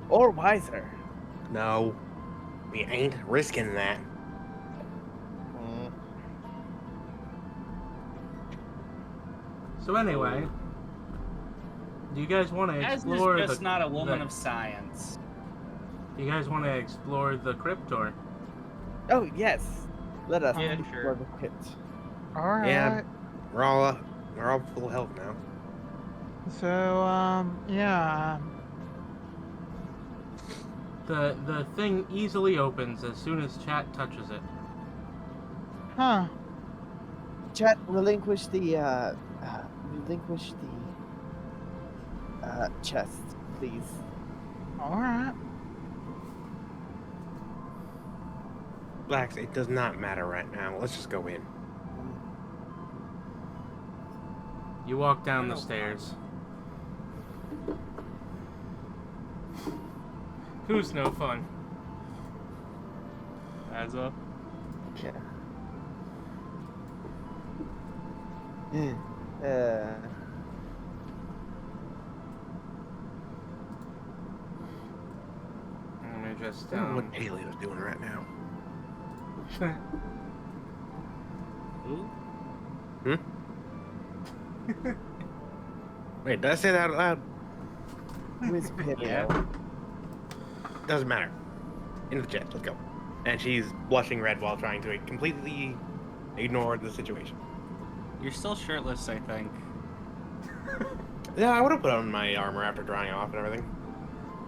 Or wiser. No. We ain't risking that. So anyway, do you guys want to As is explore just the? not a woman the- of science. Do you guys want to explore the crypt tour? Oh yes. Let us Yeah, explore sure. the crypt. alright. Yeah. We're all full health now. So, yeah. The thing easily opens as soon as chat touches it. Huh. Chat, relinquish the chest, please. Alright. Flax, it does not matter right now. Let's just go in. You walk down the No. stairs. Who's no fun? Azza. Yeah. Let me just I don't know what Haley was doing right now. Ooh. Wait, did I say that out loud? Who's Pippo? Yeah. Doesn't matter. Into the chat. Let's go. And she's blushing red while trying to completely ignore the situation. You're still shirtless, I think. Yeah, I would have put on my armor after drying off and everything.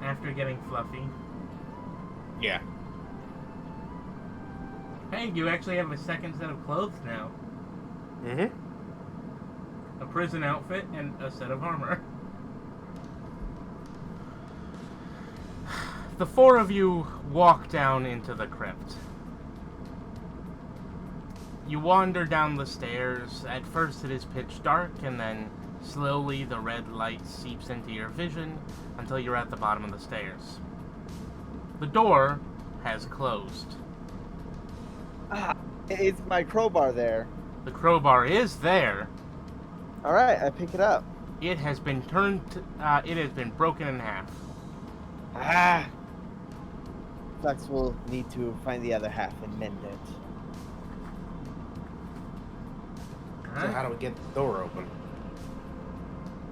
After getting fluffy. Yeah. Hey, you actually have a second set of clothes now. Mm-hmm. A prison outfit and a set of armor. The four of you walk down into the crypt. You wander down the stairs. At first it is pitch dark, and then slowly the red light seeps into your vision until you're at the bottom of the stairs. The door has closed. Is my crowbar there? The crowbar is there. All right, I pick it up. It has been it has been broken in half. Ah! Flex will need to find the other half and mend it. So how do we get the door open?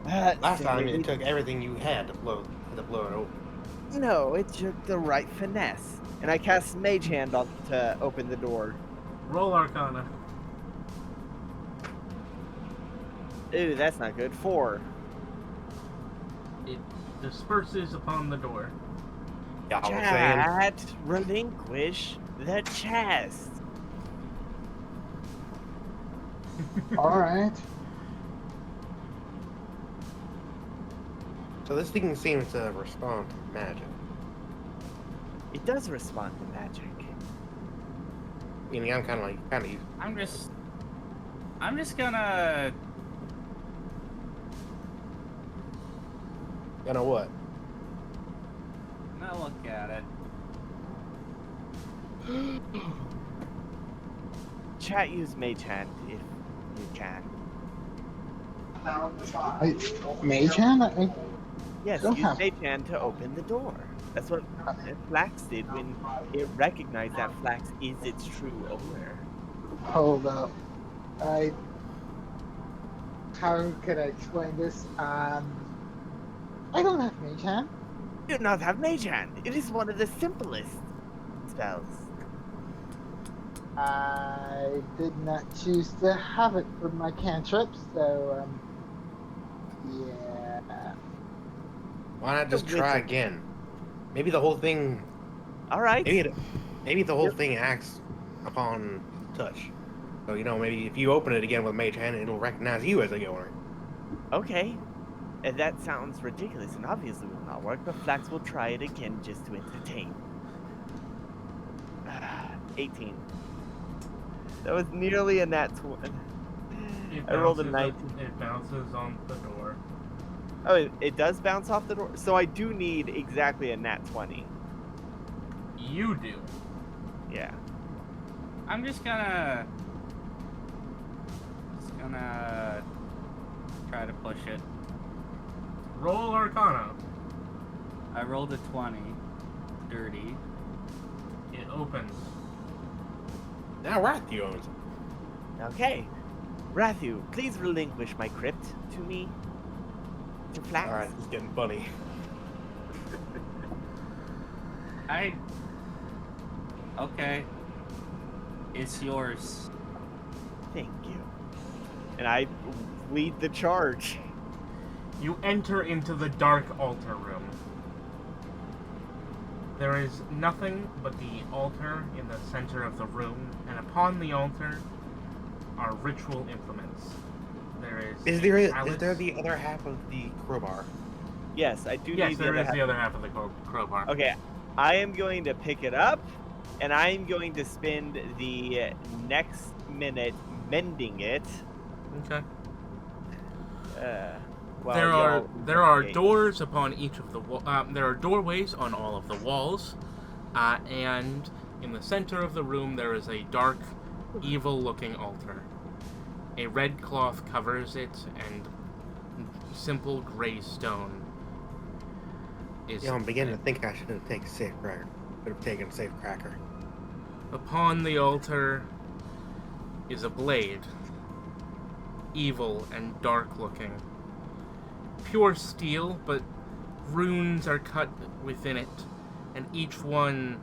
Let's Last see, time we- it took everything you had to blow it open. No, it took the right finesse. And I cast Mage Hand on to open the door. Roll Arcana. Ooh, that's not good. 4. It disperses upon the door. Y'all were saying. Chat, relinquish the chest. Alright. So this thing seems to respond to magic. It does respond to magic. Meaning I'm kind of used. I'm just gonna. You know what? Now look at it. Chat, use Mage Hand if you can. Mage Hand? Yes, Don't use have- Mage Hand to open the door. That's what Flax did when it recognized that Flax is its true owner. Hold up. how could I explain this? I don't have Mage Hand. You do not have Mage Hand. It is one of the simplest spells. I did not choose to have it for my cantrips, so yeah. Why not just try again? Maybe the whole thing. All right. Maybe the whole thing acts upon touch. So maybe if you open it again with Mage Hand, it'll recognize you as a goer. Okay. And that sounds ridiculous and obviously will not work, but Flax will try it again just to entertain. 18. That was nearly a nat 20. I rolled a 19. It bounces on the door. Oh, it does bounce off the door? So I do need exactly a nat 20. You do. Yeah. I'm just gonna try to push it. Roll Arcana. I rolled a 20. Dirty. It opens. Now Rathu owns it. Okay. Rathu, please relinquish my crypt to me. To Flax. Alright, it's getting funny. Okay. It's yours. Thank you. And I lead the charge. You enter into the dark altar room. There is nothing but the altar in the center of the room, and upon the altar are ritual implements. Is there the other half of the crowbar? Yes, I do Yes, need there is half. the other half of the crowbar. Okay, I am going to pick it up, and I am going to spend the next minute mending it. Okay. While There are y'all- doors upon each of the there are doorways on all of the walls, and in the center of the room there is a dark, evil-looking altar. A red cloth covers it, and simple gray stone is. I'm beginning to think I should have taken safe cracker. Should have taken safe cracker. Upon the altar is a blade, evil and dark-looking. Pure steel, but runes are cut within it, and each one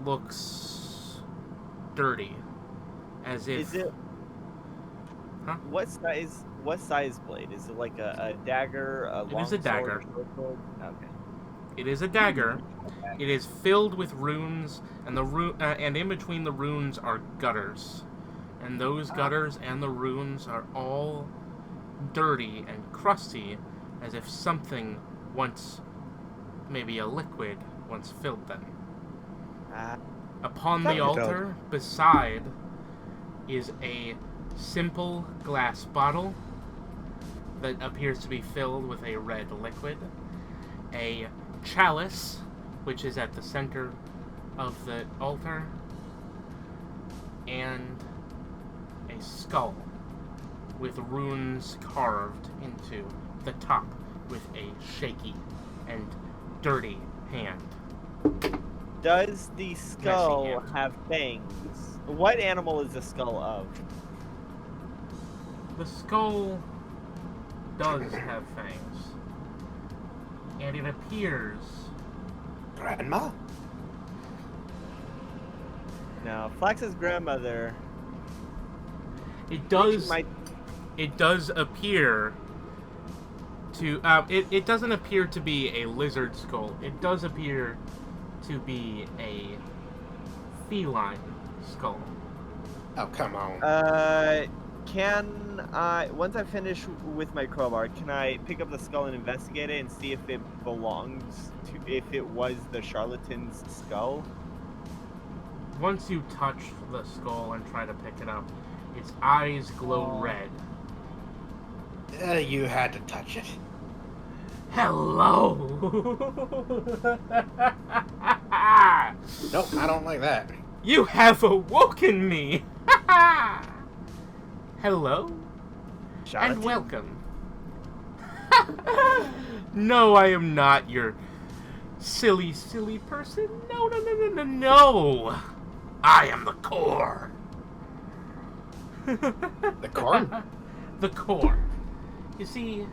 looks dirty, as if. Is it? Huh? What size blade? Is it like a dagger? It is a dagger. Okay. It is a dagger. It is filled with runes, and and in between the runes are gutters, and those gutters and the runes are all dirty and crusty, as if something once, maybe a liquid, once filled them. Upon the altar, beside, is a simple glass bottle that appears to be filled with a red liquid, a chalice, which is at the center of the altar, and a skull with runes carved into the top with a shaky and dirty hand. Does the skull hand. have fangs? What animal is the skull of? The skull does have fangs, and it appears Grandma? No, Flax's grandmother. it does Might, it does appear to it doesn't appear to be a lizard skull. It does appear to be a feline skull. Oh, come on. can I, once I finish with my crowbar, can I pick up the skull and investigate it and see if it belongs to, if it was the charlatan's skull? Once you touch the skull and try to pick it up, its eyes glow red. You had to touch it. Hello! Nope, I don't like that. You have awoken me! Hello? Charlatan? And welcome. No, I am not your silly, silly person. No, no, no, no, no, no! I am the core. The core? The core. You see,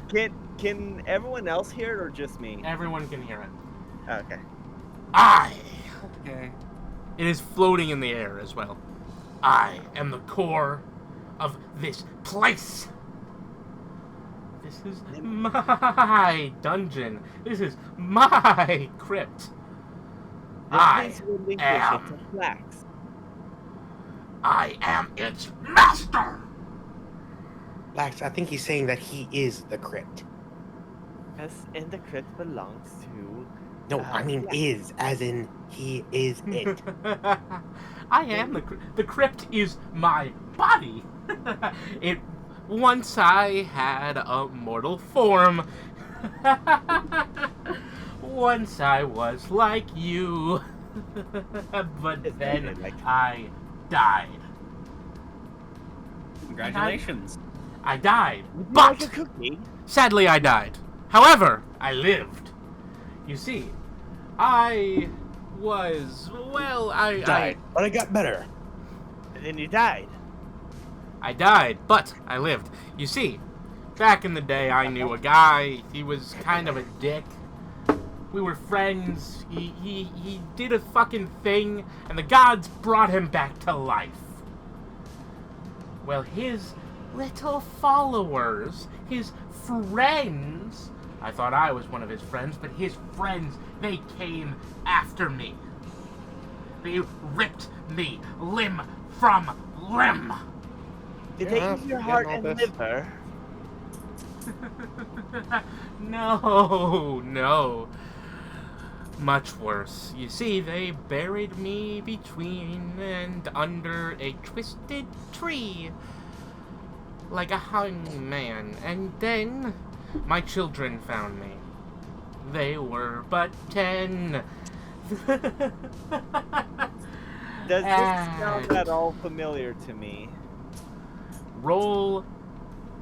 Can everyone else hear it or just me? everyone can hear it. Okay. I. Okay. It is floating in the air as well. I am the core of this place. This is my dungeon. This is my crypt. Please relinquish it to Flax. I am its master. Lax, I think he's saying that he is the crypt. Yes, and the crypt belongs to. No, I mean Flax. is, as in he is it. I am the crypt is my body. It once I had a mortal form. Once I was like you. But then I died. Congratulations. I died. Would you But like a cookie? sadly I died. However, I lived. You see, I was Died, but I got better. And then you died. I died, but I lived. You see, back in the day, I knew a guy. He was kind of a dick. We were friends. He did a fucking thing, and the gods brought him back to life. Well, his little followers, his friends, I thought I was one of his friends, but his friends, they came after me. They ripped me limb from limb. Did Yeah, they eat your forgetting heart all and this. liver? No. Much worse. You see, they buried me between and under a twisted tree. Like a hangman. And then my children found me. They were but 10. Does this sound at all familiar to me? Roll,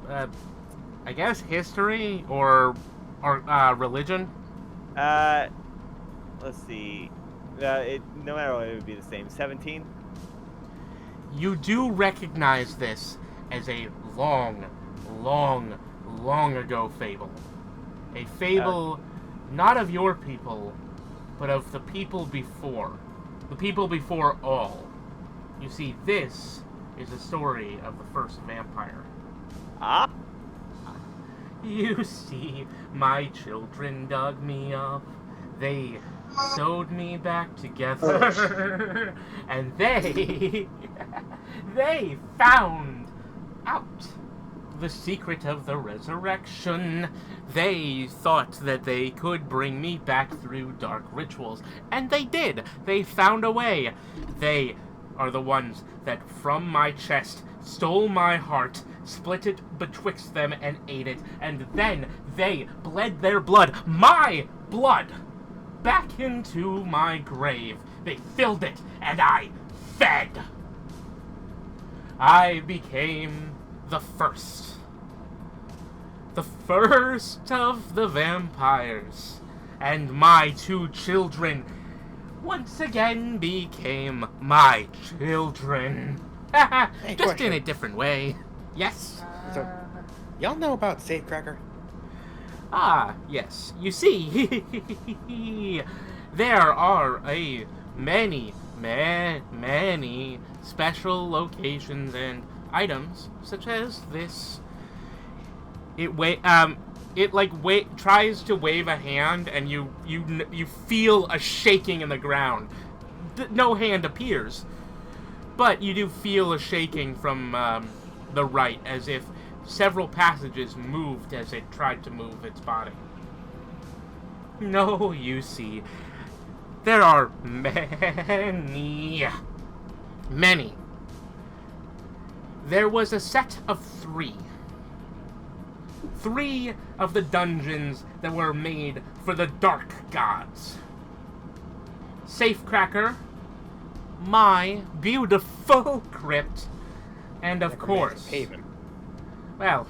I guess history or religion. Let's see. No matter what, it would be the same. 17. You do recognize this as a long ago fable. A fable not of your people, but of the people before. The people before all. You see, this is the story of the first vampire. Ah. You see, my children dug me up. They sewed me back together. And they found out the secret of the resurrection. They thought that they could bring me back through dark rituals. And they did. They found a way. They are the ones that from my chest stole my heart, split it betwixt them, and ate it. And then they bled their blood, my blood, back into my grave. They filled it, and I fed. I became the first. The first of the vampires. And my 2 children once again became my children. Hey, Just question. in a different way. Yes? So, y'all know about Safecracker? Ah, yes. You see, there are many special locations and items, such as this. It tries to wave a hand, and you feel a shaking in the ground. No hand appears, but you do feel a shaking from the right, as if several passages moved as it tried to move its body. No, you see, there are many. There was a set of 3. 3 of the dungeons that were made for the dark gods. Safecracker, my beautiful crypt, and of course, Haven. well,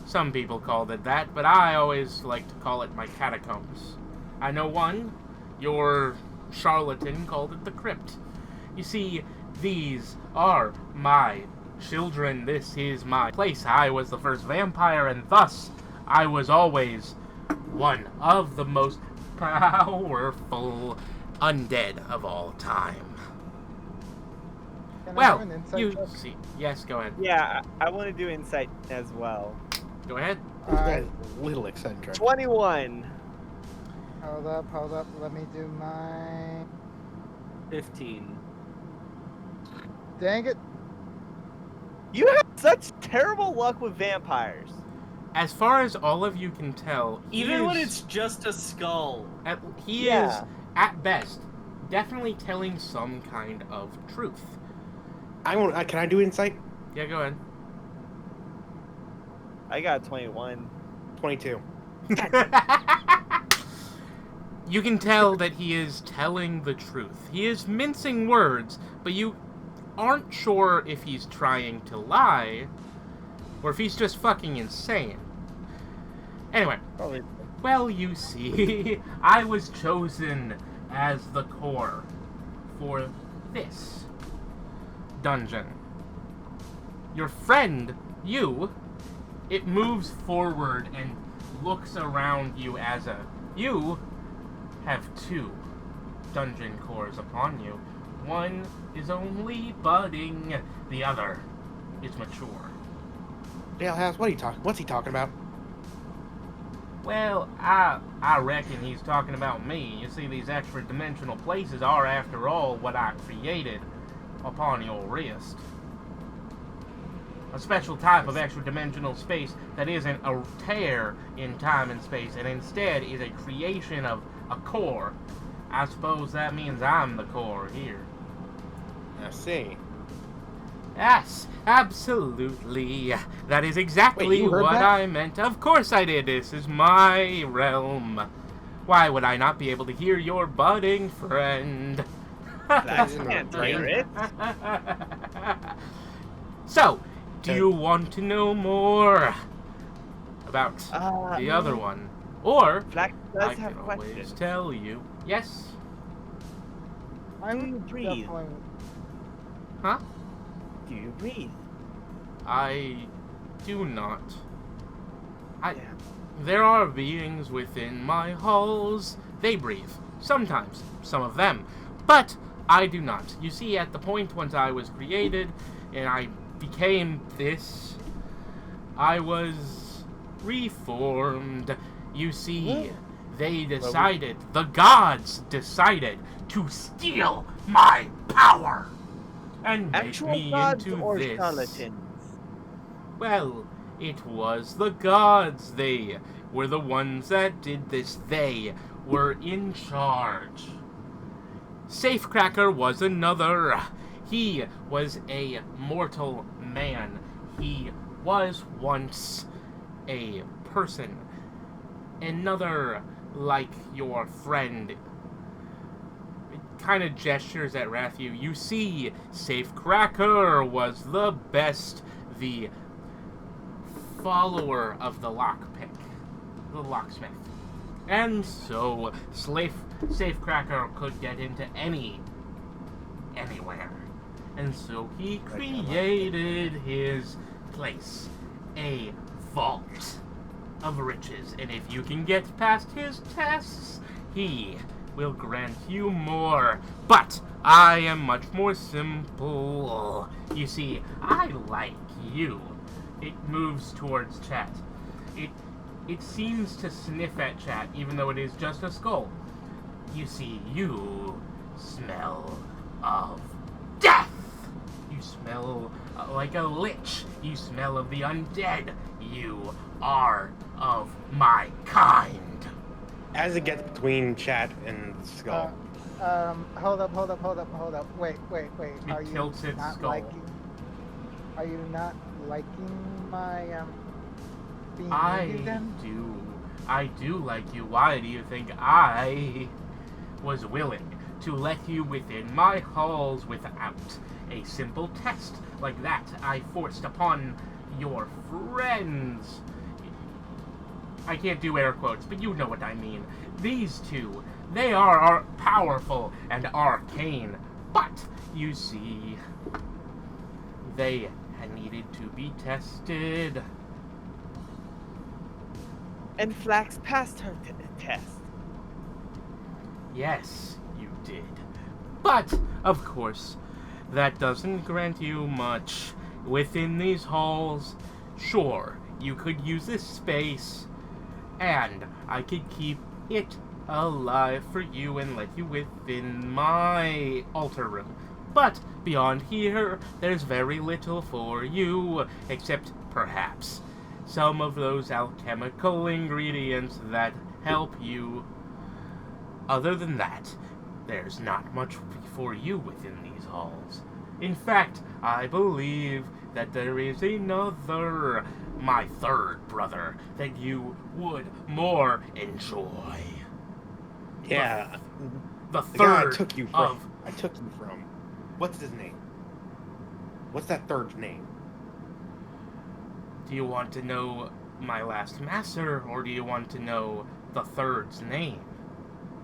some people called it that, but I always like to call it my catacombs. I know your charlatan called it the crypt. You see, these are my children, this is my place. I was the first vampire, and thus I was always one of the most powerful undead of all time. Can I Well, do an insight you check? see. Yes, go ahead. Yeah, I want to do insight as well. Go ahead. This Alright, guy's a little eccentric. 21. hold up. Let me do my. 15. Dang it! You have such terrible luck with vampires. As far as all of you can tell, Even when it's just a skull. he Yeah. is, at best, definitely telling some kind of truth. Can I do insight? Yeah, go ahead. I got 21. 22. You can tell that he is telling the truth. He is mincing words, but you aren't sure if he's trying to lie or if he's just fucking insane. Anyway, Probably. well, you see, I was chosen as the core for this dungeon. Your friend, it moves forward and looks around you as you have 2 dungeon cores upon you. One is only budding, the other is mature. Dalehouse, what's he talking about? Well, I reckon he's talking about me. You see, these extra dimensional places are, after all, what I created upon your wrist. A special type of extra dimensional space that isn't a tear in time and space, and instead is a creation of a core. I suppose that means I'm the core here. I see. Yes, absolutely. That is exactly Wait, you heard what that? I meant. Of course I did. This is my realm. Why would I not be able to hear your budding friend? I can't hear it. So, do you want to know more about the other one? Or, Black I does have can always questions. tell you. Yes? I Do you would breathe? definitely. Huh? Do you breathe? I do not. Yeah. There are beings within my halls. They breathe. Sometimes. Some of them. But I do not. You see, at the point once I was created and I became this, I was reformed. You see, they decided, the gods decided to steal my power and make Actual me gods into or this. charlatans? Well, it was the gods. They were the ones that did this. They were in charge. Safecracker was another. He was a mortal man. He was once a person. Another, like your friend, kind of gestures at Rathu. You see, Safecracker was the best, the follower of the lockpick, the locksmith. And so, Safecracker could get into anywhere. And so he created his place, a vault of riches. And if you can get past his tests, he will grant you more. But I am much more simple. You see, I like you. It moves towards Chat. It seems to sniff at Chat, even though it is just a skull. You see, you smell of death. You smell like a lich. You smell of the undead. You are of my kind. As it gets between Chat and the skull. Hold up. Wait. It Are you tilts its not skull. Are you not liking my being with you then? I do like you. Why do you think I was willing to let you within my halls without a simple test like that I forced upon your friends? I can't do air quotes, but you know what I mean. These two, they are powerful and arcane, but you see, they I needed to be tested. And Flax passed her test. Yes, you did. But, of course, that doesn't grant you much. Within these halls, sure, you could use this space, and I could keep it alive for you and let you within my altar room. But beyond here, there's very little for you, except perhaps some of those alchemical ingredients that help you. Other than that, there's not much for you within these halls. In fact, I believe that there is another, my third brother, that you would more enjoy. Yeah. The The guy third I took you from. What's his name? What's that third's name? Do you want to know my last master, or do you want to know the third's name?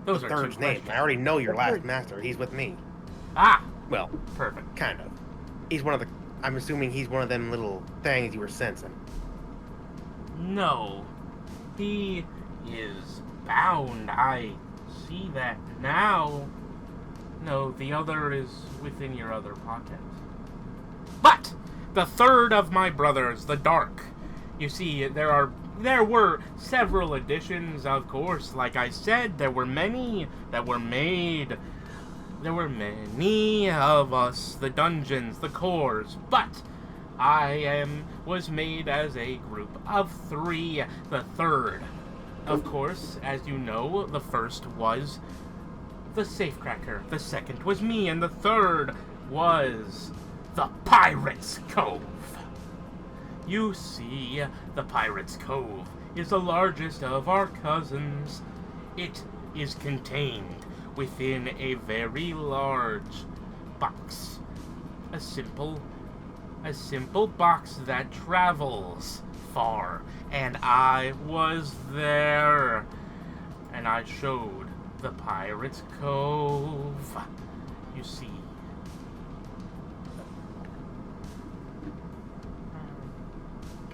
Those are Third's two name. questions. I already know your The last third. master. He's with me. Ah, Well, perfect. kind of. He's one of the. I'm assuming he's one of them little things you were sensing. No, he is bound. I see that now. No, the other is within your other pocket. But the third of my brothers, the Dark. You see, there were several editions, of course. Like I said, there were many that were made. There were many of us, the dungeons, the cores, but I was made as a group of 3. The third, of course, as you know, the first was the Safecracker, the second was me, and the third was the Pirate's Cove. You see, the Pirate's Cove is the largest of our cousins. It is contained within a very large box. A simple box that travels far. And I was there. And I showed the Pirate's Cove. You see.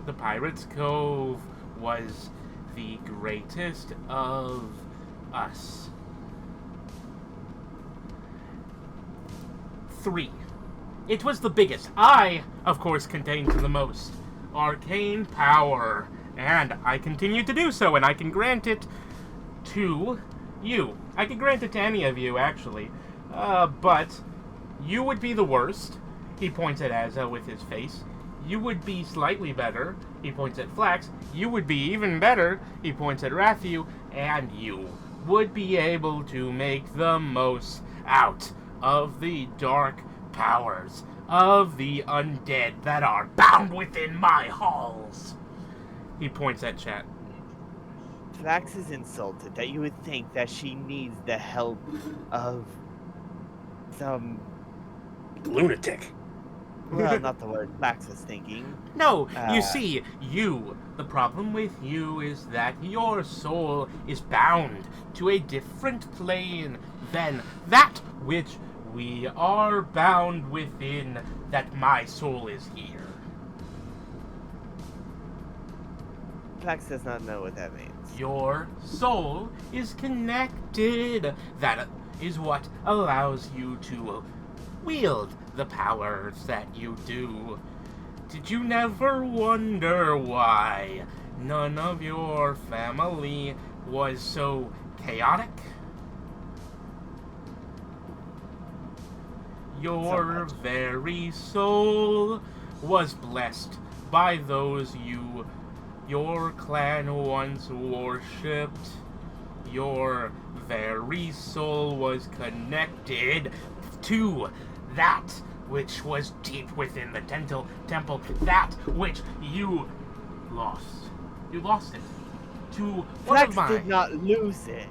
The Pirate's Cove was the greatest of us. 3. It was the biggest. I, of course, contained the most arcane power, and I continue to do so, and I can grant it to you. I can grant it to any of you, actually. But you would be the worst. He points at Azza with his face. You would be slightly better. He points at Flax. You would be even better. He points at Rathu. And you would be able to make the most out of the dark powers of the undead that are bound within my halls. He points at chat. Flax is insulted that you would think that she needs the help of some. Lunatic. Well, not the word Flax was thinking. No, you see, the problem with you is that your soul is bound to a different plane than that which we are bound within, that my soul is here. Flax does not know what that means. Your soul is connected. That is what allows you to wield the powers that you do. Did you never wonder why none of your family was so chaotic? Your very soul was blessed by those your clan once worshipped. Your very soul was connected to that which was deep within the temple, that which you lost. You lost it to one Flax of my... did not lose it.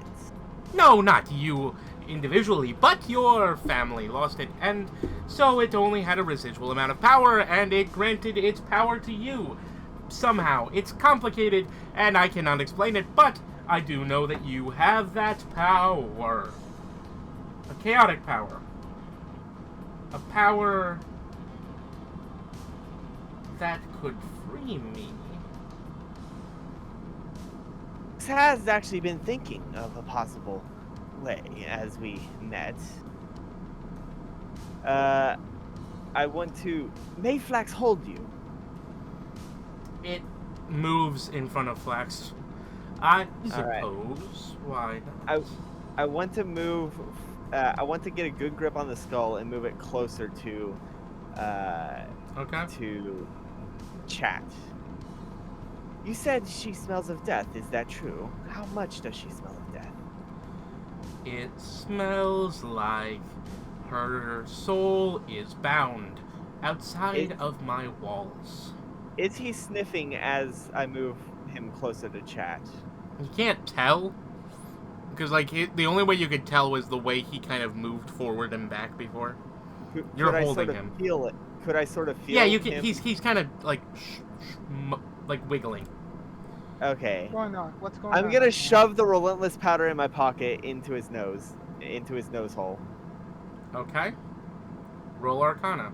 No, not you individually, but your family lost it, and so it only had a residual amount of power, and it granted its power to you. Somehow. It's complicated, and I cannot explain it, but I do know that you have that power. A chaotic power. A power that could free me. Has actually been thinking of a possible way as we met. I want to... May Flax hold you? It moves in front of Flax. I All right. suppose. Why not? I want to move... I want to get a good grip on the skull and move it closer to... Okay. to chat. You said she smells of death. Is that true? How much does she smell of death? It smells like her soul is bound outside of my walls. Is he sniffing as I move him closer to chat? You can't tell. Because, like, the only way you could tell was the way he kind of moved forward and back before. You're Could holding I sort him. of feel it? Could I sort of feel Yeah, you can. him? He's kind of, like, like wiggling. Okay. What's going on? What's going on? I'm gonna right shove the relentless powder in my pocket into his nose hole. Okay. Roll Arcana.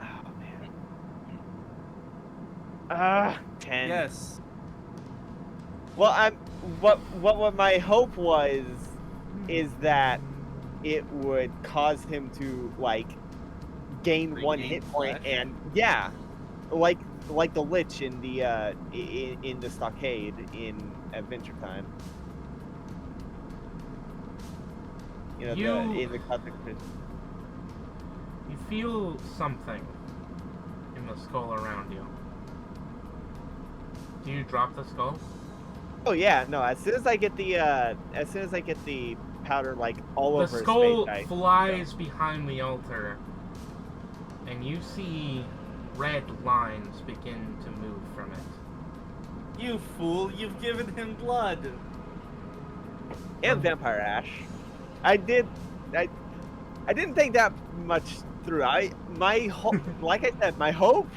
Oh man. 10. Yes. Well, what my hope was is that it would cause him to like gain one Regain hit point, flesh? and yeah, like the lich in the in the stockade in Adventure Time. You know, in the Cosmic Prison. You feel something in the skull around you. Do you drop the skull? Oh yeah, no. As soon as I get the powder like all The over skull his face, flies behind the altar, and you see red lines begin to move from it. You fool! You've given him blood. and vampire ash. I didn't think that much through. Like I said, my hope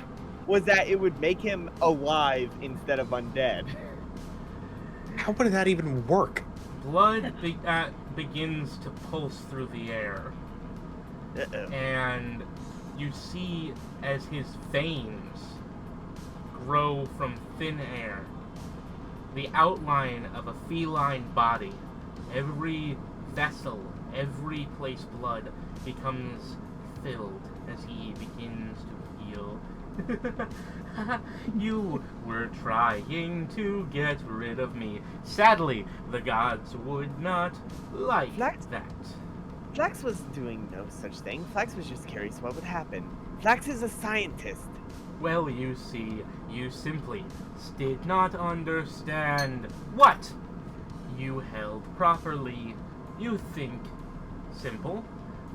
was that it would make him alive instead of undead. How would that even work? Blood begins to pulse through the air, Uh-oh. and you see as his veins grow from thin air, the outline of a feline body. Every vessel, every place blood becomes filled as he begins to heal. You were trying to get rid of me. Sadly, the gods would not like Flax? that. Flax was doing no such thing. Flax was just curious what would happen. Flax is a scientist. Well, you see, you simply did not understand what you held properly. You think simple,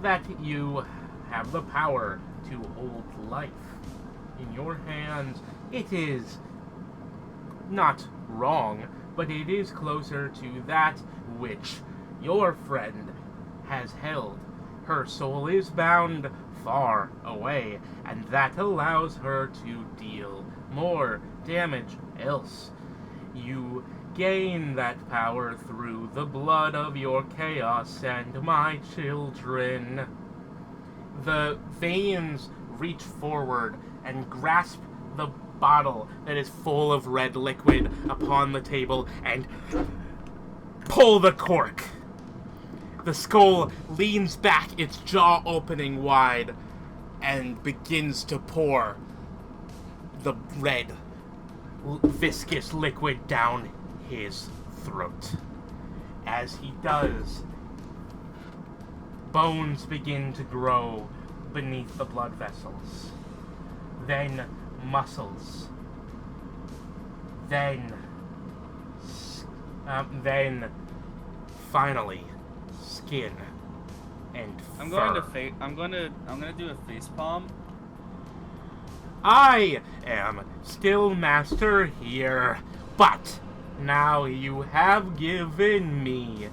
that you have the power to hold life in your hands. It is not wrong, but it is closer to that which your friend has held. Her soul is bound far away, and that allows her to deal more damage else. You gain that power through the blood of your chaos and my children. The veins reach forward and grasp the bottle that is full of red liquid upon the table and pull the cork. The skull leans back, its jaw opening wide, and begins to pour the red, viscous liquid down his throat. As he does, bones begin to grow beneath the blood vessels. Then muscles. Then finally skin and I'm fur. going to do a face palm. I am still master here, but now you have given me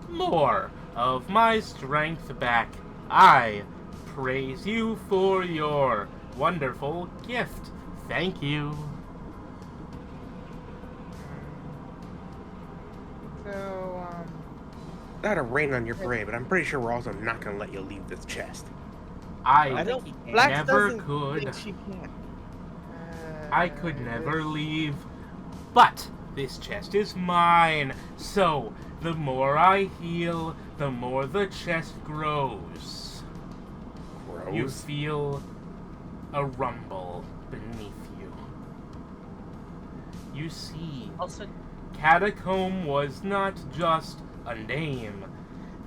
more of my strength back. I praise you for your wonderful gift. Thank you. So, Not a rain on your parade, but I'm pretty sure we're also not gonna let you leave this chest. I I don't. he can't. Flax never doesn't could. think she can. I could never leave. But this chest is mine. So the more I heal, the more the chest grows. You Gross. feel a rumble beneath you. You see, Also, Catacomb was not just a name.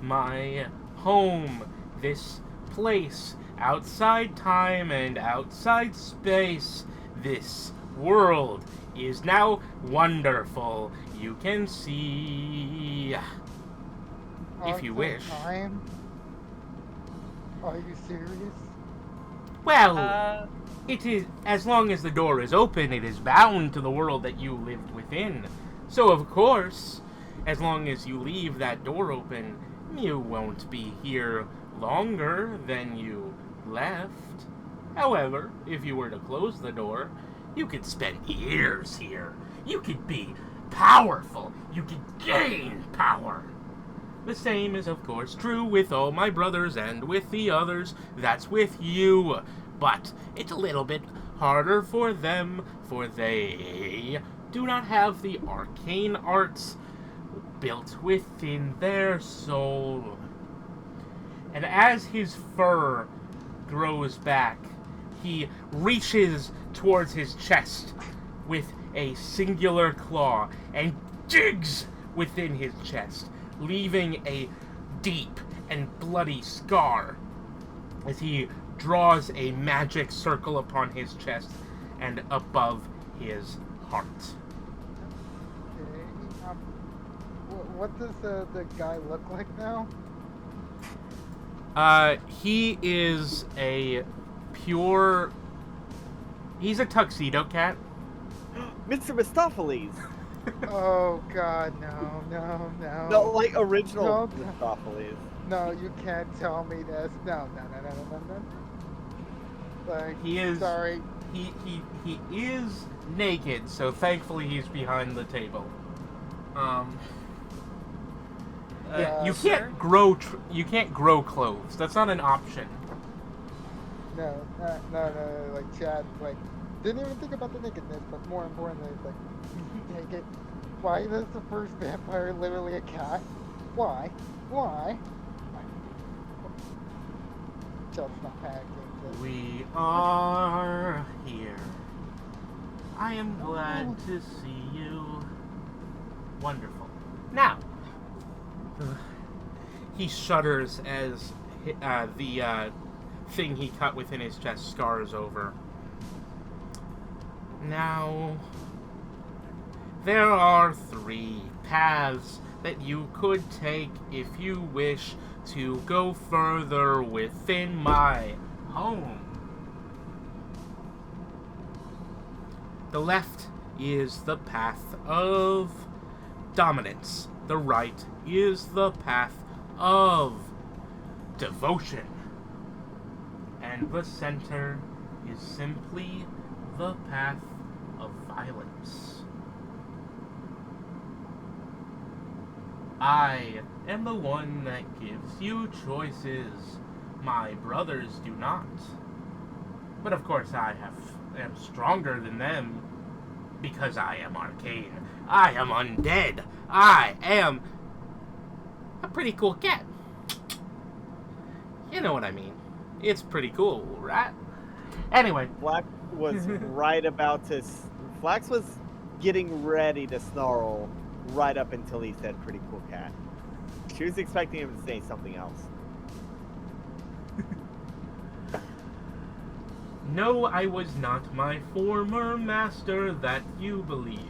My home, this place, outside time and outside space, this world is now wonderful. You can see, if you wish. Time? Are you serious? Well, it is, as long as the door is open, it is bound to the world that you lived within. So, of course, as long as you leave that door open, you won't be here longer than you left. However, if you were to close the door, you could spend years here. You could be powerful. You could gain power. The same is, of course, true with all my brothers and with the others. That's with you. But it's a little bit harder for them, for they do not have the arcane arts built within their soul. And as his fur grows back, he reaches towards his chest with a singular claw and digs within his chest, leaving a deep and bloody scar as he draws a magic circle upon his chest and above his heart. Okay. What does the guy look like now? He is a pure... He's a tuxedo cat. Mr. Mistopheles. Oh God, no. No, like original No. Mistopheles. No, you can't tell me this. No. Like, He is... sorry. He is naked, so thankfully he's behind the table. Yeah, you sir? can't grow you can't grow clothes. That's not an option. No, like Chad, like, didn't even think about the nakedness, but more importantly, it's like, naked. Why is the first vampire literally a cat? Why? Chad's not panicking. We are here. I am glad to see you. Wonderful. Now, he shudders as the thing he cut within his chest scars over. Now, there are 3 paths that you could take if you wish to go further within my home. The left is the path of dominance. The right is the path of devotion. And the center is simply the path of violence. I am the one that gives you choices. My brothers do not. But of course I am stronger than them because I am arcane. I am undead. I am a pretty cool cat. You know what I mean. It's pretty cool, right? Anyway. Flax was right about to... Flax was getting ready to snarl right up until he said pretty cool cat. She was expecting him to say something else. No, I was not my former master that you believe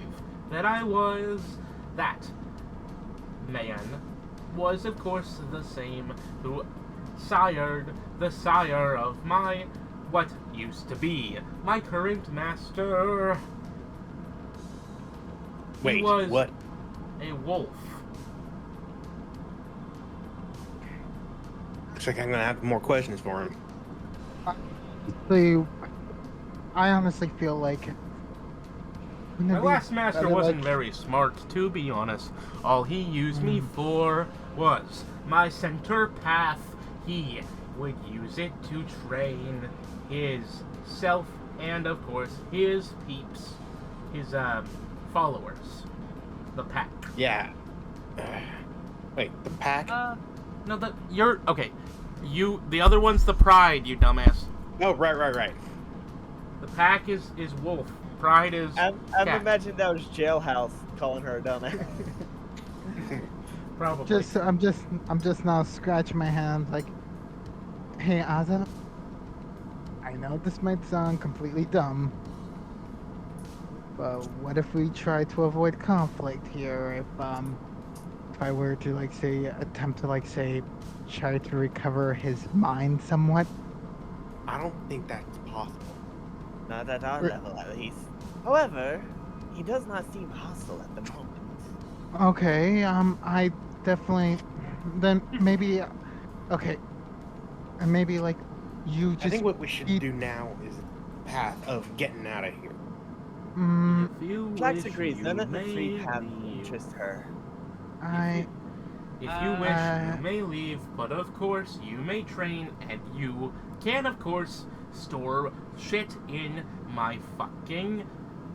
that I was. That man was, of course, the same who sired the sire of my what used to be my current master. Wait, he was what? a wolf. Looks like I'm gonna have more questions for him. I honestly feel like My last master wasn't very smart, to be honest. All he used me for was my center path. He would use it to train his and of course his peeps, his followers, the pack. Yeah. Wait, the pack? No, you're okay. The other one's the Pride, you dumbass. Oh, right. The pack is wolf. Pride is I'm cat. imagining that was Jailhouse calling her a dumbass. Probably. I'm just now scratching my hands like, hey Asa, I know this might sound completely dumb, but what if we try to avoid conflict here? If I were to attempt to try to recover his mind somewhat. I don't think that's possible. Not at our level, at least. However, he does not seem hostile at the moment. Okay, I definitely. Then maybe, okay, and maybe you just. I think what we should do now is the path of getting out of here. If you Flax wish, agrees. you None of the may three paths leave. interest her. If you wish, Uh, you may leave, but of course, you may train, and you can, of course, store shit in my fucking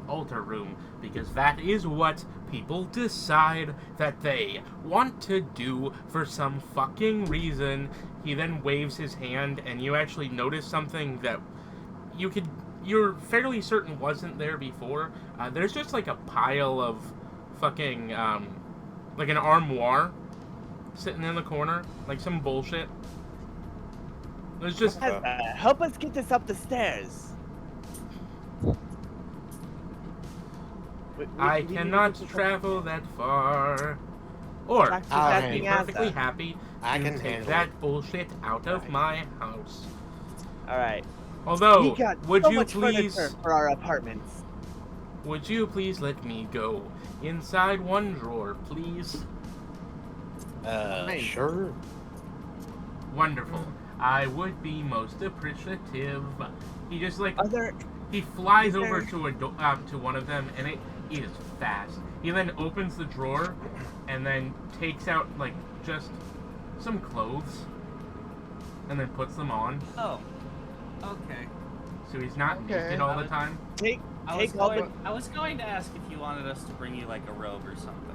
altar room, because that is what people decide that they want to do for some fucking reason. He then waves his hand, and you actually notice something that you're fairly certain wasn't there before. There's just like a pile of fucking, like an armoire sitting in the corner, like some bullshit. There's just Help us get this up the stairs. I cannot travel that far. Or Flax is I'll asking be Asa. perfectly happy I to can take handle that it. bullshit out of my house. Alright. Although, We got would so you much please furniture for our apartments. let me go inside one drawer, please? Fine. Sure. Wonderful. I would be most appreciative. He just he flies over to to one of them, and it is fast. He then opens the drawer, and then takes out just some clothes, and then puts them on. Oh, okay. So he's not naked all the time. I was going to ask if you wanted us to bring you like a robe or something.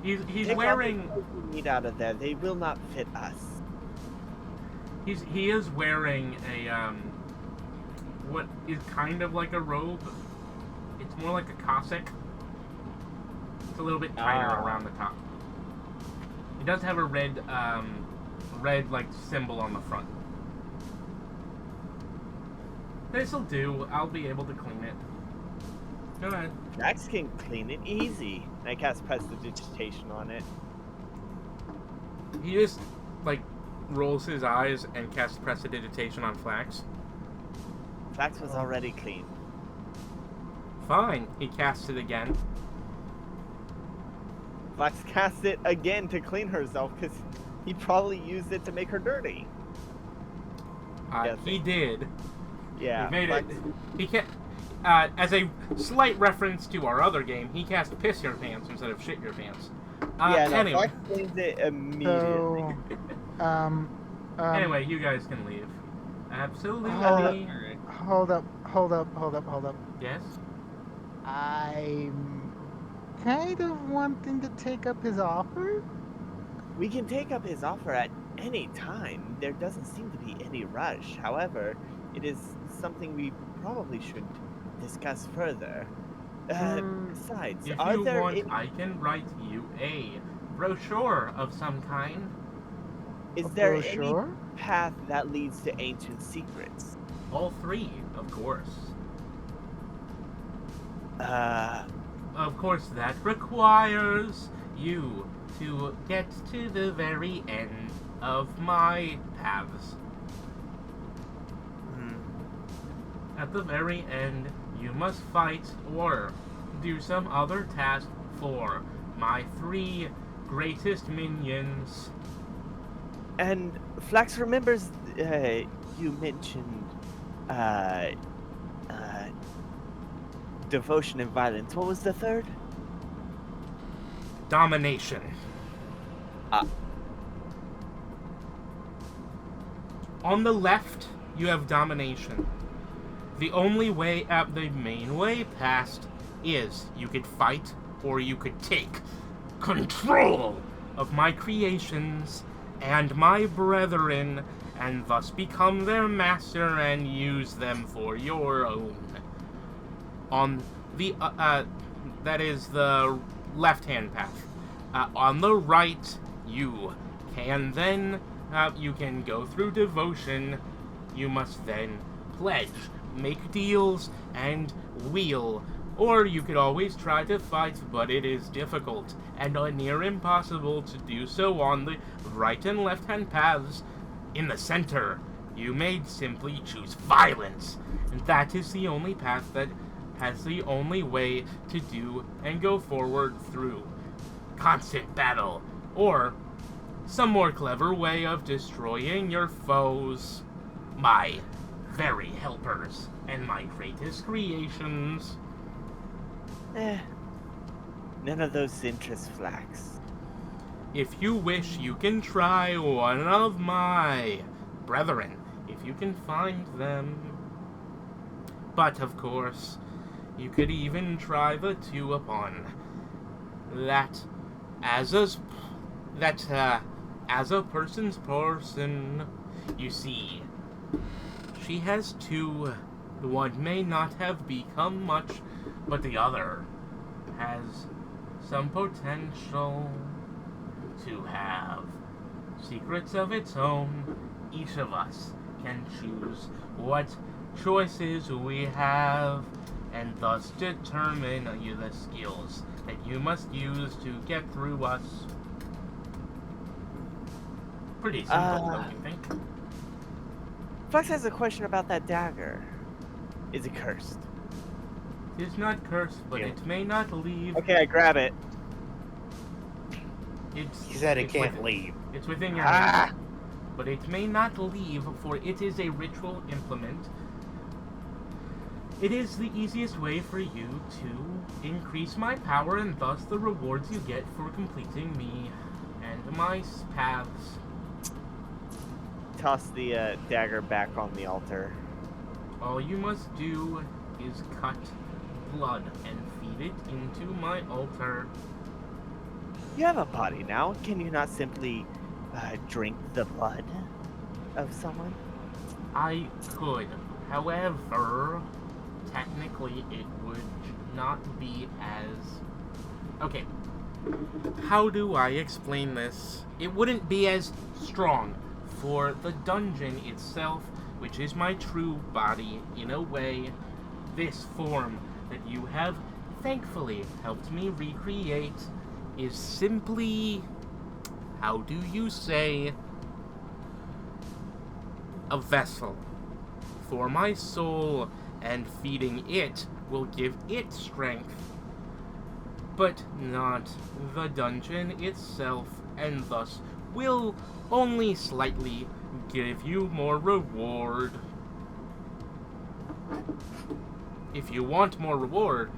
He's Take wearing. all the clothes we need out of there. They will not fit us. He is wearing a what is kind of like a robe. It's more like a cassock. It's a little bit tighter around the top. It does have a red symbol on the front. This'll do. I'll be able to clean it. Go ahead. Max can clean it easy. I cast prestidigitation on it. He just rolls his eyes and casts prestidigitation on Flax. Flax was already clean. Fine. He casts it again. Flax casts it again to clean herself because he probably used it to make her dirty. He did. Yeah. He made Flax- it. He can't. As a slight reference to our other game, he cast piss your pants instead of shit your pants. Yeah, no, anyway. Flax cleans it immediately. So, Anyway, you guys can leave. Absolutely. hold up. Yes? I'm kind of wanting to take up his offer. We can take up his offer at any time. There doesn't seem to be any rush. However, it is something we probably should discuss further. Besides, If are you there want, any... I can write you a brochure of some kind. Is A there brochure? any path that leads to ancient secrets? All three, of course. Of course, that requires you to get to the very end of my paths. At the very end, you must fight or do some other task for my three greatest minions. And Flax remembers you mentioned devotion and violence. What was the third? Domination. On the left, you have domination. The only way, the main way past is you could fight or you could take control of my creations and my brethren and thus become their master and use them for your own. On the, that is the left-hand path. On the right, you can then, you can go through devotion. You must then pledge, make deals, and wheel. Or you could always try to fight, but it is difficult and near impossible to do so on the right and left-hand paths. In the center, you may simply choose violence, and that is the only path that has the only way to do and go forward through constant battle, or some more clever way of destroying your foes, my very helpers and my greatest creations. None of those interest Flax. If you wish, you can try one of my brethren, if you can find them. But, of course, you could even try the two upon that as a person's person. You see, she has two. The one may not have become much, but the other has some potential to have secrets of its own. Each of us can choose what choices we have, and thus determine the skills that you must use to get through us. Pretty simple, don't you think? Flax has a question about that dagger. Is it cursed? It is not cursed, but it may not leave. Okay, I grab it. He said it can't leave. It's within your hands. But it may not leave, for it is a ritual implement. It is the easiest way for you to increase my power and thus the rewards you get for completing me and my paths. Toss the dagger back on the altar. All you must do is cut blood and feed it into my altar. You have a body now. Can you not simply drink the blood of someone? I could. However, technically it would not be as... Okay. How do I explain this? It wouldn't be as strong for the dungeon itself, which is my true body, in a way. This form that you have thankfully helped me recreate is simply, how do you say, a vessel for my soul, and feeding it will give it strength, but not the dungeon itself, and thus will only slightly give you more reward. If you want more reward,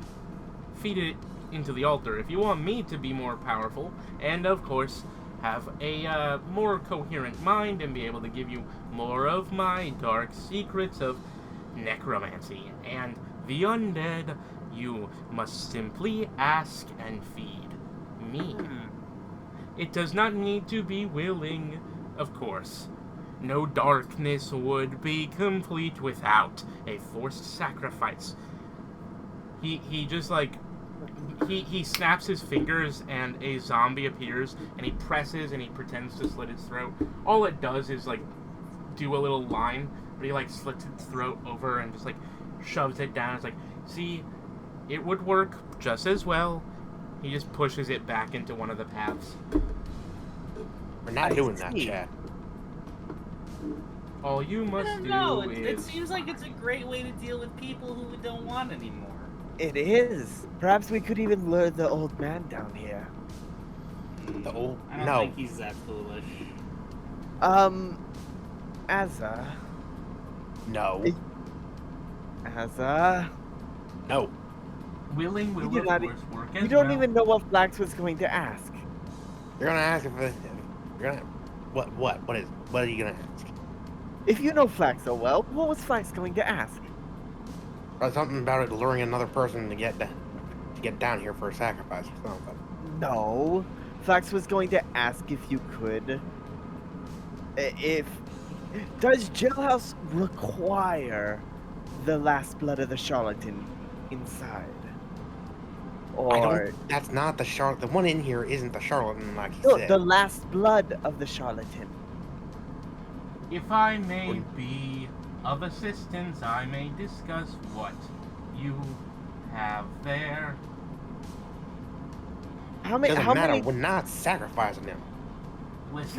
feed it into the altar. If you want me to be more powerful, and of course have a more coherent mind and be able to give you more of my dark secrets of necromancy and the undead, you must simply ask and feed me. It does not need to be willing, of course. No darkness would be complete without a forced sacrifice. He just like, he snaps his fingers and a zombie appears and he presses and he pretends to slit his throat. All it does is like do a little line, but he like slits its throat over and just like shoves it down. It's like, see, it would work just as well. He just pushes it back into one of the paths. We're not doing that, Chad. All you must I don't do know. is... It seems like it's a great way to deal with people who we don't want anymore. It is. Perhaps we could even lure the old man down here. The old... I don't No. think he's that foolish. Azza. No. Azza. No. Willing will, You of did not- course, work as You don't well. even know what Flax was going to ask. You're gonna ask if you're gonna... What are you gonna ask? If you know Flax so well, what was Flax going to ask? something about it luring another person to get down here for a sacrifice or something. No. Flax was going to ask if you could. If does Jailhouse require the last blood of the charlatan inside? Or That's not the charlatan. The one in here isn't the charlatan, like he no, said. the last blood of the charlatan. If I may be of assistance, I may discuss what you have there. How many? Doesn't How matter. many? We're not sacrificing him. Listen,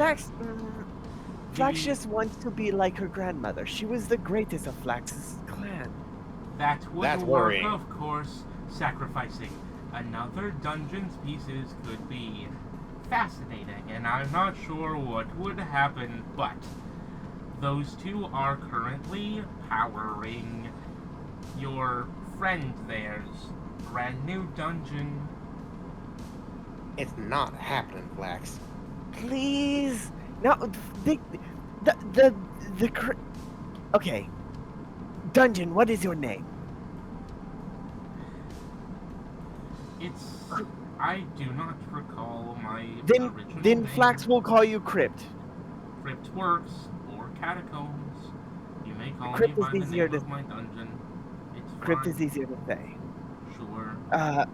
Flax just wants to be like her grandmother. She was the greatest of Flax's clan. that would That's work, worrying. of course. Sacrificing another dungeon's pieces could be fascinating, and I'm not sure what would happen, but those two are currently powering your friend there's brand new dungeon. It's not happening, Flax. Please, no. Okay, dungeon. What is your name? I do not recall my Then original Flax name. will call you Crypt. Crypt works, or catacombs. You may call Crypt me is by the easier name to- of my dungeon. It's Crypt fine. is easier to say. Sure.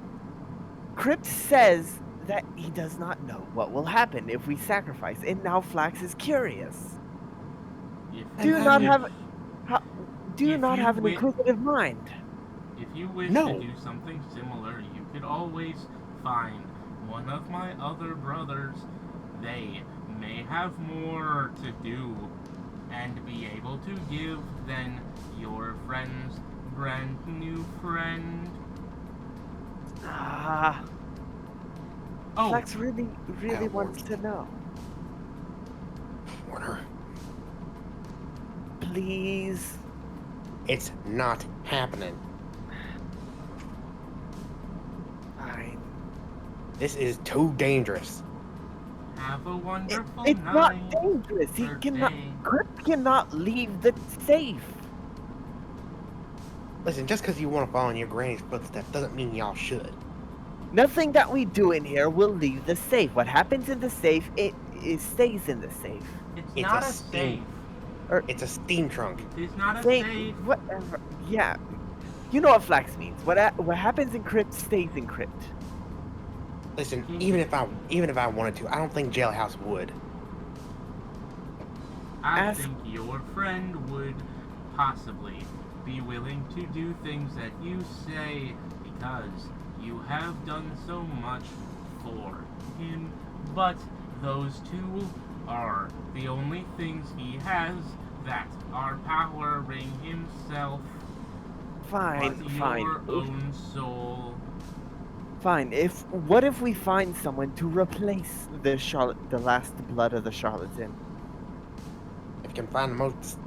Crypt says that he does not know what will happen if we sacrifice, and now Flax is curious. If Do you if- not if- have? Do you If not you have an wi- inquisitive mind? If you wish No. to do something similar, you could always find one of my other brothers. They may have more to do and be able to give than your friend's brand new friend. Ah, Oh, Flax really I'll wants to know. Warner, Please. it's not happening. Fine. This is too dangerous. have a wonderful It's night. not dangerous. He or cannot. day. Crypt cannot leave the safe. Listen, just because you want to follow in your granny's footsteps doesn't mean y'all should. Nothing that we do in here will leave the safe. What happens in the safe, it stays in the safe. It's It's not a a steam. safe. It's a steam trunk. It is not a Safe, safe. whatever. Yeah, you know what Flax means. What happens in Crypt stays in Crypt. Listen, even if I wanted to, I don't think Jailhouse would. I Ask- think your friend would possibly be willing to do things that you say because you have done so much for him. But those two are the only things he has that are powering himself. Fine, but fine. Your own soul. Fine. What if we find someone to replace the last blood of the charlatan? If you can find the most,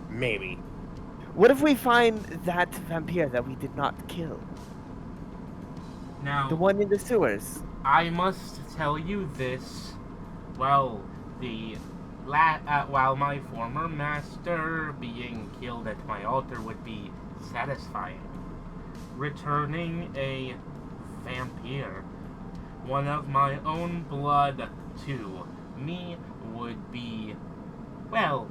maybe. What if we find that vampire that we did not kill? Now, The one in the sewers. I must tell you this. Well, while my former master being killed at my altar would be satisfying, returning a vampire, one of my own blood, to me would be, well,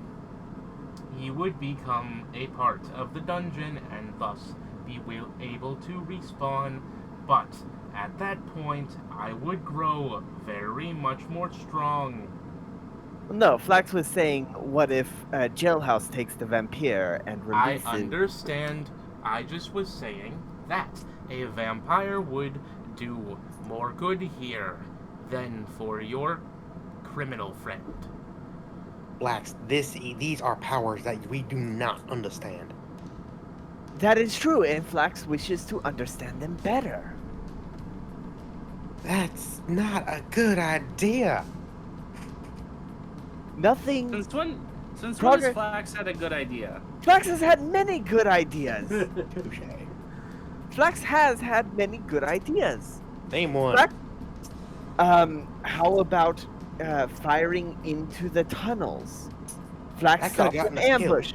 he would become a part of the dungeon and thus be able to respawn. But at that point, I would grow very much more strong. No, Flax was saying, what if Jailhouse takes the vampire and I releases? understand. I just was saying that a vampire would do more good here than for your criminal friend. Blacks, these are powers that we do not understand. That is true, and Flax wishes to understand them better. That's not a good idea. Nothing. Since when has Progress- Flax had a good idea? Flax has had many good ideas. Touche. Flax has had many good ideas. Name one. Flax- how about firing into the tunnels? Flax That set could've up an gotten us killed. ambush.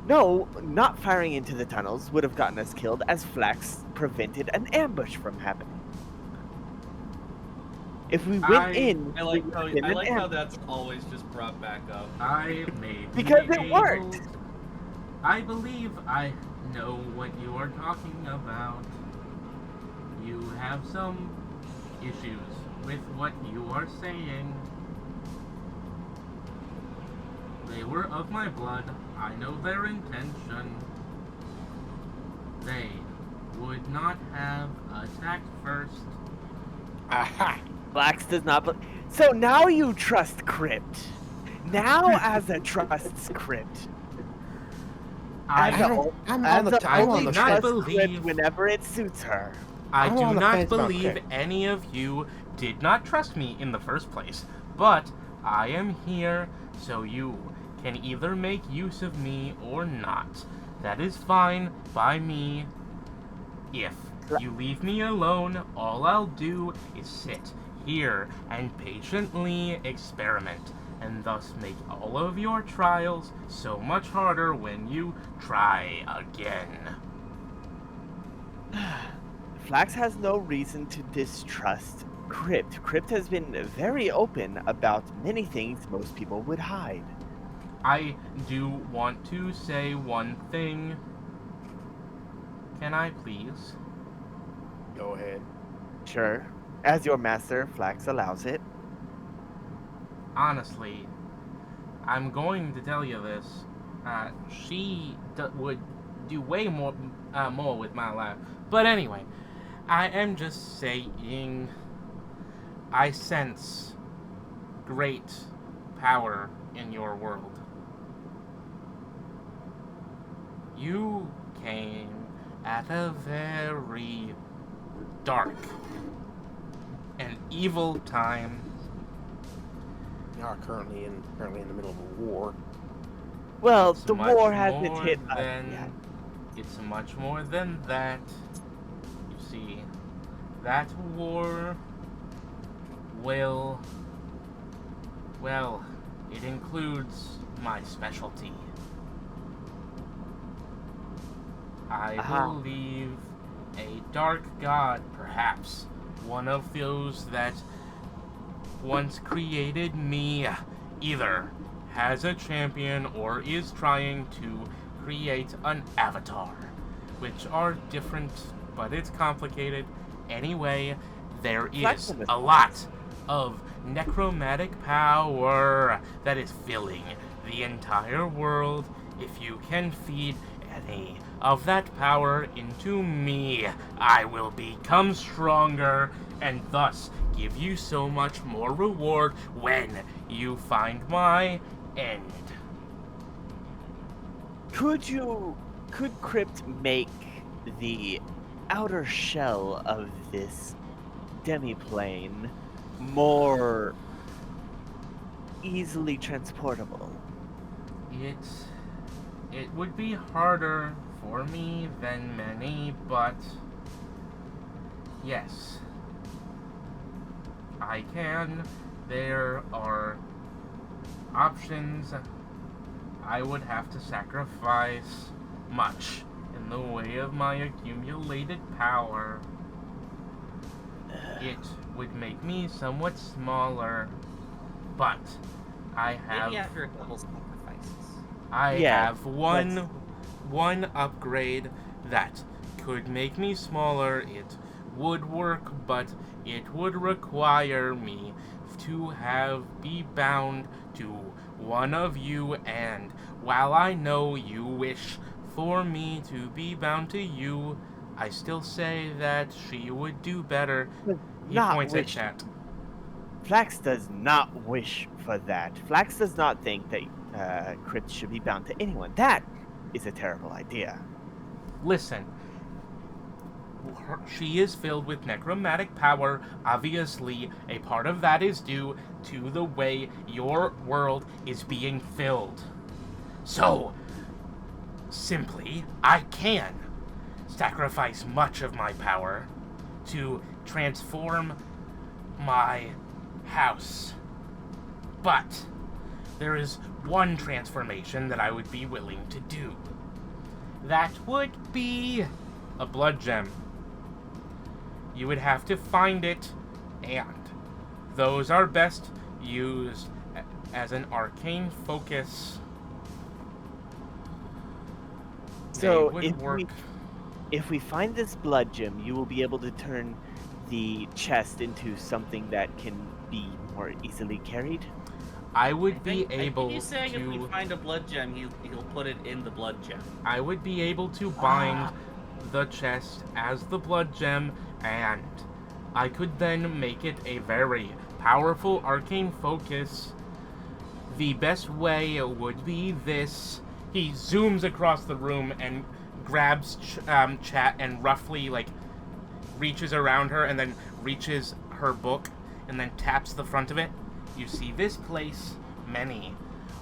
No, not firing into the tunnels would have gotten us killed, as Flax prevented an ambush from happening. If we went in, I it like would how have been I an like how ambush. that's always just brought back up. I may Because be it worked. able- I believe I know what you are talking about. You have some issues with what you are saying. They were of my blood. I know their intention. They would not have attacked first. Aha! Flax does not. So now you trust Crypt. Now, as a trusts Crypt. I As a, I'm as on the a t- I'm only on the not trust fence. believe- Crypt whenever it suits her. I I'm do on the not fence about believe Crypt. any of you did not trust me in the first place, but I am here so you can either make use of me or not. That is fine by me. If you leave me alone, all I'll do is sit here and patiently experiment, and thus make all of your trials so much harder when you try again. Flax has no reason to distrust Crypt. Crypt has been very open about many things most people would hide. I do want to say one thing. Can I please? Go ahead. Sure, as your master, Flax allows it. Honestly, I'm going to tell you this. She would do way more with my life. But anyway, I am just saying, I sense great power in your world. You came at a very dark and evil time. We are currently in the middle of a war. Well, It's the much war hasn't more hit us than- yet. It's much more than that. You see, that war will, well, it includes my specialty. I Aha. believe a dark god, perhaps one of those that once created me, either has a champion or is trying to create an avatar, which are different, but it's complicated. Anyway, there is Flexible. a lot of necromantic power that is filling the entire world. If you can feed any of that power into me, I will become stronger and thus give you so much more reward when you find my end. Could Crypt make the outer shell of this demiplane more easily transportable? It would be harder for me than many, but yes, I can. There are options. I would have to sacrifice much in the way of my accumulated power. It would make me somewhat smaller, but I have Maybe after a couple sacrifices. I Yeah, have one upgrade that could make me smaller. It would work, but it would require me to be bound to one of you, and while I know you wish for me to be bound to you, I still say that she would do better. He Not points at wish. chat. Flax does not wish for that. Flax does not think that Crypt should be bound to anyone. That is a terrible idea. Listen, she is filled with necromantic power. Obviously, a part of that is due to the way your world is being filled. So, simply, I can sacrifice much of my power to transform my house. But there is one transformation that I would be willing to do. That would be a blood gem. You would have to find it, and those are best used as an arcane focus. So They would work. if we find this blood gem, you will be able to turn the chest into something that can be more easily carried. I would be I think able he's saying if we to. find a blood gem, he'll put it in the blood gem. I would be able to bind the chest as the blood gem, and I could then make it a very powerful arcane focus. The best way would be this. He zooms across the room and grabs Chat and roughly, like, reaches around her and then reaches her book and then taps the front of it. You see, this place, many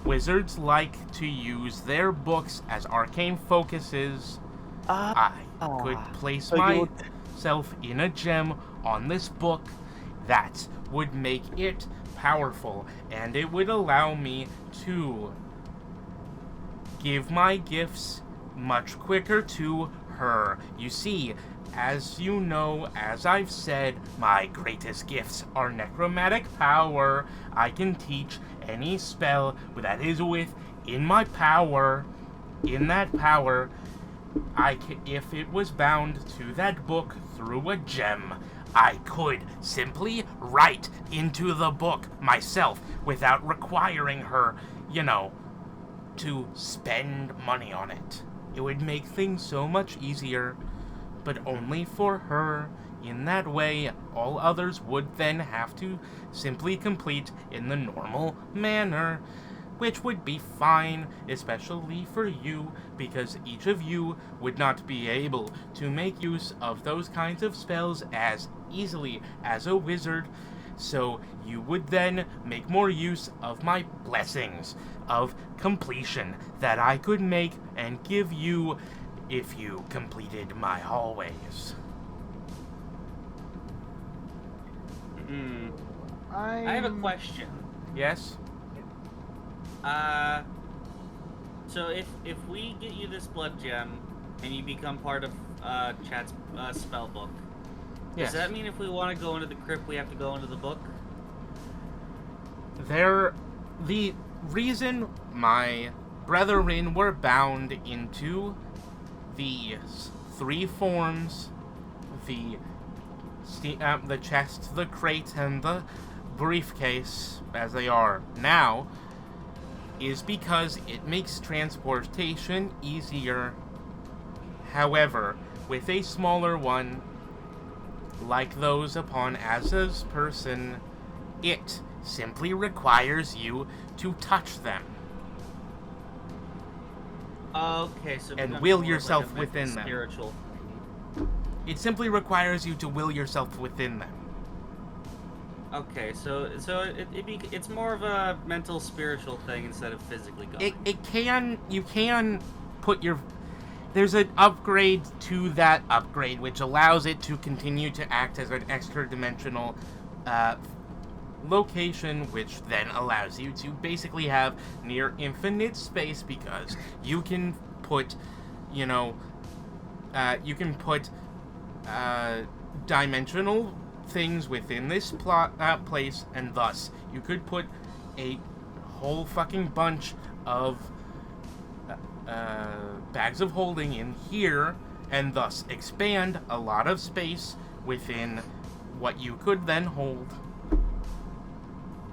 wizards like to use their books as arcane focuses. I could place So you myself in a gem on this book that would make it powerful, and it would allow me to give my gifts much quicker to her. You see, as you know, as I've said, my greatest gifts are necromantic power. I can teach any spell that is within my power. In that power, if it was bound to that book through a gem, I could simply write into the book myself without requiring her, to spend money on it. It would make things so much easier, but only for her. In that way, all others would then have to simply complete in the normal manner, which would be fine, especially for you, because each of you would not be able to make use of those kinds of spells as easily as a wizard, so you would then make more use of my blessings of completion that I could make and give you if you completed my hallways. I have a question. Yes? So if we get you this blood gem and you become part of Chat's spell book, Yes. does that mean if we want to go into the crypt, we have to go into the book? The reason my brethren were bound into the three forms, the chest, the crate, and the briefcase, as they are now, is because it makes transportation easier. However, with a smaller one, like those upon Aza's person, it simply requires you to touch them. Okay, so And becomes will more of yourself like a within them. spiritual. It simply requires you to will yourself within them. Okay, so it's more of a mental spiritual thing instead of physically going. You can put your... There's an upgrade to that upgrade, which allows it to continue to act as an extra-dimensional location, which then allows you to basically have near infinite space, because you can put, dimensional things within this place, and thus you could put a whole fucking bunch of bags of holding in here, and thus expand a lot of space within what you could then hold.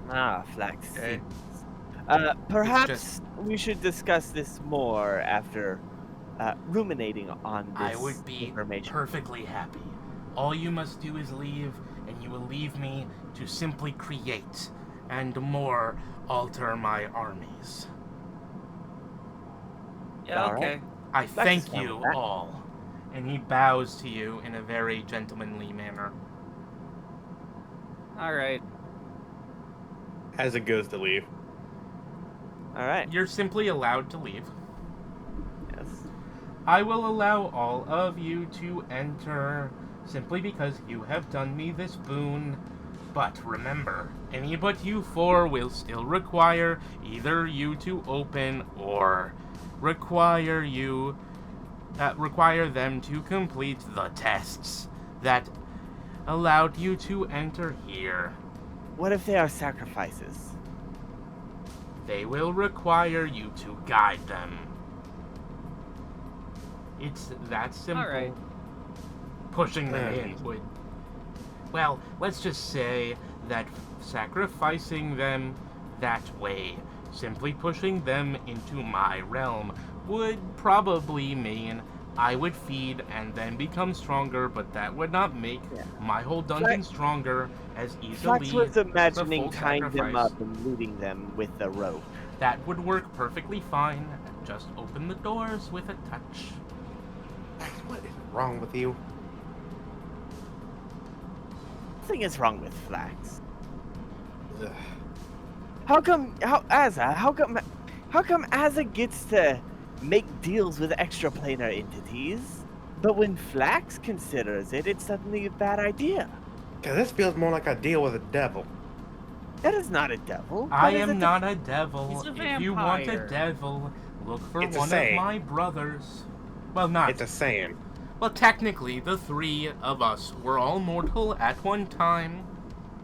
Flax. Okay. Perhaps we should discuss this more after ruminating on this I would be information. perfectly happy. All you must do is leave, and you will leave me to simply create and more alter my armies. Yeah, All okay. right. I Flex is thank fine you with that. all. And he bows to you in a very gentlemanly manner. All right. As it goes to leave. All right. You're simply allowed to leave. Yes. I will allow all of you to enter simply because you have done me this boon. But remember, any but you four will still require either you to open or require them to complete the tests that allowed you to enter here. What if they are sacrifices? They will require you to guide them. It's that simple. All right. Pushing them in would... Well, let's just say that sacrificing them that way, simply pushing them into my realm, would probably mean I would feed and then become stronger, but that would not make my whole dungeon stronger as easily. Flax was imagining as a full tying them sacrifice. up and looting them with a rope. That would work perfectly fine. Just open the doors with a touch. What is wrong with you? Nothing is wrong with Flax. Ugh. How come Azza gets to make deals with extraplanar entities, but when Flax considers it, it's suddenly a bad idea? Cause this feels more like a deal with the devil. That is not a devil. I That is am not a devil. He's a If you want a vampire. devil, look for It's a one of saying. my brothers. Well, not. It's a saying. Well, technically, the three of us were all mortal at one time.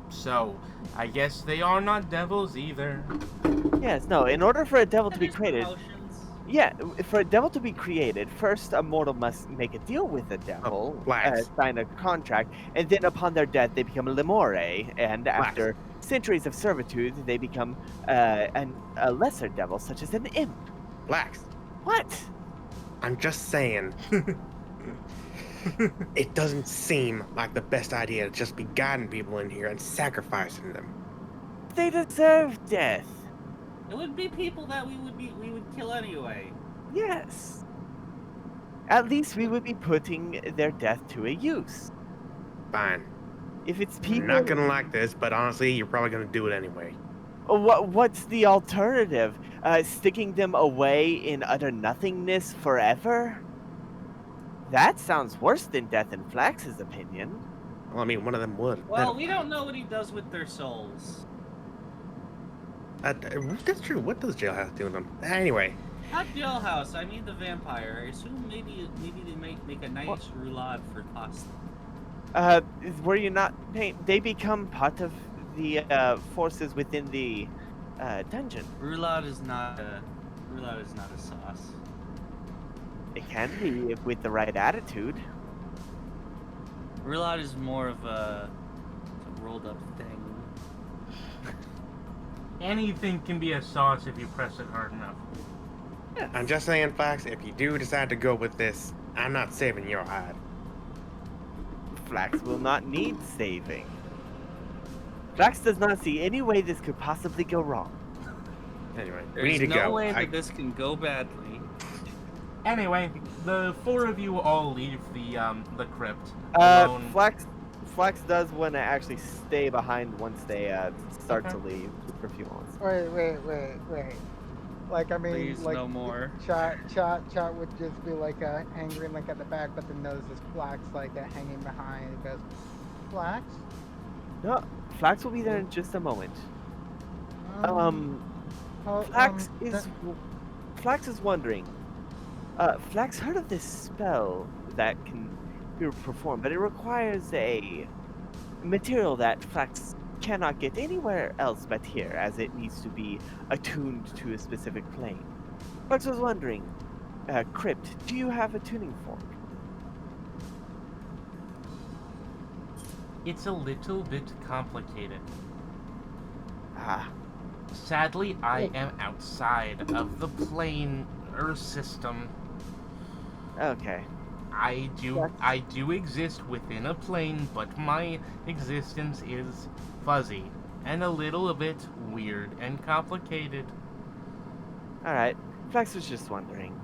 So, I guess they are not devils either. Yes, no. In order for a devil to be There's created, promotions. for a devil to be created, first a mortal must make a deal with the devil, Flax. sign a contract, and then upon their death they become lemure, and after centuries of servitude they become a lesser devil, such as an imp. Flax. What? I'm just saying. It doesn't seem like the best idea to just be guiding people in here and sacrificing them. They deserve death. It would be people that we would kill anyway. Yes. At least we would be putting their death to a use. Fine. If it's You're people, not gonna like this, but honestly, you're probably gonna do it anyway. what's the alternative? Sticking them away in utter nothingness forever? That sounds worse than death in Flax's opinion. Well, I mean, one of them would. Well, we don't know what he does with their souls. That's true. What does Jailhouse do with them? Anyway, Not Jailhouse, I mean the vampire. I assume maybe they might make a nice roulade for pasta. Were you not paying? They become part of the forces within the dungeon. Roulade is not a sauce. It can be if with the right attitude. Roulade is more of a rolled up thing. Anything can be a sauce if you press it hard enough. I'm just saying, Flax, if you do decide to go with this, I'm not saving your hide. Flax will not need saving. Flax does not see any way this could possibly go wrong. Anyway, There's we need to no go. way that this can go badly. Anyway, the four of you all leave the crypt alone. Flax does want to actually stay behind once they start to leave for a few moments. Wait. Like, I mean, Please, like, no more. Chat would just be like angry like at the back, but the nose is Flax like hanging behind. It goes, Flax? No, Flax will be there in just a moment. Oh, Flax is wondering. Flax heard of this spell that can be performed, but it requires a material that Flax cannot get anywhere else but here, as it needs to be attuned to a specific plane. Flax was wondering, Crypt, do you have a tuning fork? It's a little bit complicated. Ah, Sadly, I am outside of the plane Earth system. okay. I do exist within a plane, but my existence is fuzzy and a little bit weird and complicated. Alright. Flax was just wondering.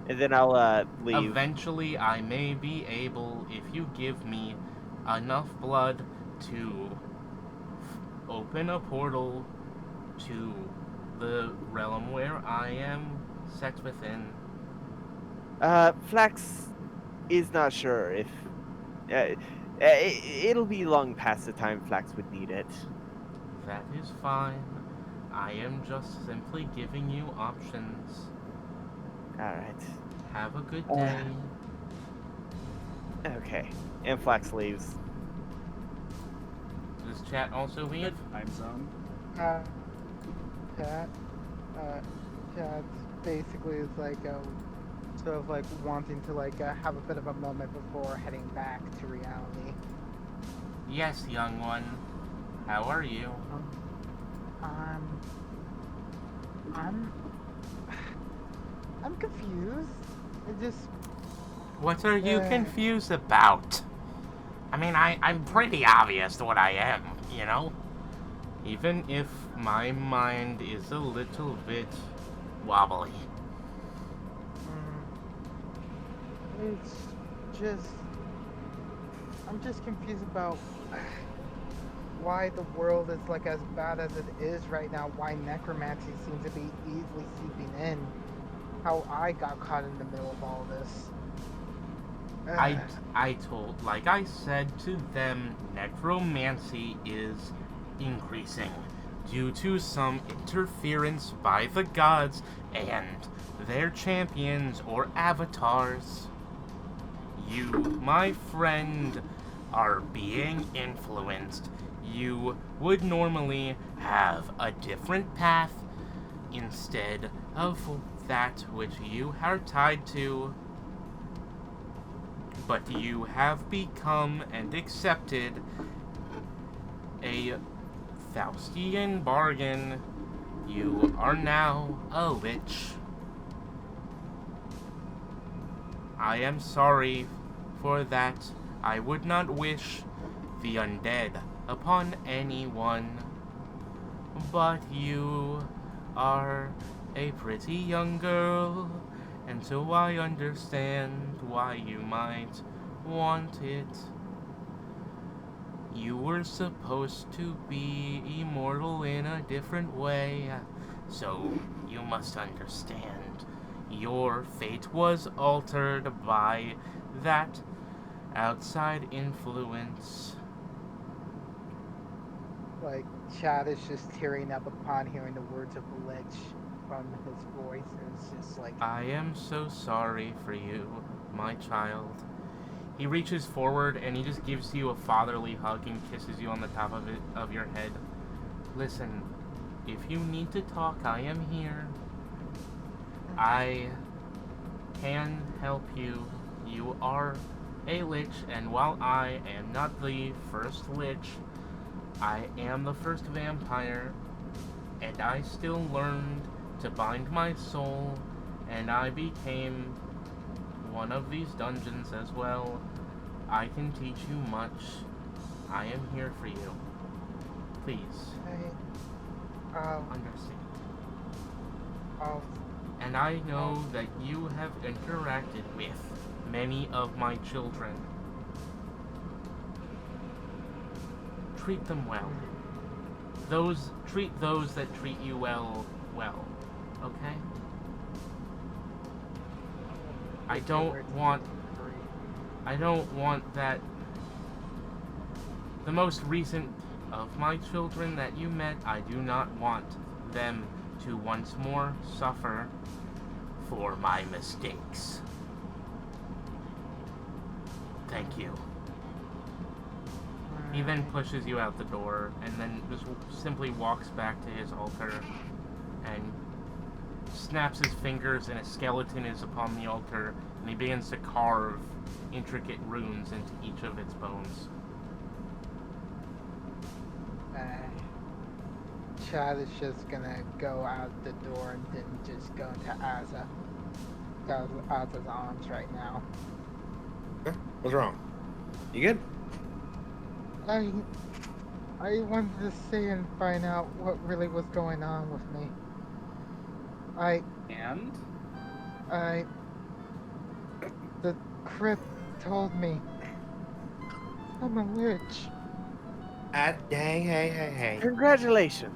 And then I'll leave. Eventually, I may be able, if you give me enough blood, to open a portal to the realm where I am set within. Flax is not sure if It'll be long past the time Flax would need it. That is fine. I am just simply giving you options. Alright. Have a good day. Okay. And Flax leaves. Does chat also leave? Time zone. Chat, chat basically is like sort of like wanting to like have a bit of a moment before heading back to reality. Yes, young one. How are you? I'm confused. It just What are you confused about? I mean, I'm pretty obvious what I am, you know? Even if my mind is a little bit wobbly. It's just I'm just confused about why the world is like as bad as it is right now, why necromancy seems to be easily seeping in, how I got caught in the middle of all this. Like I said to them, necromancy is increasing due to some interference by the gods and their champions or avatars. You, my friend, are being influenced. You would normally have a different path instead of that which you are tied to. But you have become and accepted a Faustian bargain. You are now a lich. I am sorry for that. I would not wish the undead upon anyone. But you are a pretty young girl, and so I understand why you might want it. You were supposed to be immortal in a different way, so you must understand. Your fate was altered by that outside influence. Like Chad is just tearing up upon hearing the words of the lich from his voice. It's just like I am so sorry for you, my child. He reaches forward and he just gives you a fatherly hug and kisses you on the top of your head. Listen, if you need to talk, I am here. I can help you. You are a lich, and while I am not the first lich, I am the first vampire, and I still learned to bind my soul, and I became one of these dungeons as well. I can teach you much. I am here for you. Please, understand. And I know that you have interacted with many of my children. Treat them well. Treat those that treat you well, okay? I don't want that. The most recent of my children that you met, I do not want them to once more suffer for my mistakes. Thank you. He then pushes you out the door and then just simply walks back to his altar and snaps his fingers, and a skeleton is upon the altar, and he begins to carve intricate runes into each of its bones. Chad is just gonna go out the door and then just go into Aza's arms right now. Huh? What's wrong? You good? I wanted to stay and find out what really was going on with me. The crypt told me I'm a lich. Hey. Congratulations.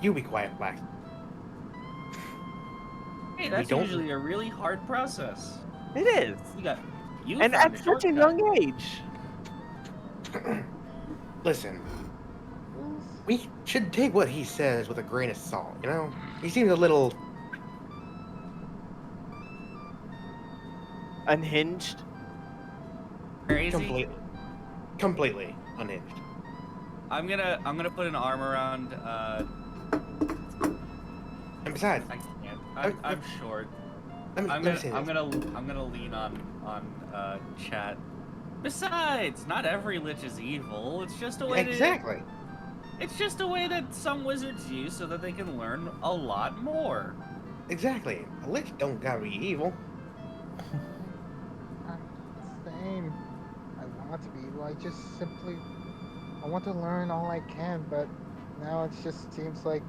You be quiet, Black. Hey, that's usually a really hard process. It is. You and found at a such a shortcut. young age. Listen, we should take what he says with a grain of salt, you know? He seems a little... Unhinged. Crazy. completely unhinged. I'm gonna put an arm around. And besides, I can't. I'm short. let me say I'm this. gonna lean on chat. Besides, not every lich is evil. It's just a way Exactly. It's just a way that some wizards use so that they can learn a lot more. Exactly. A lich don't gotta be evil. Same. I want to be evil. I want to learn all I can, but now it just seems like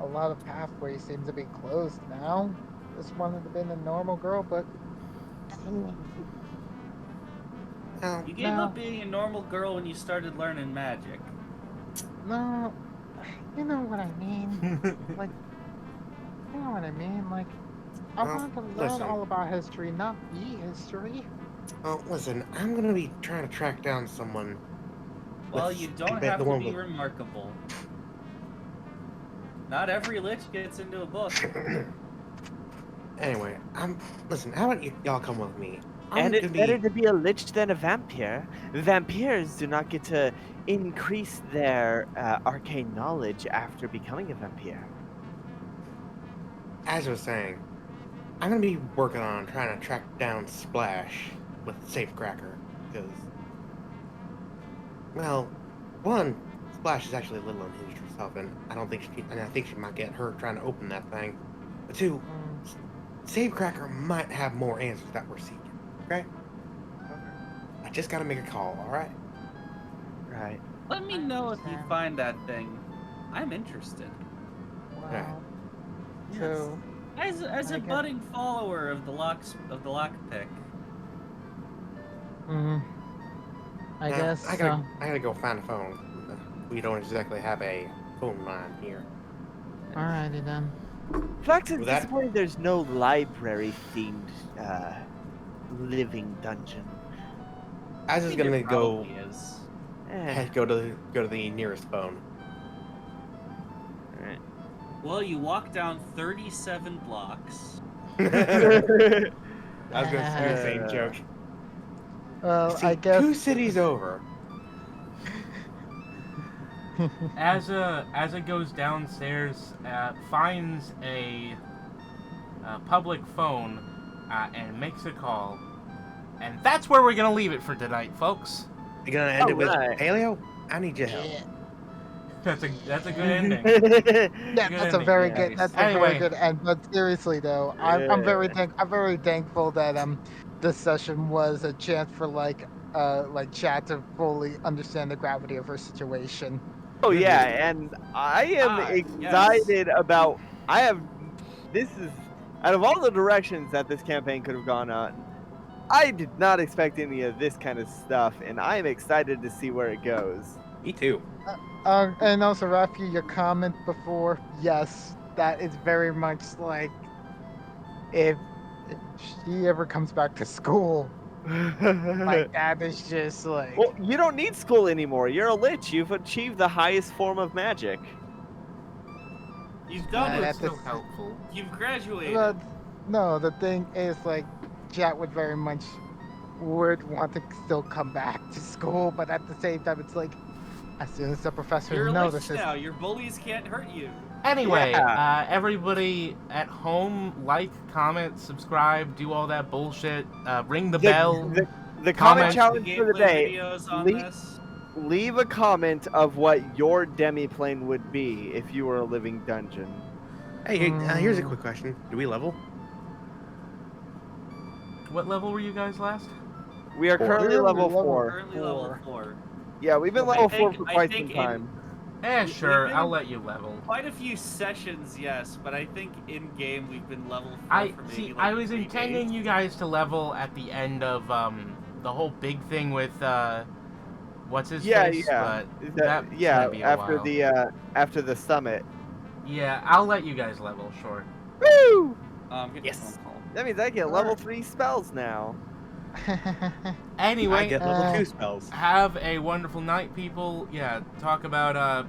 a lot of pathways seem to be closed now. Just wanted to be a normal girl, but Well, You gave No. up being a normal girl when you started learning magic. no, you know what I mean. Like, you know what I mean. Like, I Well, want to learn listen. all about history, not be history. well, listen, I'm gonna be trying to track down someone. Well, with- you I don't bet have the to one be with- remarkable. Not every lich gets into a book. Anyway, listen, how about y'all come with me? I'm And gonna it's be... better to be a lich than a vampire. Vampires do not get to increase their arcane knowledge after becoming a vampire. As I was saying, I'm gonna be working on trying to track down Splash with Safecracker, because, well, one, Splash is actually a little unhinged herself, and I think she might get hurt trying to open that thing. But two, Safecracker might have more answers that we're seeking. Okay? I just gotta make a call. All right? Right. Let me I know if you understand. find that thing. I'm interested. Wow. Yes. So, As I a get- budding follower of the lockpick. I Now, guess. I gotta go find a phone. We don't exactly have a phone line here. Alrighty then. Flax is With that- disappointed there's no library-themed living dungeon. I was just gonna There go probably is. go to the nearest phone. Alright. Well, you walk down 37 blocks. I was gonna do the same joke. Well, See, I guess. 2 cities over. As it goes downstairs, finds a public phone and makes a call, and that's where we're gonna leave it for tonight, folks. You gonna end it with Alright. Paleo? I need your help. That's a good ending. Yeah, Good that's a ending, very guys. good. That's a Anyway. very good end. But seriously, though, I'm very thankful that this session was a chance for like chat to fully understand the gravity of her situation. Oh yeah, and I am excited about. This is out of all the directions that this campaign could have gone on. I did not expect any of this kind of stuff, and I am excited to see where it goes. Me too. And also, Rafi, your comment before, yes, that is very much like if she ever comes back to school, like that is just like. Well, you don't need school anymore. You're a lich. You've achieved the highest form of magic. You've done Yeah, it. that's so helpful. You've graduated. But no, the thing is, like, chat would very much would want to still come back to school, but at the same time, it's like, as soon as the professor You're a lich notices, now. Your bullies can't hurt you. Anyway, Yeah. everybody at home, like, comment, subscribe, do all that bullshit. Ring the bell. The Comment. comment challenge for the Gameplay day. videos on Leave- this. Leave a comment of what your demiplane would be if you were a living dungeon. Hey, here's a quick question. Do we level? What level were you guys last? We are currently We're level level 4. Currently level 4. Yeah, we've been I level think- 4 for I quite some think in- time. Eh, sure, been- I'll let you level. Quite a few sessions, yes, but I think in game we've been level 4 for maybe like I was 3 intending days. you guys to level at the end of the whole big thing with what's his face, but that's gonna be a after while. after the summit. Yeah, I'll let you guys level, sure. Woo! Getting Yes. a phone call. That means I get level 3 spells now. Anyway, I get level 2 spells. have a wonderful night, people. Yeah, talk about